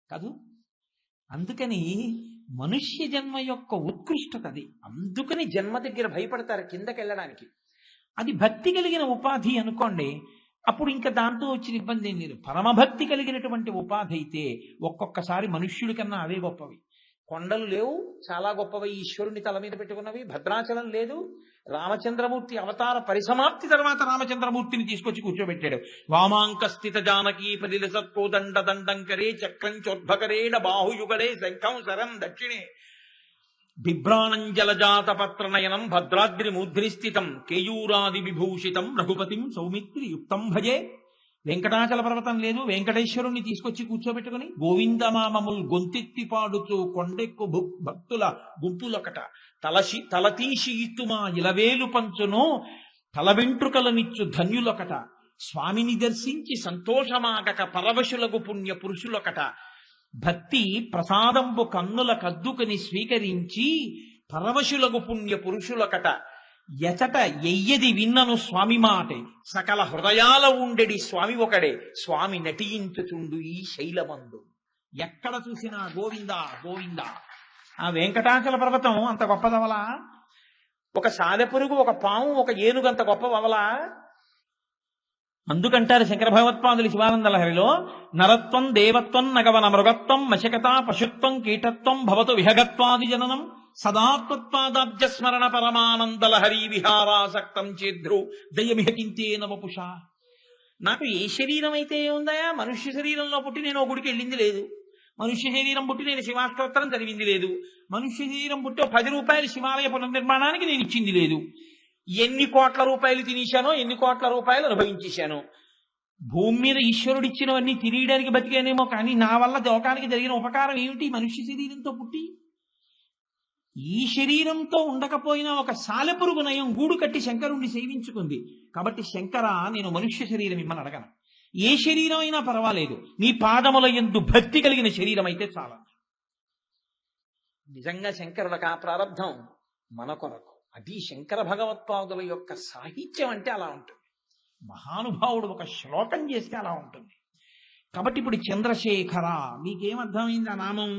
కాదు. అందుకని మనుష్య జన్మ యొక్క ఉత్కృష్టతది. అందుకని జన్మ దగ్గర భయపడతారు కిందకి వెళ్ళడానికి. అది భక్తి కలిగిన ఉపాధి అనుకోండి, అప్పుడు ఇంకా దాంతో వచ్చిన ఇబ్బంది ఏం లేదు. పరమభక్తి కలిగినటువంటి ఉపాధి అయితే ఒక్కొక్కసారి మనుష్యుడి కన్నా అవే గొప్పవి. కొండలు లేవు, చాలా గొప్పవి ఈశ్వరుని తల మీద పెట్టుకున్నవి. భద్రాచలం లేదు, రామచంద్రమూర్తి అవతార పరిసమాప్తి తర్వాత రామచంద్రమూర్తిని తీసుకొచ్చి కూర్చోబెట్టాడు. వామాంక స్థిత జానకీ పరిల సత్కోదండ దండంకరే చక్రం చోద్భకరేణ బాహుయుగలే శంఖం శరం దక్షిణే బిభ్రాణంజలజాత పత్రనయనం భద్రాద్రి మూర్ధ్ని స్థితం కేయూరాది విభూషితం రఘుపతిం సౌమిత్రి యుక్తం భజే. వెంకటాచల పర్వతం లేదు, వెంకటేశ్వరుణ్ణి తీసుకొచ్చి కూర్చోబెట్టుకుని గోవిందమామముల్ గొంతెత్తి పాడుతూ కొండెక్కు భక్తుల గుంపులొకట తలతీసి ఇత్తుమా ఇలవేలు పంచును తల వెంట్రుకలనిచ్చు ధన్యులొకట స్వామిని దర్శించి సంతోషమాగక పరవశులకు పుణ్య పురుషులొకట భక్తి ప్రసాదంబు కన్నుల కద్దుకని స్వీకరించి పరవశులకు పుణ్య పురుషులొకట ఎచట ఎయ్యది విన్నను స్వామి మాటే సకల హృదయాల ఉండెడి స్వామి ఒకడే స్వామి నటించుచుండు ఈ శైలమందు. ఎక్కడ చూసినా గోవింద గోవింద. ఆ వెంకటాచల పర్వతం అంత గొప్పదవలా? ఒక సాలెపురుగు, ఒక పాము, ఒక ఏనుగు అంత గొప్పవలా? అందుకంటారు శంకర భగవత్పాదులు శివానంద లహరిలో, నరత్వం దేవత్వం నగవన మృగత్వం మశకత పశుత్వం కీటత్వం భవతు విహగత్వాది జననం సదాత్మత్వాదాబ్జ స్మరణ పరమానంద లహరీ విహారాసక్తం చేద్రు దయమిహ కింతేన వపుష. నాకు ఏ శరీరం అయితే ఉందాయా? మనుష్య శరీరంలో పుట్టి నేను ఒక గుడికి వెళ్ళింది లేదు, మనుష్య శరీరం పుట్టి నేను శివాస్తోత్రం చదివింది లేదు, మనుష్య శరీరం పుట్టి 10 రూపాయలు శివాలయ పునర్నిర్మాణానికి నేను ఇచ్చింది లేదు. ఎన్ని కోట్ల రూపాయలు తినేశానో, ఎన్ని కోట్ల రూపాయలు అనుభవించేశాను. భూమి మీద ఈశ్వరుడు ఇచ్చినవన్నీ తిరిగడానికి బతికానేమో, కానీ నా వల్ల లోకానికి జరిగిన ఉపకారం ఏమిటి? మనుష్య శరీరంతో పుట్టి ఈ శరీరంతో ఉండకపోయినా ఒక సాలెపురుగు నయం గూడు కట్టి శంకరుణ్ణి సేవించుకుంది. కాబట్టి శంకర నేను మనుష్య శరీరం ఇమ్మని అడగను. ఏ శరీరం అయినా పర్వాలేదు, నీ పాదముల యందు భక్తి కలిగిన శరీరం అయితే చాలా. నిజంగా శంకరులకు ఆ ప్రారంధం మన కొరకు. అది శంకర భగవత్పాదుల యొక్క సాహిత్యం అంటే అలా ఉంటుంది. మహానుభావుడు ఒక శ్లోకం చేస్తే అలా ఉంటుంది. కాబట్టి ఇప్పుడు చంద్రశేఖర మీకేమర్థమైంది ఆ నామం?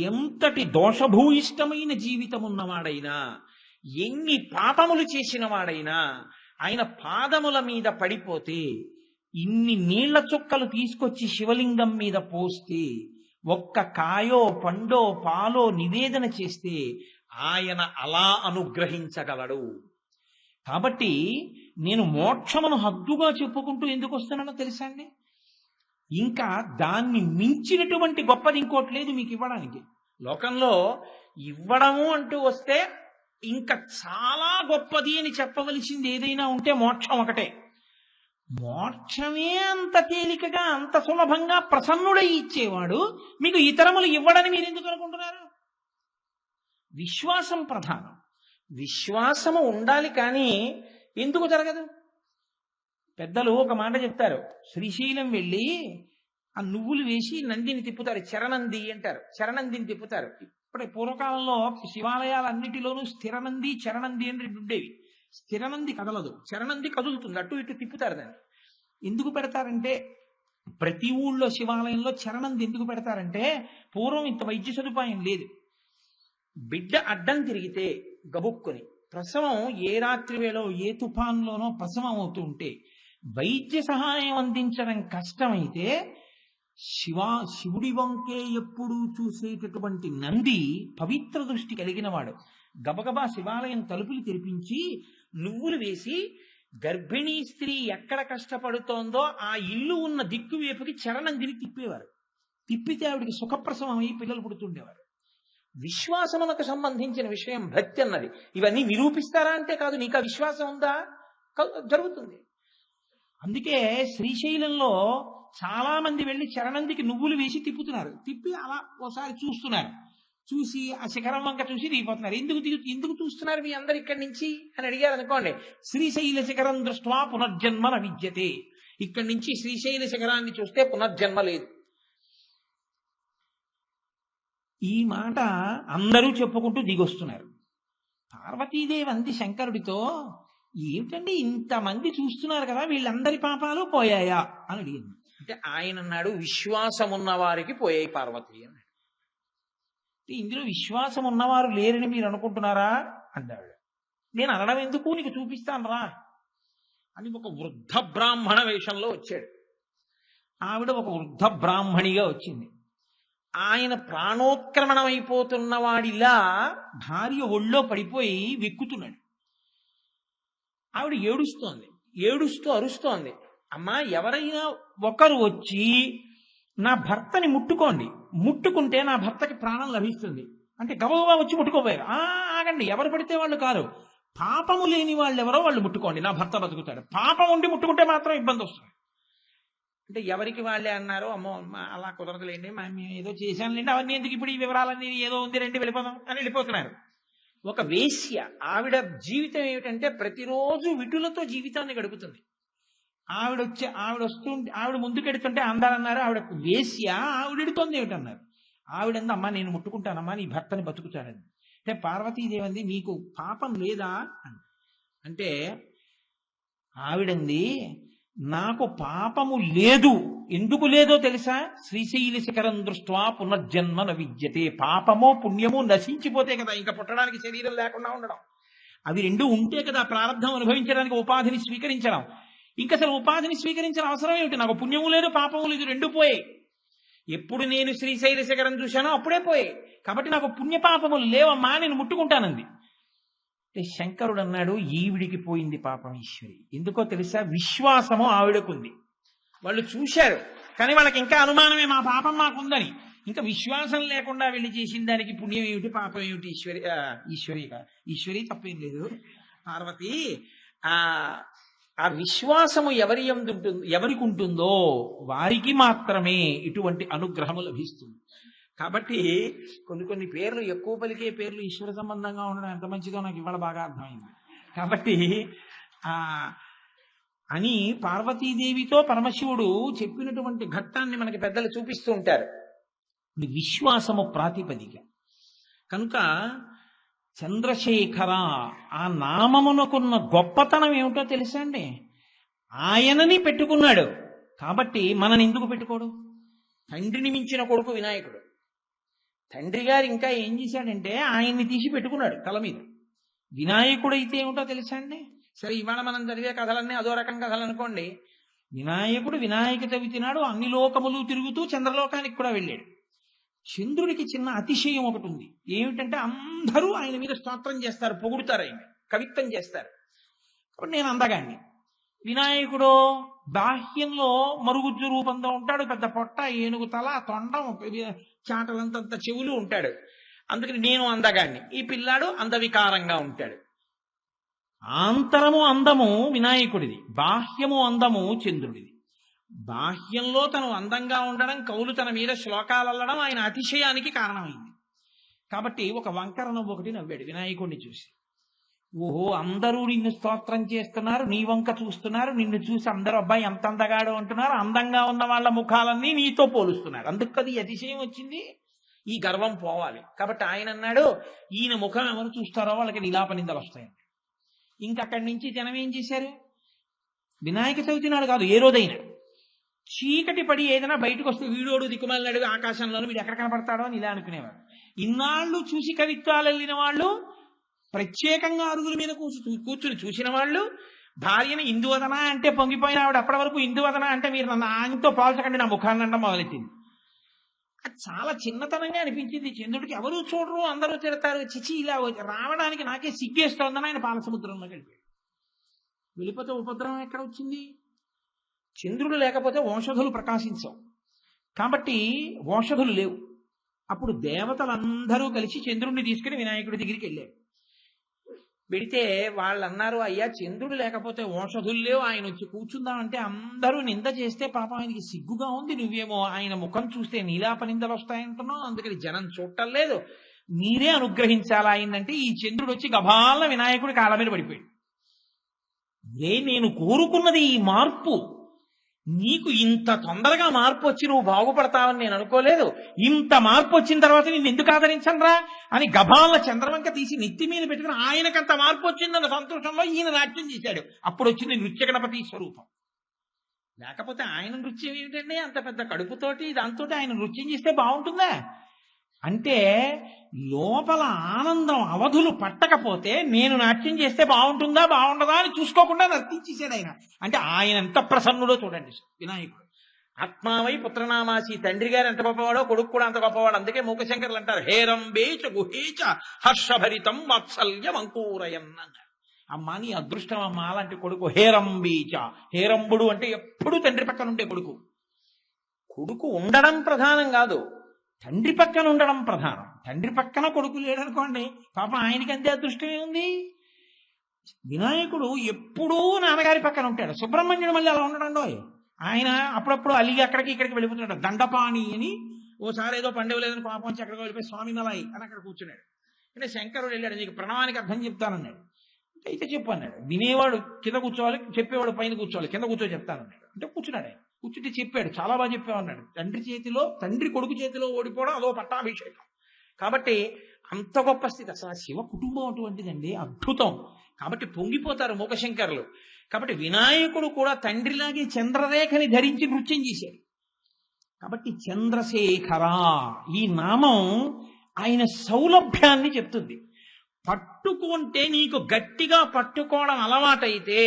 ఎంతటి దోషభూయిష్టమైన జీవితం ఉన్నవాడైనా, ఎన్ని పాపములు చేసిన వాడైనా ఆయన పాదముల మీద పడిపోతే ఇన్ని నీళ్ల చుక్కలు తీసుకొచ్చి శివలింగం మీద పోస్తే ఒక్క కాయో పండో పాలో నివేదన చేస్తే ఆయన అలా అనుగ్రహించగలడు. కాబట్టి నేను మోక్షమును హద్దుగా చెప్పుకుంటూ ఎందుకు వస్తున్నానో తెలుసా అండి? ఇంకా దాన్ని మించినటువంటి గొప్పది ఇంకోటి లేదు మీకు ఇవ్వడానికి. లోకంలో ఇవ్వడము అంటూ వస్తే ఇంకా చాలా గొప్పది అని చెప్పవలసింది ఏదైనా ఉంటే మోక్షం ఒకటే. మోక్షమే అంత తేలికగా అంత సులభంగా ప్రసన్నుడై ఇచ్చేవాడు మీకు ఇతరములు ఇవ్వడని మీరు ఎందుకు అనుకుంటున్నారు? విశ్వాసం ప్రధానం. విశ్వాసము ఉండాలి, కానీ ఎందుకు జరగదు? పెద్దలు ఒక మాట చెప్తారు. శ్రీశైలం వెళ్ళి ఆ నువ్వులు వేసి నందిని తిప్పుతారు, చరణంది అంటారు. చరణందిని తిప్పుతారు. ఇప్పుడే పూర్వకాలంలో శివాలయాలన్నిటిలోనూ స్థిరనంది చరణంది అని రెండు ఉండేవి. స్థిరనంది కదలదు, చరణంది కదులుతుంది, అటు ఇటు తిప్పుతారు దాన్ని. ఎందుకు పెడతారంటే, ప్రతి ఊళ్ళో శివాలయంలో చరణంది ఎందుకు పెడతారంటే, పూర్వం ఇంత వైద్య సదుపాయం లేదు. బిడ్డ అడ్డం తిరిగితే గబుక్కుని ప్రసవం ఏ రాత్రి వేళో ఏ తుఫాన్లోనో ప్రసవం అవుతూ ఉంటే వైద్య సహాయం అందించడం కష్టమైతే శివుడి వంకే ఎప్పుడూ చూసేటటువంటి నంది పవిత్ర దృష్టి కలిగిన వాడు గబగబా శివాలయం తలుపులు తెరిపించి నువ్వులు వేసి గర్భిణీ స్త్రీ ఎక్కడ కష్టపడుతోందో ఆ ఇల్లు ఉన్న దిక్కు వైపుకి చరణందిని తిప్పేవారు. తిప్పితే ఆవిడికి సుఖప్రసవం అయి పిల్లలు పుడుతుండేవారు. విశ్వాసమునకు సంబంధించిన విషయం భక్తి అన్నది. ఇవన్నీ నిరూపిస్తారా అంటే కాదు, నీకు ఆ విశ్వాసం ఉందా, జరుగుతుంది. అందుకే శ్రీశైలంలో చాలా మంది వెళ్ళి చరణందికి నువ్వులు వేసి తిప్పుతున్నారు. తిప్పి అలా ఒకసారి చూస్తున్నారు. చూసి ఆ శిఖరం వంక చూసి దిగిపోతున్నారు. ఎందుకు చూస్తున్నారు మీ అందరు ఇక్కడి నుంచి అని అడిగారు అనుకోండి. శ్రీశైల శిఖరం దృష్ట్వా పునర్జన్మ న విద్యతే. ఇక్కడి నుంచి శ్రీశైల శిఖరాన్ని చూస్తే పునర్జన్మ లేదు. ఈ మాట అందరూ చెప్పుకుంటూ దిగొస్తున్నారు. పార్వతీదేవి అంది శంకరుడితో, ఏమిటండి ఇంతమంది చూస్తున్నారు కదా, వీళ్ళందరి పాపాలు పోయాయా అని అడిగింది. అంటే ఆయన అన్నాడు, విశ్వాసం ఉన్న వారికి పోయాయి పార్వతి అన్నాడు. ఇందులో విశ్వాసం ఉన్నవారు లేరని మీరు అనుకుంటున్నారా అన్నాడు. నేను అనడం ఎందుకు, నీకు చూపిస్తాను రా అని ఒక వృద్ధ బ్రాహ్మణ వేషంలో వచ్చాడు. ఆవిడ ఒక వృద్ధ బ్రాహ్మణిగా వచ్చింది. ఆయన ప్రాణోత్క్రమణమైపోతున్న వాడిలా భార్య ఒళ్ళో పడిపోయి వెక్కుతున్నాడు. ఆవిడ ఏడుస్తూ అరుస్తోంది, అమ్మా ఎవరైనా ఒకరు వచ్చి నా భర్తని ముట్టుకోండి, ముట్టుకుంటే నా భర్తకి ప్రాణం లభిస్తుంది అంటే గబగబా వచ్చి ముట్టుకోపోయారు. ఆగండి, ఎవరు పడితే వాళ్ళు కాదు, పాపము లేని వాళ్ళు ఎవరో వాళ్ళు ముట్టుకోండి, నా భర్త బతుకుతాడు. పాపం ఉండి ముట్టుకుంటే మాత్రం ఇబ్బంది వస్తుంది. అంటే ఎవరికి వాళ్ళే అన్నారు, అమ్మో అలా కుదరదులేండి, మేము ఏదో చేశానులేండి, అవన్నీ ఎందుకు ఇప్పుడు ఈ వివరాలన్నీ ఏదో ఉంది రండి వెళ్ళిపోదాం అని వెళ్ళిపోతున్నారు. ఒక వేశ్య, ఆవిడ జీవితం ఏమిటంటే ప్రతిరోజు విటులతో జీవితాన్ని గడుపుతుంది. ఆవిడ ముందుకెడుతుంటే అందరూ అన్నారు ఆవిడ వేశ్య, ఆవిడెడుతోంది ఏమిటన్నారు. ఆవిడంది, అమ్మా నేను ముట్టుకుంటానమ్మా నీ భర్తని బతుకుతాడని. అంటే పార్వతీదేవి అంది, మీకు పాపం లేదా అంటే ఆవిడంది, నాకు పాపము లేదు. ఎందుకు లేదో తెలుసా? శ్రీశైల శిఖరం దృష్ట్వా పునర్జన్మ న విద్యతే. పాపమో పుణ్యమో నశించిపోతే కదా ఇంకా పుట్టడానికి శరీరం లేకుండా ఉండడం. అవి రెండు ఉంటే కదా ప్రారంధం అనుభవించడానికి ఉపాధిని స్వీకరించడం. ఇంకా అసలు ఉపాధిని స్వీకరించిన అవసరం ఏమిటి? నాకు పుణ్యము లేదు పాపము లేదు, రెండు పోయాయి. ఎప్పుడు నేను శ్రీశైల శిఖరం చూశానో అప్పుడే పోయాయి. కాబట్టి నాకు పుణ్యపాపములు లేవమ్మా, నేను ముట్టుకుంటానంది. శంకరుడు అన్నాడు, ఈవిడికి పోయింది పాపం ఈశ్వరి. ఎందుకో తెలుసా? విశ్వాసము ఆవిడకుంది. వాళ్ళు చూశారు కానీ వాళ్ళకి ఇంకా అనుమానమే, మా పాపం మాకుందని. ఇంకా విశ్వాసం లేకుండా వెళ్ళి చేసిన దానికి పుణ్యం ఏమిటి పాపం ఏమిటి? ఈశ్వరి తప్పేం లేదు. పార్వతి ఆ విశ్వాసము ఎవరికి ఉంటుందో వారికి మాత్రమే ఇటువంటి అనుగ్రహము లభిస్తుంది. కాబట్టి కొన్ని పేర్లు, ఎక్కువ పలికే పేర్లు ఈశ్వర సంబంధంగా ఉండడం ఎంత మంచిదో నాకు ఇవాళ బాగా అర్థమైంది. కాబట్టి అని పార్వతీదేవితో పరమశివుడు చెప్పినటువంటి ఘట్టాన్ని మనకి పెద్దలు చూపిస్తూ ఉంటారు. విశ్వాసము ప్రాతిపదిక కనుక చంద్రశేఖర ఆ నామమునకున్న గొప్పతనం ఏమిటో తెలుసా అండి? ఆయనని పెట్టుకున్నాడు కాబట్టి మనని ఎందుకు పెట్టుకోడు? తండ్రిని మించిన కొడుకు వినాయకుడు. తండ్రి గారు ఇంకా ఏం చేశాడంటే ఆయన్ని తీసి పెట్టుకున్నాడు తల మీద. వినాయకుడైతే ఏమిటో తెలుసా అండి? సరే ఇవాళ మనం చదివే కథలన్నీ అదో రకం కథలు అనుకోండి. వినాయకుడు వినాయక చవితి నాడు అన్ని లోకములు తిరుగుతూ చంద్రలోకానికి కూడా వెళ్ళాడు. చంద్రుడికి చిన్న అతిశయం ఒకటి ఉంది. ఏమిటంటే అందరూ ఆయన మీద స్తోత్రం చేస్తారు, పొగుడుతారు, ఆయన కవిత్వం చేస్తారు. కాబట్టి నేను అందగాన్ని, వినాయకుడు బాహ్యంలో మరుగుజ్జు రూపంతో ఉంటాడు, పెద్ద పొట్ట, ఏనుగు తల, తొండం, చాటలంతంత చెవులు ఉంటాడు. అందుకని నేను అందగాడిని, ఈ పిల్లాడు అందవికారంగా ఉంటాడు. ఆంతరము అందము వినాయకుడిది, బాహ్యము అందము చంద్రుడిది. బాహ్యంలో తను అందంగా ఉండడం, కవులు తన మీద శ్లోకాలు అల్లడం ఆయన అతిశయానికి కారణమైంది. కాబట్టి ఒక వంకర నవ్వు ఒకటి నవ్వాడు వినాయకుడిని చూసి. ఓహో, అందరూ నిన్ను స్తోత్రం చేస్తున్నారు, నీ వంక చూస్తున్నారు, నిన్ను చూసి అందరూ అబ్బాయి ఎంత అందగాడు అంటున్నారు, అందంగా ఉన్న వాళ్ళ ముఖాలన్నీ నీతో పోలుస్తున్నారు, అందుకు అది అతిశయం వచ్చింది, ఈ గర్వం పోవాలి. కాబట్టి ఆయన అన్నాడు, ఈయన ముఖం ఎవరు చూస్తారో వాళ్ళకి నీలాపనిందలు వస్తాయండి. ఇంకక్కడి నుంచి జనం ఏం చేశారు, వినాయక చవితి నాడు కాదు, ఏ రోజైనా చీకటి పడి ఏదైనా బయటకు వస్తే వీడోడు దిక్కుమాలినాడు ఆకాశంలోనూ, వీడు ఎక్కడ కనపడతాడో అని ఇలా అనుకునేవాడు. ఇన్నాళ్ళు చూసి కవిత్వాలు వెళ్ళిన వాళ్ళు, ప్రత్యేకంగా అరుగుల మీద కూర్చుని చూసిన వాళ్ళు, భార్యని ఇందువదన అంటే పొంగిపోయిన ఆవిడ అప్పటి వరకు ఇందువదన అంటే మీరు నన్ను ఆయనతో పోల్చకండి నా ముఖాన్ని అనడం మొదలెట్టింది. అది చాలా చిన్నతనంగా అనిపించింది. చంద్రుడికి ఎవరు చూడరు, అందరూ తిడతారు, చిచి ఇలా రావడానికి నాకే సిగ్గేస్తోందని ఆయన పాలసముద్రంలో వెళ్ళిపోయాడు. వెళ్ళిపోతే ఉపద్రవం ఎక్కడ వచ్చింది? చంద్రుడు లేకపోతే ఓషధులు ప్రకాశించవు, కాబట్టి ఓషధులు లేవు. అప్పుడు దేవతలందరూ కలిసి చంద్రుడిని తీసుకుని వినాయకుడి దగ్గరికి వెళ్ళారు. వెడితే వాళ్ళు అన్నారు, అయ్యా చంద్రుడు లేకపోతే ఓషధులు లేవు, ఆయన వచ్చి కూర్చుందామంటే అందరూ నింద చేస్తే పాపం ఆయనకి సిగ్గుగా ఉంది, నువ్వేమో ఆయన ముఖం చూస్తే నీలాప నిందలు వస్తాయంటున్నావు, అందుకని జనం చూడటం లేదు, మీరే అనుగ్రహించాలా అయిందంటే ఈ చంద్రుడు వచ్చి గభాల వినాయకుడి కాళ్ళ మీద పడిపోయాడు. నేను కోరుకున్నది ఈ మార్పు, నీకు ఇంత తొందరగా మార్పు వచ్చి నువ్వు బాగుపడతావని నేను అనుకోలేదు, ఇంత మార్పు వచ్చిన తర్వాత నేను ఎందుకు ఆదరించనరా అని గభాల చంద్రవంక తీసి నెత్తి మీద పెట్టుకుని ఆయనకంత మార్పు వచ్చిందన్న సంతోషంలో ఈయన నాట్యం చేశాడు. అప్పుడు వచ్చింది నృత్య గణపతి స్వరూపం. లేకపోతే ఆయన నృత్యం ఏమిటండి, అంత పెద్ద కడుపుతోటి దాంతో ఆయన నృత్యం చేస్తే బాగుంటుందా? అంటే లోపల ఆనందం అవధులు పట్టకపోతే నేను నాట్యం చేస్తే బాగుంటుందా బాగుండదా అని చూసుకోకుండా నర్తించేశాడు ఆయన. అంటే ఆయన ఎంత ప్రసన్నుడో చూడండి వినాయకుడు. ఆత్మావై పుత్రనామాసి, తండ్రి గారు ఎంత గొప్పవాడో కొడుకు కూడా అంత గొప్పవాడు. అందుకే మూకశంకర్లు అంటారు, హేరంబేచ గుహేచ హర్షభరితం వాత్సల్యం అంకూరయం అన్నారు. అమ్మా నీ అదృష్టం అమ్మా అలాంటి కొడుకు. హేరంబీచ, హేరంబుడు అంటే ఎప్పుడు తండ్రి పక్కన ఉండే కొడుకు. కొడుకు ఉండడం ప్రధానం కాదు, తండ్రి పక్కన ఉండడం ప్రధానం. తండ్రి పక్కన కొడుకు లేడనుకోండి, పాపం ఆయనకి అంతే అదృష్టమే ఉంది. వినాయకుడు ఎప్పుడూ నాన్నగారి పక్కన ఉంటాడు. సుబ్రహ్మణ్యుడు మళ్ళీ అలా ఉండడంలో ఆయన అప్పుడప్పుడు అలిగి అక్కడికి ఇక్కడికి వెళ్ళిపోతున్నాడు. దండపాణి అని ఓసారి ఏదో పండుగ లేదని కోపం వచ్చి అక్కడికి వెళ్ళిపోయి స్వామి నలాయి అని అక్కడ కూర్చున్నాడు. అంటే శంకరుడు వెళ్ళాడు, నీకు ప్రణవానికి అర్థం చెప్తానన్నాడు. అయితే చెప్పు అన్నాడు. వినేవాడు కింద కూర్చోవాలి, చెప్పేవాడు పైన కూర్చోవాలి, కింద కూర్చో చెప్తానన్నాడు. అంటే కూర్చున్నాడు. ఆయన కూర్చుంటే చెప్పాడు, చాలా బాగా చెప్పామన్నాడు. తండ్రి కొడుకు చేతిలో ఓడిపోవడం అదో పట్టాభిషేకం. కాబట్టి అంత గొప్ప స్థితి. అసలు శివ కుటుంబం అటువంటిదండి, అద్భుతం. కాబట్టి పొంగిపోతారు మూకశంకరులు. కాబట్టి వినాయకుడు కూడా తండ్రిలాగే చంద్రరేఖని ధరించి నృత్యం చేశాడు. కాబట్టి చంద్రశేఖర ఈ నామం ఆయన సౌలభ్యాన్ని చెప్తుంది. పట్టుకుంటే నీకు గట్టిగా పట్టుకోవడం అలవాటైతే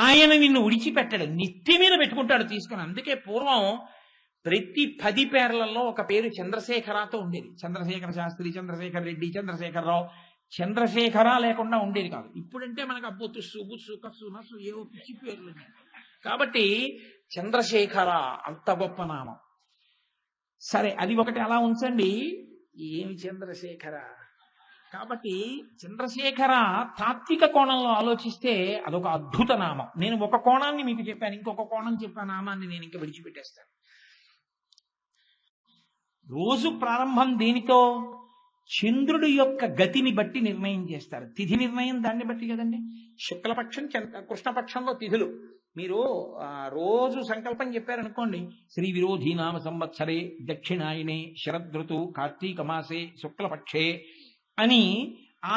ఆయన నిన్ను విడిచిపెట్టాడు, నెత్తి మీద పెట్టుకుంటాడు తీసుకుని. అందుకే పూర్వం ప్రతి 10 పేర్లలో ఒక పేరు చంద్రశేఖరతో ఉండేది. చంద్రశేఖర శాస్త్రి, చంద్రశేఖర్ రెడ్డి, చంద్రశేఖరరావు. చంద్రశేఖర లేకుండా ఉండేది కాదు. ఇప్పుడంటే మనకు అబ్బో తుస్సు బుస్సు కస్సు నస్సు ఏవో పిచ్చి పేర్లు. కాబట్టి చంద్రశేఖర అంత గొప్ప నామం. సరే, అది ఒకటి అలా ఉంచండి. ఏమి చంద్రశేఖర? కాబట్టి చంద్రశేఖర తాత్విక కోణంలో ఆలోచిస్తే అదొక అద్భుత నామం. నేను ఒక కోణాన్ని మీకు చెప్పాను, ఇంకొక కోణం చెప్పాను, నామాన్ని నేను ఇంకా విడిచిపెట్టేస్తాను. రోజు ప్రారంభం దేనితో? చంద్రుడి యొక్క గతిని బట్టి నిర్ణయం చేస్తారు. తిథి నిర్ణయం దాన్ని బట్టి కదండి. శుక్లపక్షం, కృష్ణపక్షంలో తిథులు. మీరు రోజు సంకల్పం చెప్పారనుకోండి, శ్రీ విరోధీ నామ సంవత్సరే దక్షిణాయనే శరదృతు కార్తీక మాసే శుక్లపక్షే అని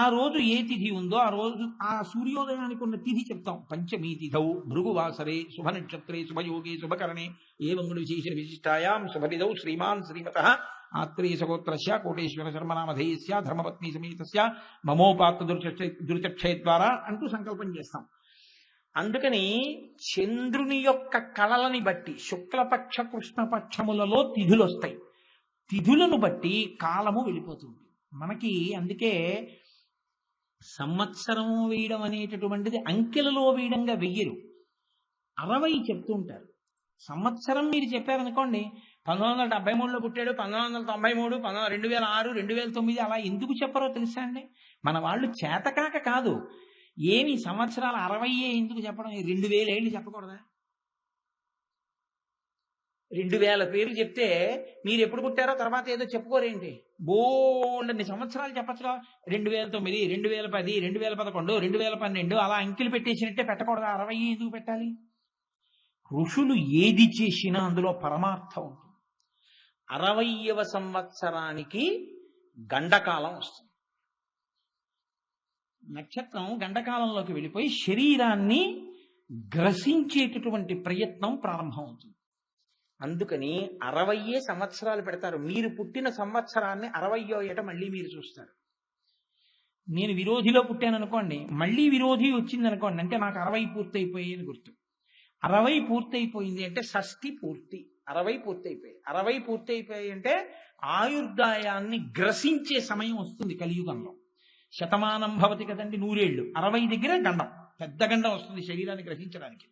ఆ రోజు ఏ తిథి ఉందో ఆ రోజు ఆ సూర్యోదయానికి ఉన్న తిథి చెప్తాం. పంచమీ తిథౌ భృగువాసరే శుభ నక్షత్రే శుభయోగే శుభకరణే ఏవం విశేష విశిష్టాయాం శుభవిధౌ శ్రీమాన్ శ్రీమతః ఆత్రేయ సగోత్రస్య కోటేశ్వర శర్మనామధేయస్య ధర్మపత్ని సమేతస్య మమోపాత్త దుర్చక్షయ ద్వారా అంటూ సంకల్పం చేస్తాం. అందుకని చంద్రుని యొక్క కళలని బట్టి శుక్లపక్ష కృష్ణపక్షములలో తిథులు వస్తాయి. తిథులను బట్టి కాలము వెళ్ళిపోతుంది మనకి. అందుకే సంవత్సరం వేయడం అనేటటువంటిది అంకెలలో వేయడంగా వెయ్యరు. 60 చెప్తూ ఉంటారు. సంవత్సరం మీరు చెప్పారనుకోండి, 1973లో పుట్టాడు, 1993, 2006, 2009 అలా ఎందుకు చెప్పరో తెలుసా అండి? మన వాళ్ళు చేతకాక కాదు. ఏమి సంవత్సరాలు 60 ఎందుకు చెప్పడం? 2000 ఏళ్ళు చెప్పకూడదా? 2000 పేర్లు చెప్తే మీరు ఎప్పుడు పుట్టారో తర్వాత ఏదో చెప్పుకోరేంటి? బోల్డన్ని సంవత్సరాలు చెప్పచ్చుగా. 2009, 2010, 2011, 2012 అలా అంకెలు పెట్టేసినట్టే పెట్టకూడదా? 60 ఎందుకు పెట్టాలి? ఋషులు ఏది చేసినా అందులో పరమార్థం ఉంటుంది. 60వ సంవత్సరానికి గండకాలం వస్తుంది. నక్షత్రం గండకాలంలోకి వెళ్ళిపోయి శరీరాన్ని గ్రసించేటటువంటి ప్రయత్నం ప్రారంభమవుతుంది. అందుకని 60 సంవత్సరాలు పెడతారు. మీరు పుట్టిన సంవత్సరాన్ని 60వ ఏట మళ్ళీ మీరు చూస్తారు. నేను విరోధిలో పుట్టాను అనుకోండి, మళ్ళీ విరోధి వచ్చింది అనుకోండి, అంటే నాకు 60 పూర్తయిపోయి అని గుర్తు. 60 పూర్తయిపోయింది అంటే షష్ఠి పూర్తి. 60 పూర్తయిపోయాయి. 60 పూర్తయిపోయాయి అంటే ఆయుర్దాయాన్ని గ్రసించే సమయం వస్తుంది కలియుగంలో. శతమానం భవతి కదండి, 100 ఏళ్ళు. 60 దగ్గర గండం, పెద్ద గండం వస్తుంది శరీరాన్ని గ్రహించడానికి.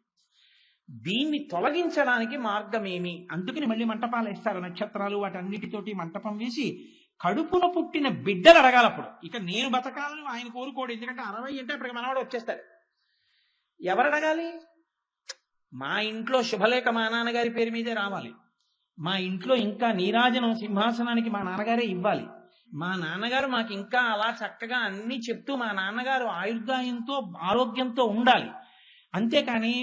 దీన్ని తొలగించడానికి మార్గం ఏమి? అందుకని మళ్ళీ మంటపాలు వేస్తారు. నక్షత్రాలు వాటన్నిటితోటి మంటపం వేసి కడుపున పుట్టిన బిడ్డలు అడగాలి. అప్పుడు ఇక నేను బతకాలని ఆయన కోరుకోడు. ఎందుకంటే 60 అంటే అప్పటికి మనవాడు వచ్చేస్తాడు. ఎవరు అడగాలి? మా ఇంట్లో శుభలేఖ మా నాన్నగారి పేరు మీదే రావాలి. మా ఇంట్లో ఇంకా నీరాజనం సింహాసనానికి మా నాన్నగారే ఇవ్వాలి. మా నాన్నగారు మాకు ఇంకా అలా చక్కగా అన్ని చెప్తూ మా నాన్నగారు ఆయుర్దాయంతో ఆరోగ్యంతో ఉండాలి. అంతేకాని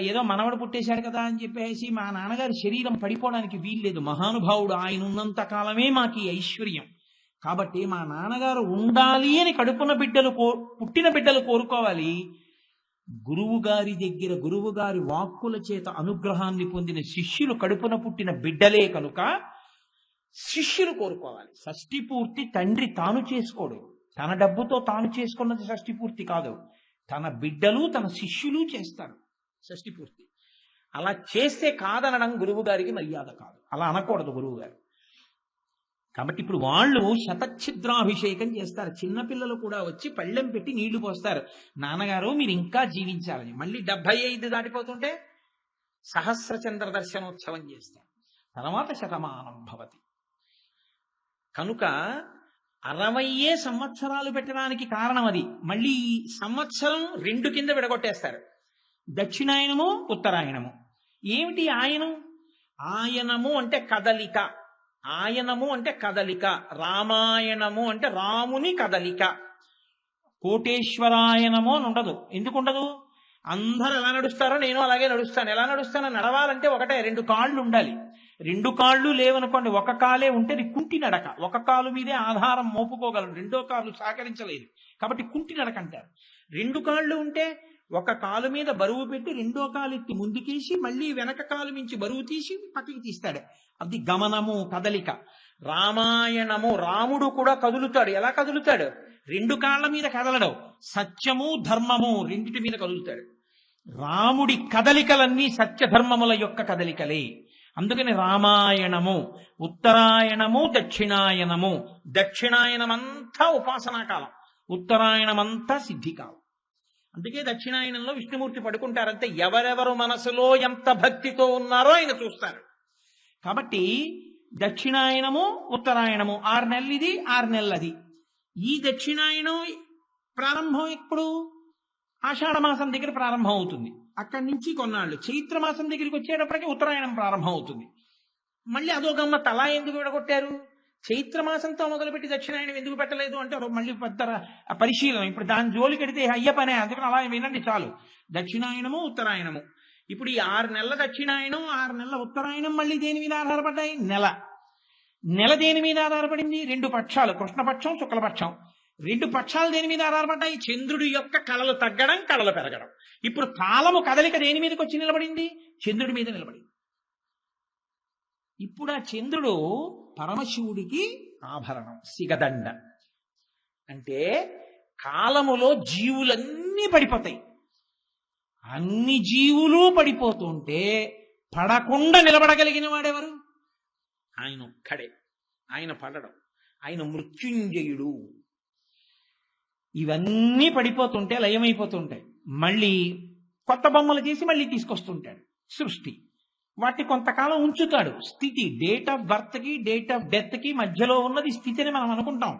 ఏదో మనవడు పుట్టేశాడు కదా అని చెప్పేసి మా నాన్నగారి శరీరం పడిపోవడానికి వీల్లేదు. మహానుభావుడు ఆయన ఉన్నంత కాలమే మాకు ఈ ఐశ్వర్యం. కాబట్టి మా నాన్నగారు ఉండాలి అని కడుపున బిడ్డలు పుట్టిన బిడ్డలు కోరుకోవాలి. గురువు గారి దగ్గర గురువు గారి వాక్కుల చేత అనుగ్రహాన్ని పొందిన శిష్యులు కడుపున పుట్టిన బిడ్డలే కనుక శిష్యులు కోరుకోవాలి. షష్ఠి పూర్తి తండ్రి తాను చేసుకోడు. తన డబ్బుతో తాను చేసుకున్నది షష్ఠి పూర్తి కాదు. తన బిడ్డలు తన శిష్యులు చేస్తారు షష్ఠి పూర్తి. అలా చేస్తే కాదనడం గురువు గారికి మర్యాద కాదు. అలా అనకూడదు గురువు గారు. కాబట్టి ఇప్పుడు వాళ్ళు శతఛిద్రాభిషేకం చేస్తారు. చిన్నపిల్లలు కూడా వచ్చి పళ్ళెం పెట్టి నీళ్లు పోస్తారు. నాన్నగారు మీరు ఇంకా జీవించాలని. మళ్ళీ 75 దాటిపోతుంటే సహస్రచంద్ర దర్శనోత్సవం చేస్తారు. తర్వాత శతమానం భవతి. కనుక 60 సంవత్సరాలు పెట్టడానికి కారణం అది. మళ్ళీ సంవత్సరం 2 కింద విడగొట్టేస్తారు. దక్షిణాయనము, ఉత్తరాయణము. ఏమిటి ఆయనం? ఆయనము అంటే కదలిక. ఆయనము అంటే కదలిక. రామాయణము అంటే రాముని కదలిక. కోటేశ్వరాయనము అని ఉండదు. ఎందుకు ఉండదు? అందరూ ఎలా నడుస్తారో నేను అలాగే నడుస్తాను. ఎలా నడుస్తానో నడవాలంటే ఒకటే, 2 కాళ్ళు ఉండాలి. 2 కాళ్ళు లేవనుకోండి, ఒక కాలే ఉంటే అది కుంటి నడక. ఒక కాలు మీదే ఆధారం మోపుకోగలరు, 2వ కాలు సహకరించలేదు. కాబట్టి కుంటి నడక అంటారు. 2 కాళ్ళు ఉంటే ఒక కాలు మీద బరువు పెట్టి 2వ కాలు ఎత్తి ముందుకేసి మళ్ళీ వెనక కాలు మించి బరువు తీసి పక్కకి తీస్తాడు. అది గమనము, కదలిక. రామాయణము, రాముడు కూడా కదులుతాడు. ఎలా కదులుతాడు? 2 కాళ్ళ మీద కదలడం. సత్యము ధర్మము రెండిటి మీద కదులుతాడు. రాముడి కదలికలన్నీ సత్యధర్మముల యొక్క కదలికలే. అందుకని రామాయణము, ఉత్తరాయణము, దక్షిణాయనము. దక్షిణాయనమంతా ఉపాసనాకాలం, ఉత్తరాయణమంతా సిద్ధికాలం. అందుకే దక్షిణాయనంలో విష్ణుమూర్తి పడుకుంటారంటే ఎవరెవరు మనసులో ఎంత భక్తితో ఉన్నారో ఆయన చూస్తారు. కాబట్టి దక్షిణాయనము, ఉత్తరాయణము 6 నెలలు ఇది, 6 నెలలు అది. ఈ దక్షిణాయనం ప్రారంభం ఎప్పుడు? ఆషాఢమాసం దగ్గర ప్రారంభం అవుతుంది. అక్కడి నుంచి కొన్నాళ్ళు చైత్రమాసం దగ్గరికి వచ్చేటప్పటికి ఉత్తరాయణం ప్రారంభం అవుతుంది. మళ్ళీ అదో గమ్మత్. అలా ఎందుకు విడగొట్టారు? చైత్రమాసంతో మొదలుపెట్టి దక్షిణాయనం ఎందుకు పెట్టలేదు అంటే మళ్ళీ పెద్ద పరిశీలన. ఇప్పుడు దాని జోలికి పెడితే అయ్య పనే. అందుకని అలా వినండి చాలు. దక్షిణాయనము, ఉత్తరాయణము. ఇప్పుడు ఈ 6 నెలల దక్షిణాయనం, 6 నెలల ఉత్తరాయణం మళ్ళీ దేని మీద ఆధారపడ్డాయి? నెల దేని మీద ఆధారపడింది? 2 పక్షాలు, కృష్ణపక్షం, శుక్లపక్షం. 2 పక్షాలు దేని మీద ఆధారపడ్డాయి? చంద్రుడి యొక్క కళలు తగ్గడం, కళలు పెరగడం. ఇప్పుడు కాలము కదలిక దేని మీదకి వచ్చి నిలబడింది? చంద్రుడి మీద నిలబడింది. ఇప్పుడు ఆ చంద్రుడు పరమశివుడికి ఆభరణం, సిగదండ. అంటే కాలములో జీవులన్నీ పడిపోతాయి. అన్ని జీవులు పడిపోతుంటే పడకుండా నిలబడగలిగిన వాడెవరు? ఆయన ఒక్కడే. ఆయన పడడం, ఆయన మృత్యుంజయుడు. ఇవన్నీ పడిపోతుంటే లయమైపోతుంటాయి. మళ్ళీ కొత్త బొమ్మలు చేసి మళ్ళీ తీసుకొస్తుంటాడు. సృష్టి వాటిని కొంతకాలం ఉంచుతాడు. స్థితి, డేట్ ఆఫ్ బర్త్ కి డేట్ ఆఫ్ డెత్ కి మధ్యలో ఉన్నది స్థితి అని మనం అనుకుంటాం.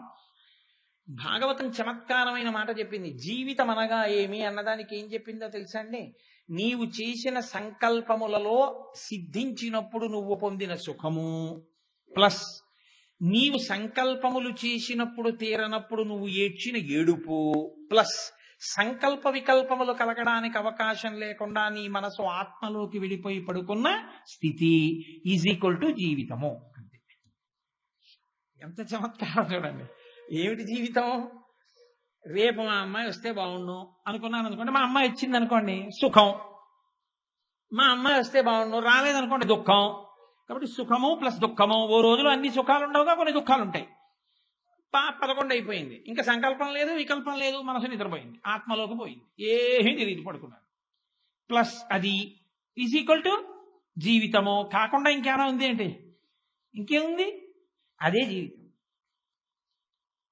భాగవతం చమత్కారమైన మాట చెప్పింది. జీవితం అనగా ఏమి అన్నదానికి ఏం చెప్పిందో తెలుసా అండి? నీవు చేసిన సంకల్పములలో సిద్ధించినప్పుడు నువ్వు పొందిన సుఖము ప్లస్ నీవు సంకల్పములు చేసినప్పుడు తీరనప్పుడు నువ్వు ఏడ్చిన ఏడుపు ప్లస్ సంకల్ప వికల్పములు కలగడానికి అవకాశం లేకుండా నీ మనసు ఆత్మలోకి విడిపోయి పడుకున్న స్థితి ఈజ్ ఈక్వల్ టు జీవితము. అంతే. ఎంత చమత్కారం చూడండి. ఏమిటి జీవితం? రేపు మా అమ్మాయి వస్తే బాగుండు అనుకున్నాను అనుకోండి, మా అమ్మాయి వచ్చింది అనుకోండి సుఖం. మా అమ్మాయి వస్తే బాగుండు రాలేదనుకోండి దుఃఖం. కాబట్టి సుఖము ప్లస్ దుఃఖము. ఓ రోజులో అన్ని సుఖాలు ఉండవుగా, కొన్ని దుఃఖాలు ఉంటాయి. 11 అయిపోయింది, ఇంకా సంకల్పం లేదు వికల్పం లేదు, మనసు నిద్రపోయింది, ఆత్మలోకి పోయింది, ఏమీ తెలియదు, పడుకున్నాడు. ప్లస్ అది ఈజ్ ఈక్వల్ టు జీవితము. కాకుండా ఇంకేమైనా ఉంది ఏంటి? ఇంకేముంది? అదే జీవితం.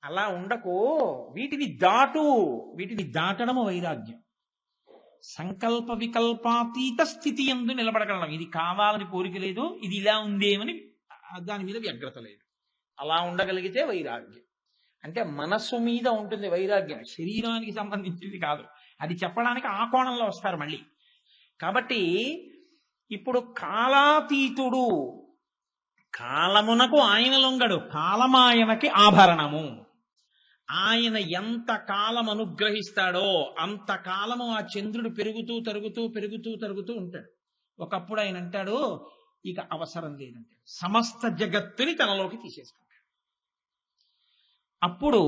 అలా ఉండకు. వీటిని దాటు. వీటిని దాటడము వైరాగ్యం. సంకల్ప వికల్పాతీత స్థితి యందు నిలబడగలడం. ఇది కావాలని కోరిక లేదు, ఇది ఇలా ఉందేమని దాని మీద వ్యగ్రత లేదు. అలా ఉండగలిగితే వైరాగ్యం. అంటే మనస్సు మీద ఉంటుంది వైరాగ్యం, శరీరానికి సంబంధించింది కాదు. అది చెప్పడానికి ఆ కోణంలో వస్తారు మళ్ళీ. కాబట్టి ఇప్పుడు కాలాతీతుడు, కాలమునకు ఆయన లొంగడు, కాలమాయనకి ఆభరణము. ఆయన ఎంత కాలం అనుగ్రహిస్తాడో అంత కాలము ఆ చంద్రుడు పెరుగుతూ తరుగుతూ పెరుగుతూ తరుగుతూ ఉంటాడు. ఒకప్పుడు ఆయన అంటాడు ఇక అవసరం లేదంటాడు, సమస్త జగత్తుని తనలోకి తీసేసుకుంటాడు. అప్పుడు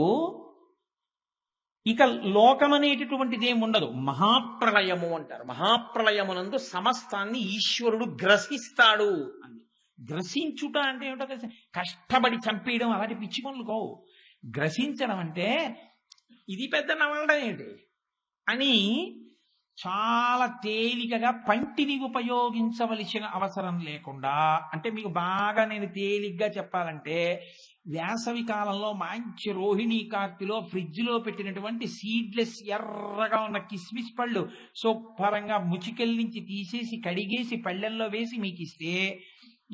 ఇక లోకం అనేటటువంటిది ఏమి ఉండదు, మహాప్రళయము అంటారు. మహాప్రళయమునందు సమస్తాన్ని ఈశ్వరుడు గ్రసిస్తాడు అని. గ్రసించుట అంటే ఏమిటో తెలుసా? కష్టపడి చంపేయడం అలాంటి పిచ్చి పనులు కావు. గ్రసించడం అంటే ఇది పెద్ద నవలడం ఏంటి అని చాలా తేలికగా పంటిని ఉపయోగించవలసిన అవసరం లేకుండా. అంటే మీకు బాగా నేను తేలిగ్గా చెప్పాలంటే, వేసవి కాలంలో మంచి రోహిణీ కార్తిలో ఫ్రిడ్జ్ లో పెట్టినటువంటి సీడ్లెస్ ఎర్రగా ఉన్న కిస్మిస్ పళ్ళు శుభ్రంగా ముచికెళ్ళించి తీసేసి కడిగేసి పళ్ళెల్లో వేసి మీకు ఇస్తే,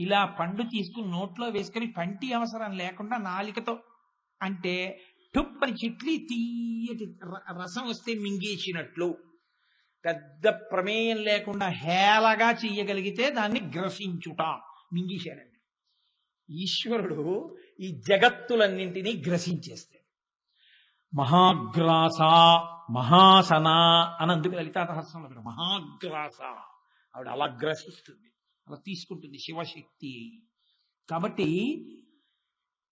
ఇలా పండు తీసుకుని నోట్లో వేసుకొని పంటి అవసరం లేకుండా నాలికతో అంటే టుప్పని చిట్లి తీయటి రసం వస్తే మింగేసినట్లు పెద్ద ప్రమేయం లేకుండా హేళగా చెయ్యగలిగితే దాన్ని గ్రసించుట, మింగేశాడండి. ఈశ్వరుడు ఈ జగత్తులన్నింటినీ గ్రసించేస్తాడు. మహాగ్రాస మహాసన అనందుకు లలితా సహస్రంలో మహాగ్రాస, ఆవిడ అలా గ్రసిస్తుంది, అలా తీసుకుంటుంది శివశక్తి. కాబట్టి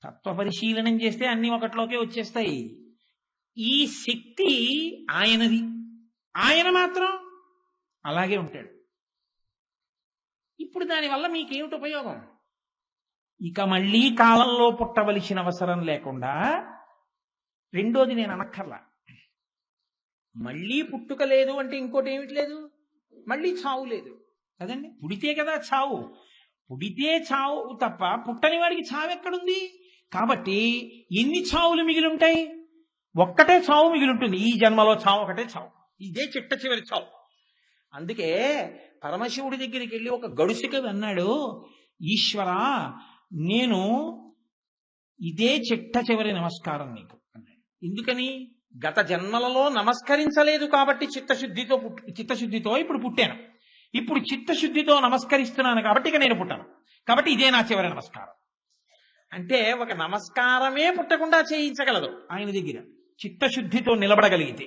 తత్వ పరిశీలనం చేస్తే అన్ని ఒకటిలోకే వచ్చేస్తాయి. ఈ శక్తి ఆయనది, ఆయన మాత్రం అలాగే ఉంటాడు. ఇప్పుడు దానివల్ల మీకేమిటి ఉపయోగం? ఇక మళ్ళీ కాలంలో పుట్టవలసిన అవసరం లేకుండా. రెండోది నేను అనక్కర్లా, మళ్ళీ పుట్టుక లేదు అంటే ఇంకోటి ఏమిటి లేదు, మళ్ళీ చావు లేదు కదండి. పుడితే కదా చావు, పుడితే చావు తప్ప పుట్టని వాడికి చావు ఎక్కడుంది? కాబట్టి ఎన్ని చావులు మిగిలి ఉంటాయి? ఒక్కటే చావు మిగిలి ఉంటుంది. ఈ జన్మలో చావు ఒకటే చావు, ఇదే చిట్ట చివరి చావు. అందుకే పరమశివుడి దగ్గరికి వెళ్ళి ఒక గడుసుకవి అన్నాడు, ఈశ్వరా నేను ఇదే చిట్ట చివరి నమస్కారం నీకు అన్నాడు. ఎందుకని? గత జన్మలలో నమస్కరించలేదు కాబట్టి చిత్తశుద్ధితో ఇప్పుడు పుట్టాను. ఇప్పుడు చిత్తశుద్ధితో నమస్కరిస్తున్నాను కాబట్టి ఇక నేను పుట్టాను. కాబట్టి ఇదే నా చివరి నమస్కారం. అంటే ఒక నమస్కారమే పుట్టకుండా చేయించగలదు ఆయన దగ్గర, చిత్తశుద్ధితో నిలబడగలిగితే.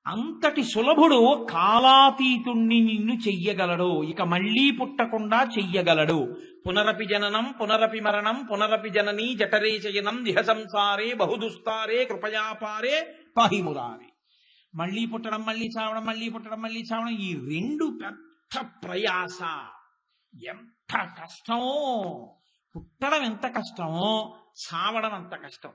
అంతటి సులభుడు కాలాతీతుణ్ణి నిన్ను చెయ్యగలడు, ఇక మళ్ళీ పుట్టకుండా చెయ్యగలడు. పునరపి జననం పునరపి మరణం పునరపి జననీ జఠరే శయనం దిహ సంసారే బహుదుస్తారే కృపయాపారే పాహిమురారే. మళ్ళీ పుట్టడం మళ్ళీ చావడం, మళ్ళీ పుట్టడం మళ్ళీ చావడం, ఈ రెండు పెద్ద ప్రయాస. ఎంత కష్టమో! పుట్టడం ఎంత కష్టమో చావడం అంత కష్టం.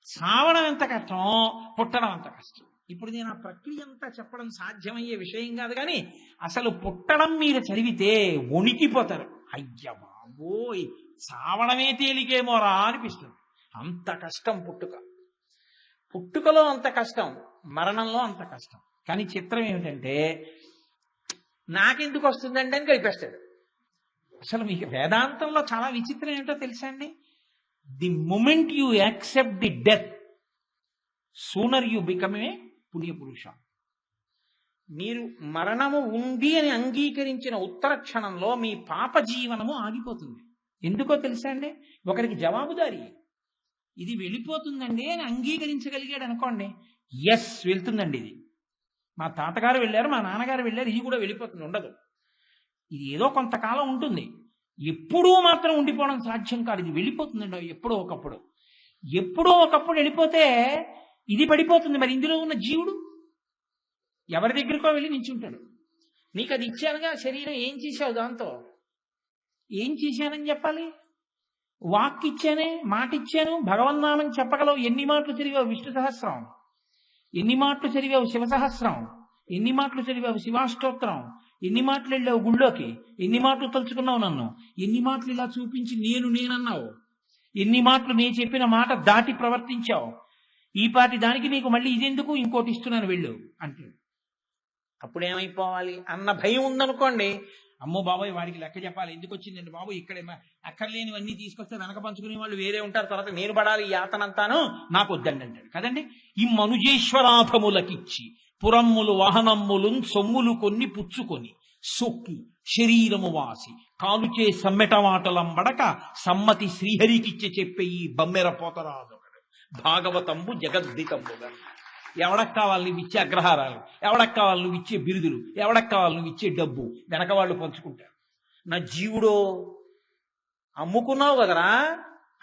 చావడం ఎంత కష్టమో పుట్టడం అంత కష్టం. ఇప్పుడు నేను ఆ ప్రక్రియ అంతా చెప్పడం సాధ్యమయ్యే విషయం కాదు, కానీ అసలు పుట్టడం మీరు చదివితే వణికిపోతారు. అయ్య బాబోయ్, చావడమే తేలికేమోరా అనిపిస్తుంది. అంత కష్టం పుట్టుక. పుట్టుకలో అంత కష్టం, మరణంలో అంత కష్టం. కానీ చిత్రం ఏమిటంటే నాకెందుకు వస్తుందండి అని కలిపేస్తాడు. అసలు మీకు వేదాంతంలో చాలా విచిత్రం ఏమిటో తెలుసా అండి? The moment you accept the death, sooner you become a పుణ్యపురుష. మీరు మరణము ఉంది అని అంగీకరించిన ఉత్తర క్షణంలో మీ పాప జీవనము ఆగిపోతుంది. ఎందుకో తెలుసా అండి? ఒకరికి జవాబుదారి ఇది వెళ్ళిపోతుందండి అని అంగీకరించగలిగాడు అనుకోండి, ఎస్ వెళ్తుందండి, ఇది మా తాతగారు వెళ్ళారు, మా నాన్నగారు వెళ్ళారు, ఇది కూడా వెళ్ళిపోతుంది, ఉండదు. ఇది ఏదో కొంతకాలం ఉంటుంది, ఎప్పుడూ మాత్రం ఉండిపోవడం సాధ్యం కాదు. ఇది వెళ్ళిపోతుందండి ఎప్పుడో ఒకప్పుడు. ఎప్పుడో ఒకప్పుడు వెళ్ళిపోతే ఇది పడిపోతుంది. మరి ఇందులో ఉన్న జీవుడు ఎవరి దగ్గరికో వెళ్ళి నించుంటాడు. నీకు అది ఇచ్చానుగా శరీరం, ఏం చేశావు దాంతో? ఏం చేశానని చెప్పాలి? వాక్ ఇచ్చానే, మాట ఇచ్చాను, భగవన్నామని చెప్పగలవు. ఎన్ని మాటలు చదివావు విష్ణు సహస్రం, ఎన్ని మాటలు చదివావు శివ సహస్రం, ఎన్ని మాటలు చదివావు శివాష్టోత్తరం, ఎన్ని మాటలు వెళ్ళావు గుళ్ళోకి, ఎన్ని మాటలు తలుచుకున్నావు నన్ను, ఎన్ని మాటలు ఇలా చూపించి నేనన్నావు, ఎన్ని మాటలు నేను చెప్పిన మాట దాటి ప్రవర్తించావు. ఈ పాటి దానికి నీకు మళ్ళీ ఇదెందుకు, ఇంకోటి ఇస్తున్నాను వెళ్ళు అంటే అప్పుడేమైపోవాలి అన్న భయం ఉందనుకోండి, అమ్మో బాబాయ్ వాడికి లెక్క చెప్పాలి, ఎందుకు వచ్చిందండి బాబు, ఇక్కడే అక్కర్లేనివన్నీ తీసుకొస్తే వెనక పంచుకునే వాళ్ళు వేరే ఉంటారు, తర్వాత నేను పడాలి యాతనంతాను, నాకు వద్దండి అంటాడు కదండి. ఈ మనుజేశ్వరాధములకిచ్చి పురమ్ములు వాహనమ్ములు సొమ్ములు కొన్ని పుచ్చుకొని సొక్కి శరీరము వాసి కాలుచే సమ్మెటమాటలంబడక సమ్మతి శ్రీహరికిచ్చి చెప్పే ఈ బమ్మెర పోతరాదొకడు భాగవతంబు జగద్దితంబుగా. ఎవడకు కావాలి నువ్వు ఇచ్చే అగ్రహారాలు, ఎవడకు కావాలి నువ్వు ఇచ్చే బిరుదులు, ఎవడకు కావాలి నువ్వు ఇచ్చే డబ్బు, వెనక వాళ్ళు పంచుకుంటారు. నా జీవుడో అమ్ముకున్నావు కదరా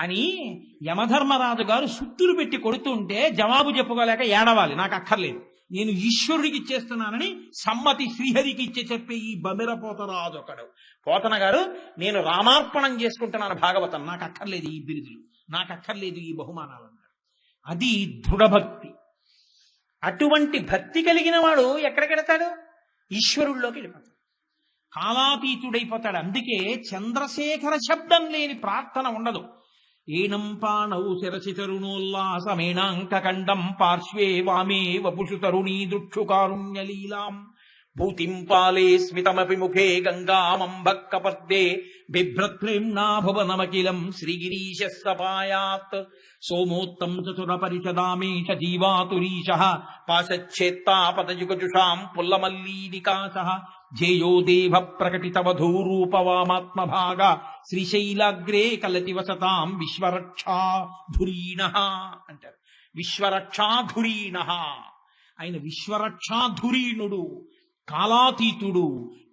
అని యమధర్మరాజు గారు సుత్తులు పెట్టి కొడుతుంటే జవాబు చెప్పుకోలేక ఏడవాలి, నాకు అక్కర్లేదు, నేను ఈశ్వరుడికి ఇచ్చేస్తున్నానని సమ్మతి శ్రీహరికి ఇచ్చే చెప్పే ఈ బమిర పోతరాజు ఒకడు. పోతన గారు నేను రామార్పణం చేసుకుంటున్నాను భాగవతం, నాకు అక్కర్లేదు ఈ బిరుదులు, నాకు అక్కర్లేదు ఈ బహుమానాలు అన్నారు. అది దృఢభక్తి. అటువంటి భక్తి కలిగిన వాడు ఎక్కడికెడతాడు? ఈశ్వరుల్లోకి వెళ్ళిపోతాడు, కాలాతీతుడైపోతాడు. అందుకే చంద్రశేఖర శబ్దం లేని ప్రార్థన ఉండదు. ఏనం పాణౌ శిరసి తరుణోల్లాసమేణాంకకండం పార్శ్వే వామే వపుషు తరుణీ దృక్షుకారుణ్యలీలాం భూతిం పాలే స్మితమపి ముఖే గంగామంబక్కపద్దే బిభ్రత్ప్రేమ్నా భువనమఖిలం శ్రీగిరీశ సపాయాత్ సోమోత్తం చతురపరిషదామేష జీవాతురీశః పాశచ్ఛేత్తాపతయుగజుషాం పుల్లమల్లీనికాశః ధ్యేయో దేవ ప్రకటితవధూరూపవామాత్మభాగ శ్రీశైలాగ్రే కలతి వసతాం విశ్వరక్షాధురీణః అంటారు. విశ్వరక్షాధురీణః, ఆయన విశ్వరక్షాధురీణుడు, కాలాతీతుడు,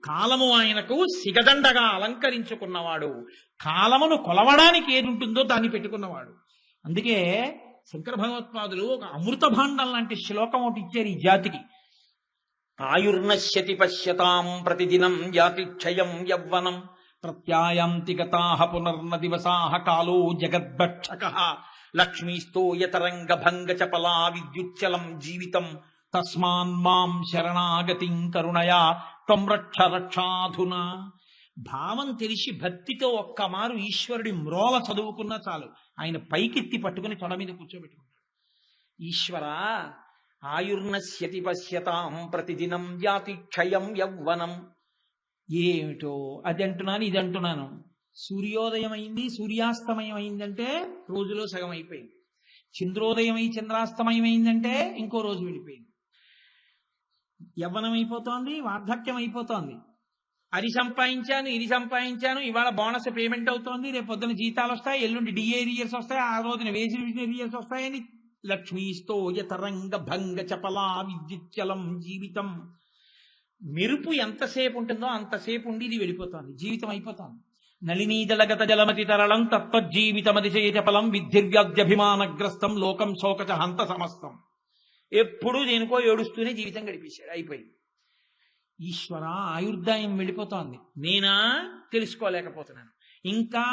కాలము ఆయనకు సిగదండగా అలంకరించుకున్నవాడు, కాలమును కొలవడానికి ఏది ఉంటుందో దాన్ని పెట్టుకున్నవాడు. అందుకే శంకర భగవత్పాదులు ఒక అమృత భాండం లాంటి శ్లోకం ఒకటి ఇచ్చారు ఈ జాతికి. ఆయుర్నశ్యతి పశ్యతాం ప్రతిదినం యాతి క్షయం యవ్వనం ప్రత్యాయాంతి గతాః పునర్న దివసాః కాలో జగద్భక్షకః లక్ష్మీస్తో యతరంగ భంగ చపలా విద్యుచ్చలం జీవితం తస్మాన్ మాం శరణాగతిం కరుణయా త్వం రక్ష రక్షాధునా. భావం తెలిసి భక్తితో ఒక్క మారు ఈశ్వరుడి మ్రోల చదువుకున్నా చాలు, ఆయన పైకెత్తి పట్టుకుని తొడ మీద కూర్చోబెట్టుకుంటాడు. ఈశ్వరా ఆయుర్నశ్యతి పశ్యతాం ప్రతిదినం యాతి క్షయం యవ్వనం. ఏమిటో అది అంటున్నాను ఇది అంటున్నాను. సూర్యోదయం అయింది సూర్యాస్తమయం అయిందంటే రోజులో సగం అయిపోయింది, చంద్రోదయం అయి చంద్రాస్తమయం అయిందంటే ఇంకో రోజు వెళ్ళిపోయింది. యవ్వనం అయిపోతోంది, వార్ధక్యం అయిపోతోంది. అది సంపాదించాను ఇది సంపాదించాను, ఇవాళ బోనస్ పేమెంట్ అవుతోంది, రేపు పొద్దున జీతాలు వస్తాయి, ఎల్లుండి డిఏ రియర్స్ వస్తాయి, ఆ రోజున వేసి రియర్స్ వస్తాయని లక్ష్మీస్తో యతరంగ భంగ చపలా విద్యుచ్చలం జీవితం. మెరుపు ఎంతసేపు ఉంటుందో అంతసేపు ఉండి ఇది వెళ్ళిపోతోంది, జీవితం అయిపోతోంది. నళినీదళగత జలమతి తరళం తత్వజ్జీవితమతిశయ చపలం విద్యుర్వ్యాధ్యభిమానగ్రస్తం లోకం శోకచ హంత సమస్తం. ఎప్పుడూ దేనికో ఏడుస్తూనే జీవితం గడిపేశాడు, అయిపోయింది. ఈశ్వర ఆయుర్దాయం వెళ్ళిపోతోంది, నేనా తెలుసుకోలేకపోతున్నాను. ఇంకా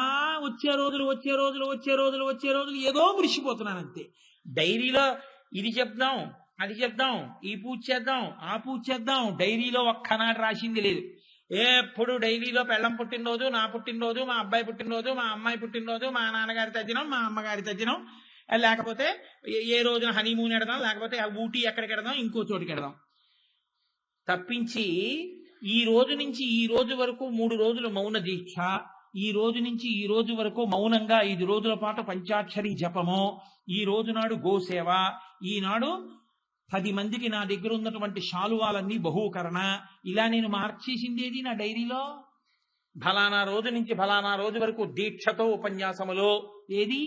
వచ్చే రోజులు వచ్చే రోజులు వచ్చే రోజులు వచ్చే రోజులు ఏదో మురిసిపోతున్నాను అంతే. డైరీలో ఇది చెప్దాం అది చెప్దాం, ఈ పూజ చేద్దాం ఆ పూజ చేద్దాం, డైరీలో ఒక్కనాడు రాసింది లేదు. ఎప్పుడు డైరీలో పెళ్ళం పుట్టినరోజు, నా పుట్టినరోజు, మా అబ్బాయి పుట్టినరోజు, మా అమ్మాయి పుట్టినరోజు, మా నాన్నగారి తద్దినం, మా అమ్మగారి తద్దినం, లేకపోతే ఏ రోజున హనీమూన్ ఎడదాం, లేకపోతే ఊటీ ఎక్కడికి ఎడదాం, ఇంకో చోటుకి ఎడదాం తప్పించి ఈ రోజు నుంచి ఈ రోజు వరకు 3 రోజులు మౌన దీక్ష, ఈ రోజు నుంచి ఈ రోజు వరకు మౌనంగా 5 రోజుల పాటు పంచాక్షరి జపము, ఈ రోజు నాడు గోసేవ, ఈనాడు 10 మందికి నా దగ్గర ఉన్నటువంటి శాలువాలన్నీ బహూకరణ, ఇలా నేను మార్చేసిందేది నా డైరీలో. ఫలానా రోజు నుంచి ఫలానా రోజు వరకు దీక్షతో ఉపన్యాసములో ఏది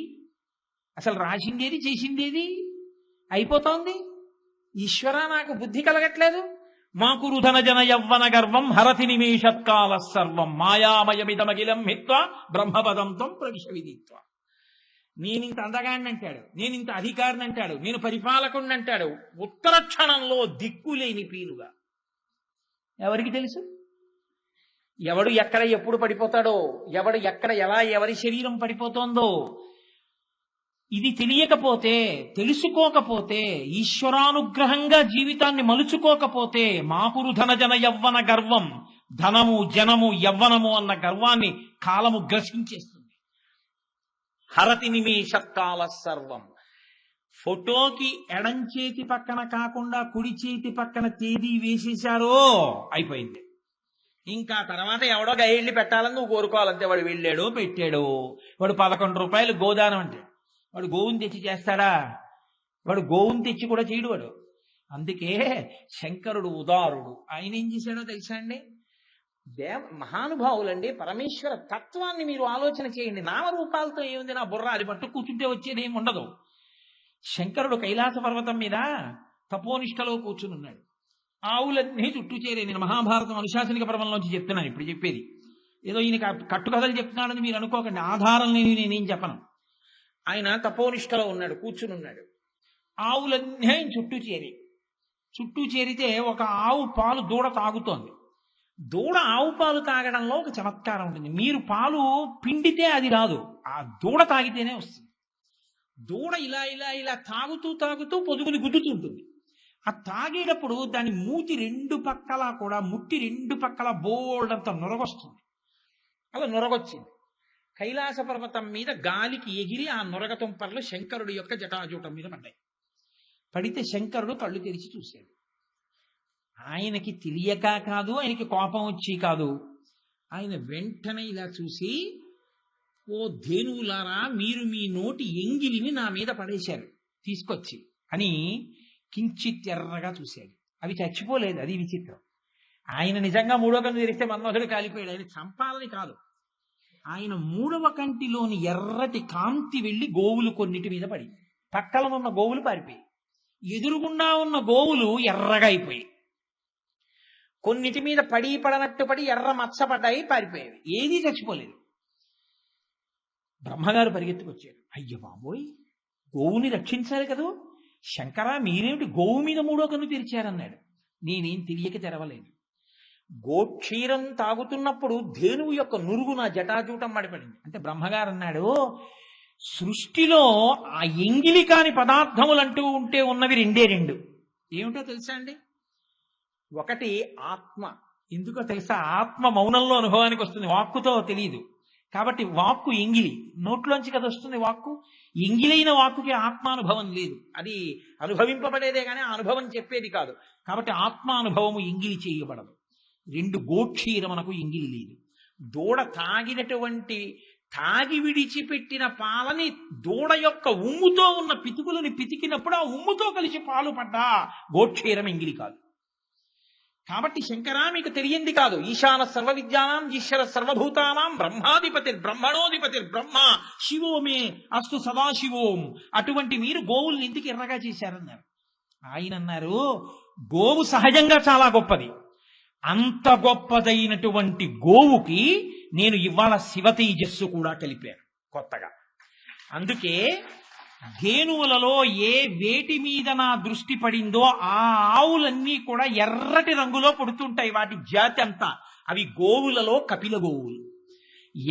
అసలు రాసిందేది, చేసిందేది అయిపోతోంది. ఈశ్వర నాకు బుద్ధి కలగట్లేదు. మాకురు ధన జన యవ్వన గర్వం హరతి నిమేషత్కాల సర్వం మాయామయమిదమగిలం హిత్వా బ్రహ్మపదం త్వం ప్రవిశ విదిత్వ. నేనింత అందగాడిని అంటాడు, నేనింత అధికారిని అంటాడు, నేను పరిపాలకుడిని అంటాడు. ఉత్తర క్షణంలో దిక్కులేని పీలుగా. ఎవరికి తెలుసు ఎవడు ఎక్కడ ఎప్పుడు పడిపోతాడో, ఎవడు ఎక్కడ ఎలా ఎవరి శరీరం పడిపోతోందో. ఇది తెలియకపోతే, తెలుసుకోకపోతే, ఈశ్వరానుగ్రహంగా జీవితాన్ని మలుచుకోకపోతే మాకురు ధన జన యవ్వన గర్వం, ధనము జనము యవ్వనము అన్న గర్వాన్ని కాలము గ్రసించేస్తుంది. హరతి నిమేషత్కాల సర్వం. ఫోటోకి ఎడం చేతి పక్కన కాకుండా కుడి చేతి పక్కన తేదీ వేసేశారో అయిపోయింది. ఇంకా తర్వాత ఎవడో గైడ్లు పెట్టాలని నువ్వు కోరుకోవాలంతే. వాడు వెళ్ళాడో పెట్టాడో, వాడు 11 రూపాయలు గోదానం అంటే వాడు గోవుని తెచ్చి చేస్తాడా? వాడు గోవుని తెచ్చి కూడా చేయడు వాడు. అందుకే శంకరుడు ఉదారుడు. ఆయన ఏం చేశాడో తెలుసా అండి? మహానుభావులండి. పరమేశ్వర తత్వాన్ని మీరు ఆలోచన చేయండి. నామరూపాలతో ఏముంది, నా బుర్ర అది పట్టు కూర్చుంటే వచ్చేది ఏమి ఉండదు. శంకరుడు కైలాస పర్వతం మీద తపోనిష్టలో కూర్చుని ఉన్నాడు. ఆవులన్నీ చుట్టూ చేరే. నేను మహాభారతం అనుశాసనిక పర్వంలోంచి చెప్తున్నాను ఇప్పుడు చెప్పేది. ఏదో ఈయన కట్టుకథలు చెప్తున్నాడని మీరు అనుకోకండి. ఆధారం లేని నేనేం చెప్పను. ఆయన తపోనిష్టలో ఉన్నాడు, కూర్చుని ఉన్నాడు. ఆవులన్నీ ఆయన చుట్టూ చేరితే ఒక ఆవు పాలు దూడ తాగుతోంది. దూడ ఆవు పాలు తాగడంలో ఒక చమత్కారం ఉంటుంది. మీరు పాలు పిండితే అది రాదు, ఆ దూడ తాగితేనే వస్తుంది. దూడ ఇలా ఇలా ఇలా తాగుతూ పొదుగుని గుద్దుతుంటుంది. ఆ తాగేటప్పుడు దాని మూతి 2 పక్కల కూడా ముట్టి 2 పక్కల బోల్డంత నొరగొస్తుంది. అలా నొరగొచ్చింది. కైలాస పర్వతం మీద గాలికి ఎగిరి ఆ నొరగ తుంపర్లు శంకరుడి యొక్క జటాజూటం మీద పడ్డాయి. పడితే శంకరుడు కళ్ళు తెరిచి చూశాడు. ఆయనకి తెలియక కాదు, ఆయనకి కోపం వచ్చి కాదు. ఆయన వెంటనే ఇలా చూసి, ఓ ధేనువులారా, మీరు మీ నోటి ఎంగిలిని నా మీద పడేశారు తీసుకొచ్చి అని కించిత్ ఎర్రగా చూశాడు. అవి చచ్చిపోలేదు, అది విచిత్రం. ఆయన నిజంగా 3వ కన్ను తెరిస్తే మన్మధుడు కాలిపోయాడు. ఆయన చంపాలని కాదు, ఆయన 3వ కంటిలోని ఎర్రటి కాంతి వెళ్లి గోవులు కొన్నిటి మీద పడి, పక్కన ఉన్న గోవులు పారిపోయి, ఎదురుగుండా ఉన్న గోవులు ఎర్రగా అయిపోయి, కొన్నిటి మీద పడనట్టు పడి ఎర్ర మచ్చపడ్డాయి, పారిపోయేవి. ఏదీ చచ్చిపోలేదు. బ్రహ్మగారు పరిగెత్తుకొచ్చాడు. అయ్య బాబోయ్, గోవుని రక్షించాలి కదూ శంకరా, మీరేమిటి గోవు మీద 3వ కన్ను తెరిచారన్నాడు. నేనేం తెలియక తెరవలేదు. గోక్షీరం తాగుతున్నప్పుడు ధేనువు యొక్క నురుగు నా జటాజూటం మడిపడింది. అంటే బ్రహ్మగారు అన్నాడు, సృష్టిలో ఆ ఎంగిలి కాని పదార్థములంటూ ఉంటే ఉన్నవి 2. ఏమిటో తెలుసా అండి? ఒకటి ఆత్మ. ఎందుకో తెలుసా? ఆత్మ మౌనంలో అనుభవానికి వస్తుంది, వాక్కుతో తెలియదు. కాబట్టి వాక్కు ఎంగిలి, నోట్లోంచి కదా వస్తుంది వాక్కు. ఎంగిలైన వాక్కుకి ఆత్మానుభవం లేదు, అది అనుభవింపబడేదే కానీ అనుభవం చెప్పేది కాదు. కాబట్టి ఆత్మానుభవము ఎంగిలి చేయబడదు. 2 గోక్షీరమునకు ఎంగిలి లేదు. దూడ తాగి విడిచిపెట్టిన పాలని దూడ యొక్క ఉమ్ముతో ఉన్న పితుకులని పితికినప్పుడు ఆ ఉమ్ముతో కలిసి పాలు పడ్డా గోక్షీరం ఎంగిలి కాదు. కాబట్టి శంకరా, మీకు తెలియంది కాదు. ఈశాన సర్వ విద్యానాం ఈశ్వర సర్వభూతానాం బ్రహ్మాధిపతిర్ బ్రహ్మణోధిపతిర్ బ్రహ్మ శివోమే అస్తు సదాశివోం. అటువంటి మీరు గోవుల్ని ఇంటికి ఎర్రగా చేశారన్నారు. ఆయన అన్నారు, గోవు సహజంగా చాలా గొప్పది. అంత గొప్పదైనటువంటి గోవుకి నేను ఇవాళ శివ తేజస్సు కూడా కలిపాను కొత్తగా. అందుకే ధేనువులలో ఏ వేటి మీద నా దృష్టి పడిందో ఆ ఆవులన్నీ కూడా ఎర్రటి రంగులో పడుతుంటాయి. వాటి జాతి అంతా అవి గోవులలో కపిల గోవులు.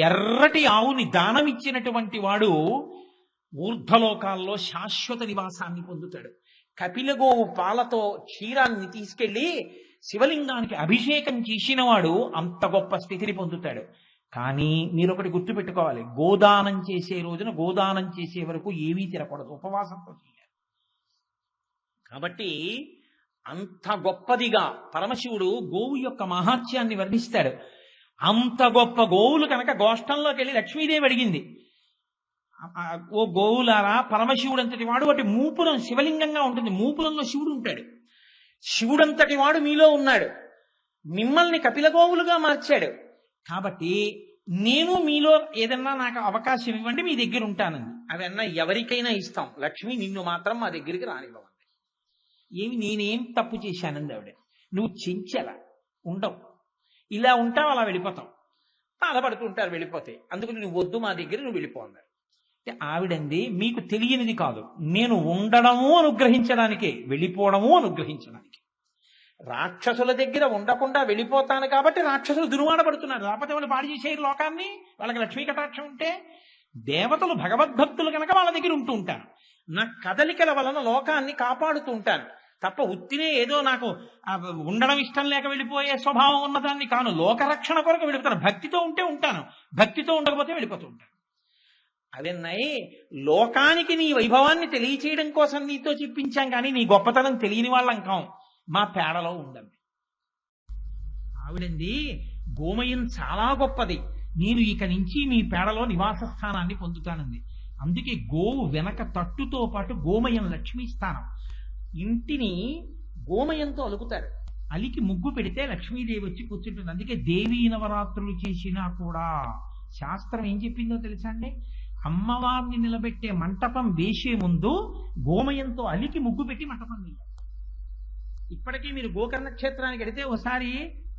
ఎర్రటి ఆవుని దానం ఇచ్చినటువంటి వాడు ఊర్ధ్వలోకాల్లో శాశ్వత నివాసాన్ని పొందుతాడు. కపిల గోవు పాలతో క్షీరాన్ని తీసుకెళ్లి శివలింగానికి అభిషేకం చేసినవాడు అంత గొప్ప స్థితిని పొందుతాడు. కానీ మీరు ఒకటి గుర్తుపెట్టుకోవాలి, గోదానం చేసే రోజున గోదానం చేసే వరకు ఏమీ తినకూడదు, ఉపవాసంతో చేయాలి. కాబట్టి అంత గొప్పదిగా పరమశివుడు గోవు యొక్క మహాత్యాన్ని వర్ణిస్తాడు. అంత గొప్ప గోవులు కనుక గోష్టంలోకి వెళ్ళి లక్ష్మీదేవి అడిగింది, ఓ గోవులారా, పరమశివుడు అంతటి వాడు వాటి మూపురం శివలింగంగా ఉంటుంది, మూపురంలో శివుడు ఉంటాడు, శివుడంతటి వాడు మీలో ఉన్నాడు, మిమ్మల్ని కపిల గోవులుగా మార్చాడు, కాబట్టి నేను మీలో ఏదన్నా నాకు అవకాశం ఇవ్వండి, మీ దగ్గర ఉంటానంది. అవన్నా ఎవరికైనా ఇస్తాం, లక్ష్మి నిన్ను మాత్రం మా దగ్గరికి రానివ్వమంది. ఏమి నేనేం తప్పు చేశానంది ఆవిడ. నువ్వు చెంచల ఉండవు, ఇలా ఉంటావు, అలా వెళ్ళిపోతావు, బాధపడుతుంటారు వెళ్ళిపోతే, అందుకని నువ్వు వద్దు, మా దగ్గర నువ్వు వెళ్ళిపోన్నారు. ఆవిడంది, మీకు తెలియనిది కాదు, నేను ఉండడము అనుగ్రహించడానికే, వెళ్ళిపోవడము అనుగ్రహించడానికి. రాక్షసుల దగ్గర ఉండకుండా వెళ్ళిపోతాను కాబట్టి రాక్షసులు దుర్వాడబడుతున్నారు, లేకపోతే వాళ్ళు పాడు చేసేది లోకాన్ని, వాళ్ళకి లక్ష్మీ కటాక్షం ఉంటే. దేవతలు భగవద్భక్తులు కనుక వాళ్ళ దగ్గర ఉంటూ ఉంటాను, నా కదలికల వలన లోకాన్ని కాపాడుతూ ఉంటాను తప్ప ఉత్తినే ఏదో నాకు ఉండడం ఇష్టం లేక వెళ్ళిపోయే స్వభావం ఉన్నదాన్ని కాను, లోకరక్షణ కొరకు వెళ్ళిపోతాను. భక్తితో ఉంటే ఉంటాను, భక్తితో ఉండకపోతే వెళ్ళిపోతూ ఉంటాను. అవన్నాయి, లోకానికి నీ వైభవాన్ని తెలియచేయడం కోసం నీతో చెప్పించాం, కానీ నీ గొప్పతనం తెలియని వాళ్ళం కాం, మా పేడలో ఉండండి. ఆవిడంది, గోమయం చాలా గొప్పది, నేను ఇక నుంచి మీ పేడలో నివాస స్థానాన్ని పొందుతానంది. అందుకే గోవు వెనక తట్టుతో పాటు గోమయం లక్ష్మీ స్థానం. ఇంటిని గోమయంతో అలుకుతారు, అలికి ముగ్గు పెడితే లక్ష్మీదేవి వచ్చి కూర్చుంటుంది. అందుకే దేవీ నవరాత్రులు చేసినా కూడా శాస్త్రం ఏం చెప్పిందో తెలుసా అండి, అమ్మవారిని నిలబెట్టే మంటపం వేసే ముందు గోమయంతో అలికి ముగ్గు పెట్టి మంటపం వేయాలి. ఇప్పటికీ మీరు గోకర్ణ క్షేత్రానికి వెడితే, ఒకసారి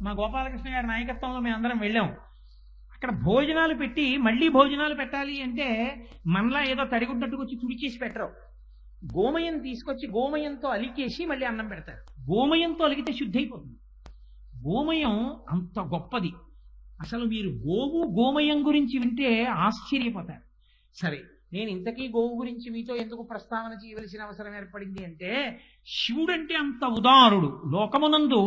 మా గోపాలకృష్ణ గారి నాయకత్వంలో మేము అందరం వెళ్ళాం. అక్కడ భోజనాలు పెట్టి మళ్ళీ భోజనాలు పెట్టాలి అంటే మనలా ఏదో తడిగుడ్డట్టుకు వచ్చి తుడిచేసి పెట్టరు, గోమయం తీసుకొచ్చి గోమయంతో అలికేసి మళ్ళీ అన్నం పెడతారు. గోమయంతో అలిగితే శుద్ధి అయిపోతుంది. గోమయం అంత గొప్పది. అసలు మీరు గోవు గోమయం గురించి వింటే ఆశ్చర్యపోతారు. సరే, నేను ఇంతకీ గోవు గురించి మీతో ఎందుకు ప్రస్తావన చేయవలసిన అవసరం ఏర్పడింది అంటే, శివుడంటే అంత ఉదారుడు, లోకమునందు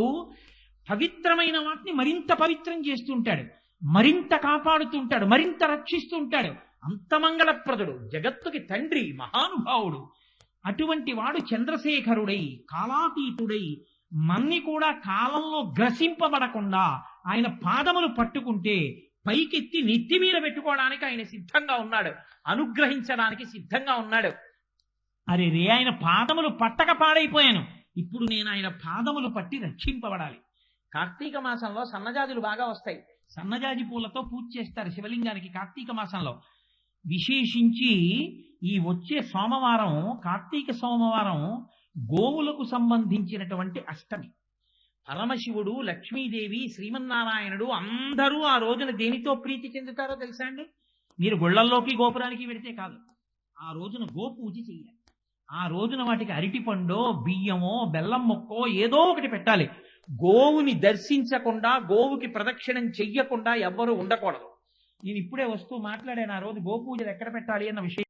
పవిత్రమైన వాటిని మరింత పవిత్రం చేస్తుంటాడు, మరింత కాపాడుతుంటాడు, మరింత రక్షిస్తుంటాడు. అంత మంగళప్రదుడు, జగత్తుకి తండ్రి, మహానుభావుడు. అటువంటి వాడు చంద్రశేఖరుడై, కాలాతీతుడై, మన్ని కూడా కాలంలో గ్రసింపబడకుండా ఆయన పాదములు పట్టుకుంటే పైకెత్తి నెత్తి మీద పెట్టుకోవడానికి ఆయన సిద్ధంగా ఉన్నాడు, అనుగ్రహించడానికి సిద్ధంగా ఉన్నాడు. అరే రే, ఆయన పాదములు పట్టక పాడైపోయాను, ఇప్పుడు నేను ఆయన పాదములు పట్టి రక్షింపబడాలి. కార్తీక మాసంలో సన్నజాజులు బాగా వస్తాయి, సన్నజాజి పూలతో పూజ చేస్తారు శివలింగానికి కార్తీక మాసంలో. విశేషించి ఈ వచ్చే సోమవారం, కార్తీక సోమవారం, గోవులకు సంబంధించినటువంటి అష్టమి. పరమశివుడు, లక్ష్మీదేవి, శ్రీమన్నారాయణుడు అందరూ ఆ రోజున దేనితో ప్రీతి చెందుతారో తెలుసా అండి? మీరు గుళ్ళల్లోకి గోపురానికి వెడితే కాదు, ఆ రోజున గోపూజ చెయ్యాలి. ఆ రోజున వాటికి అరటిపండో, బియ్యమో, బెల్లం మొక్కో ఏదో ఒకటి పెట్టాలి. గోవుని దర్శించకుండా, గోవుకి ప్రదక్షిణం చెయ్యకుండా ఎవ్వరూ ఉండకూడదు. నేను ఇప్పుడే వస్తూ మాట్లాడాను, ఆ రోజు గోపూజలు ఎక్కడ పెట్టాలి అన్న విషయం.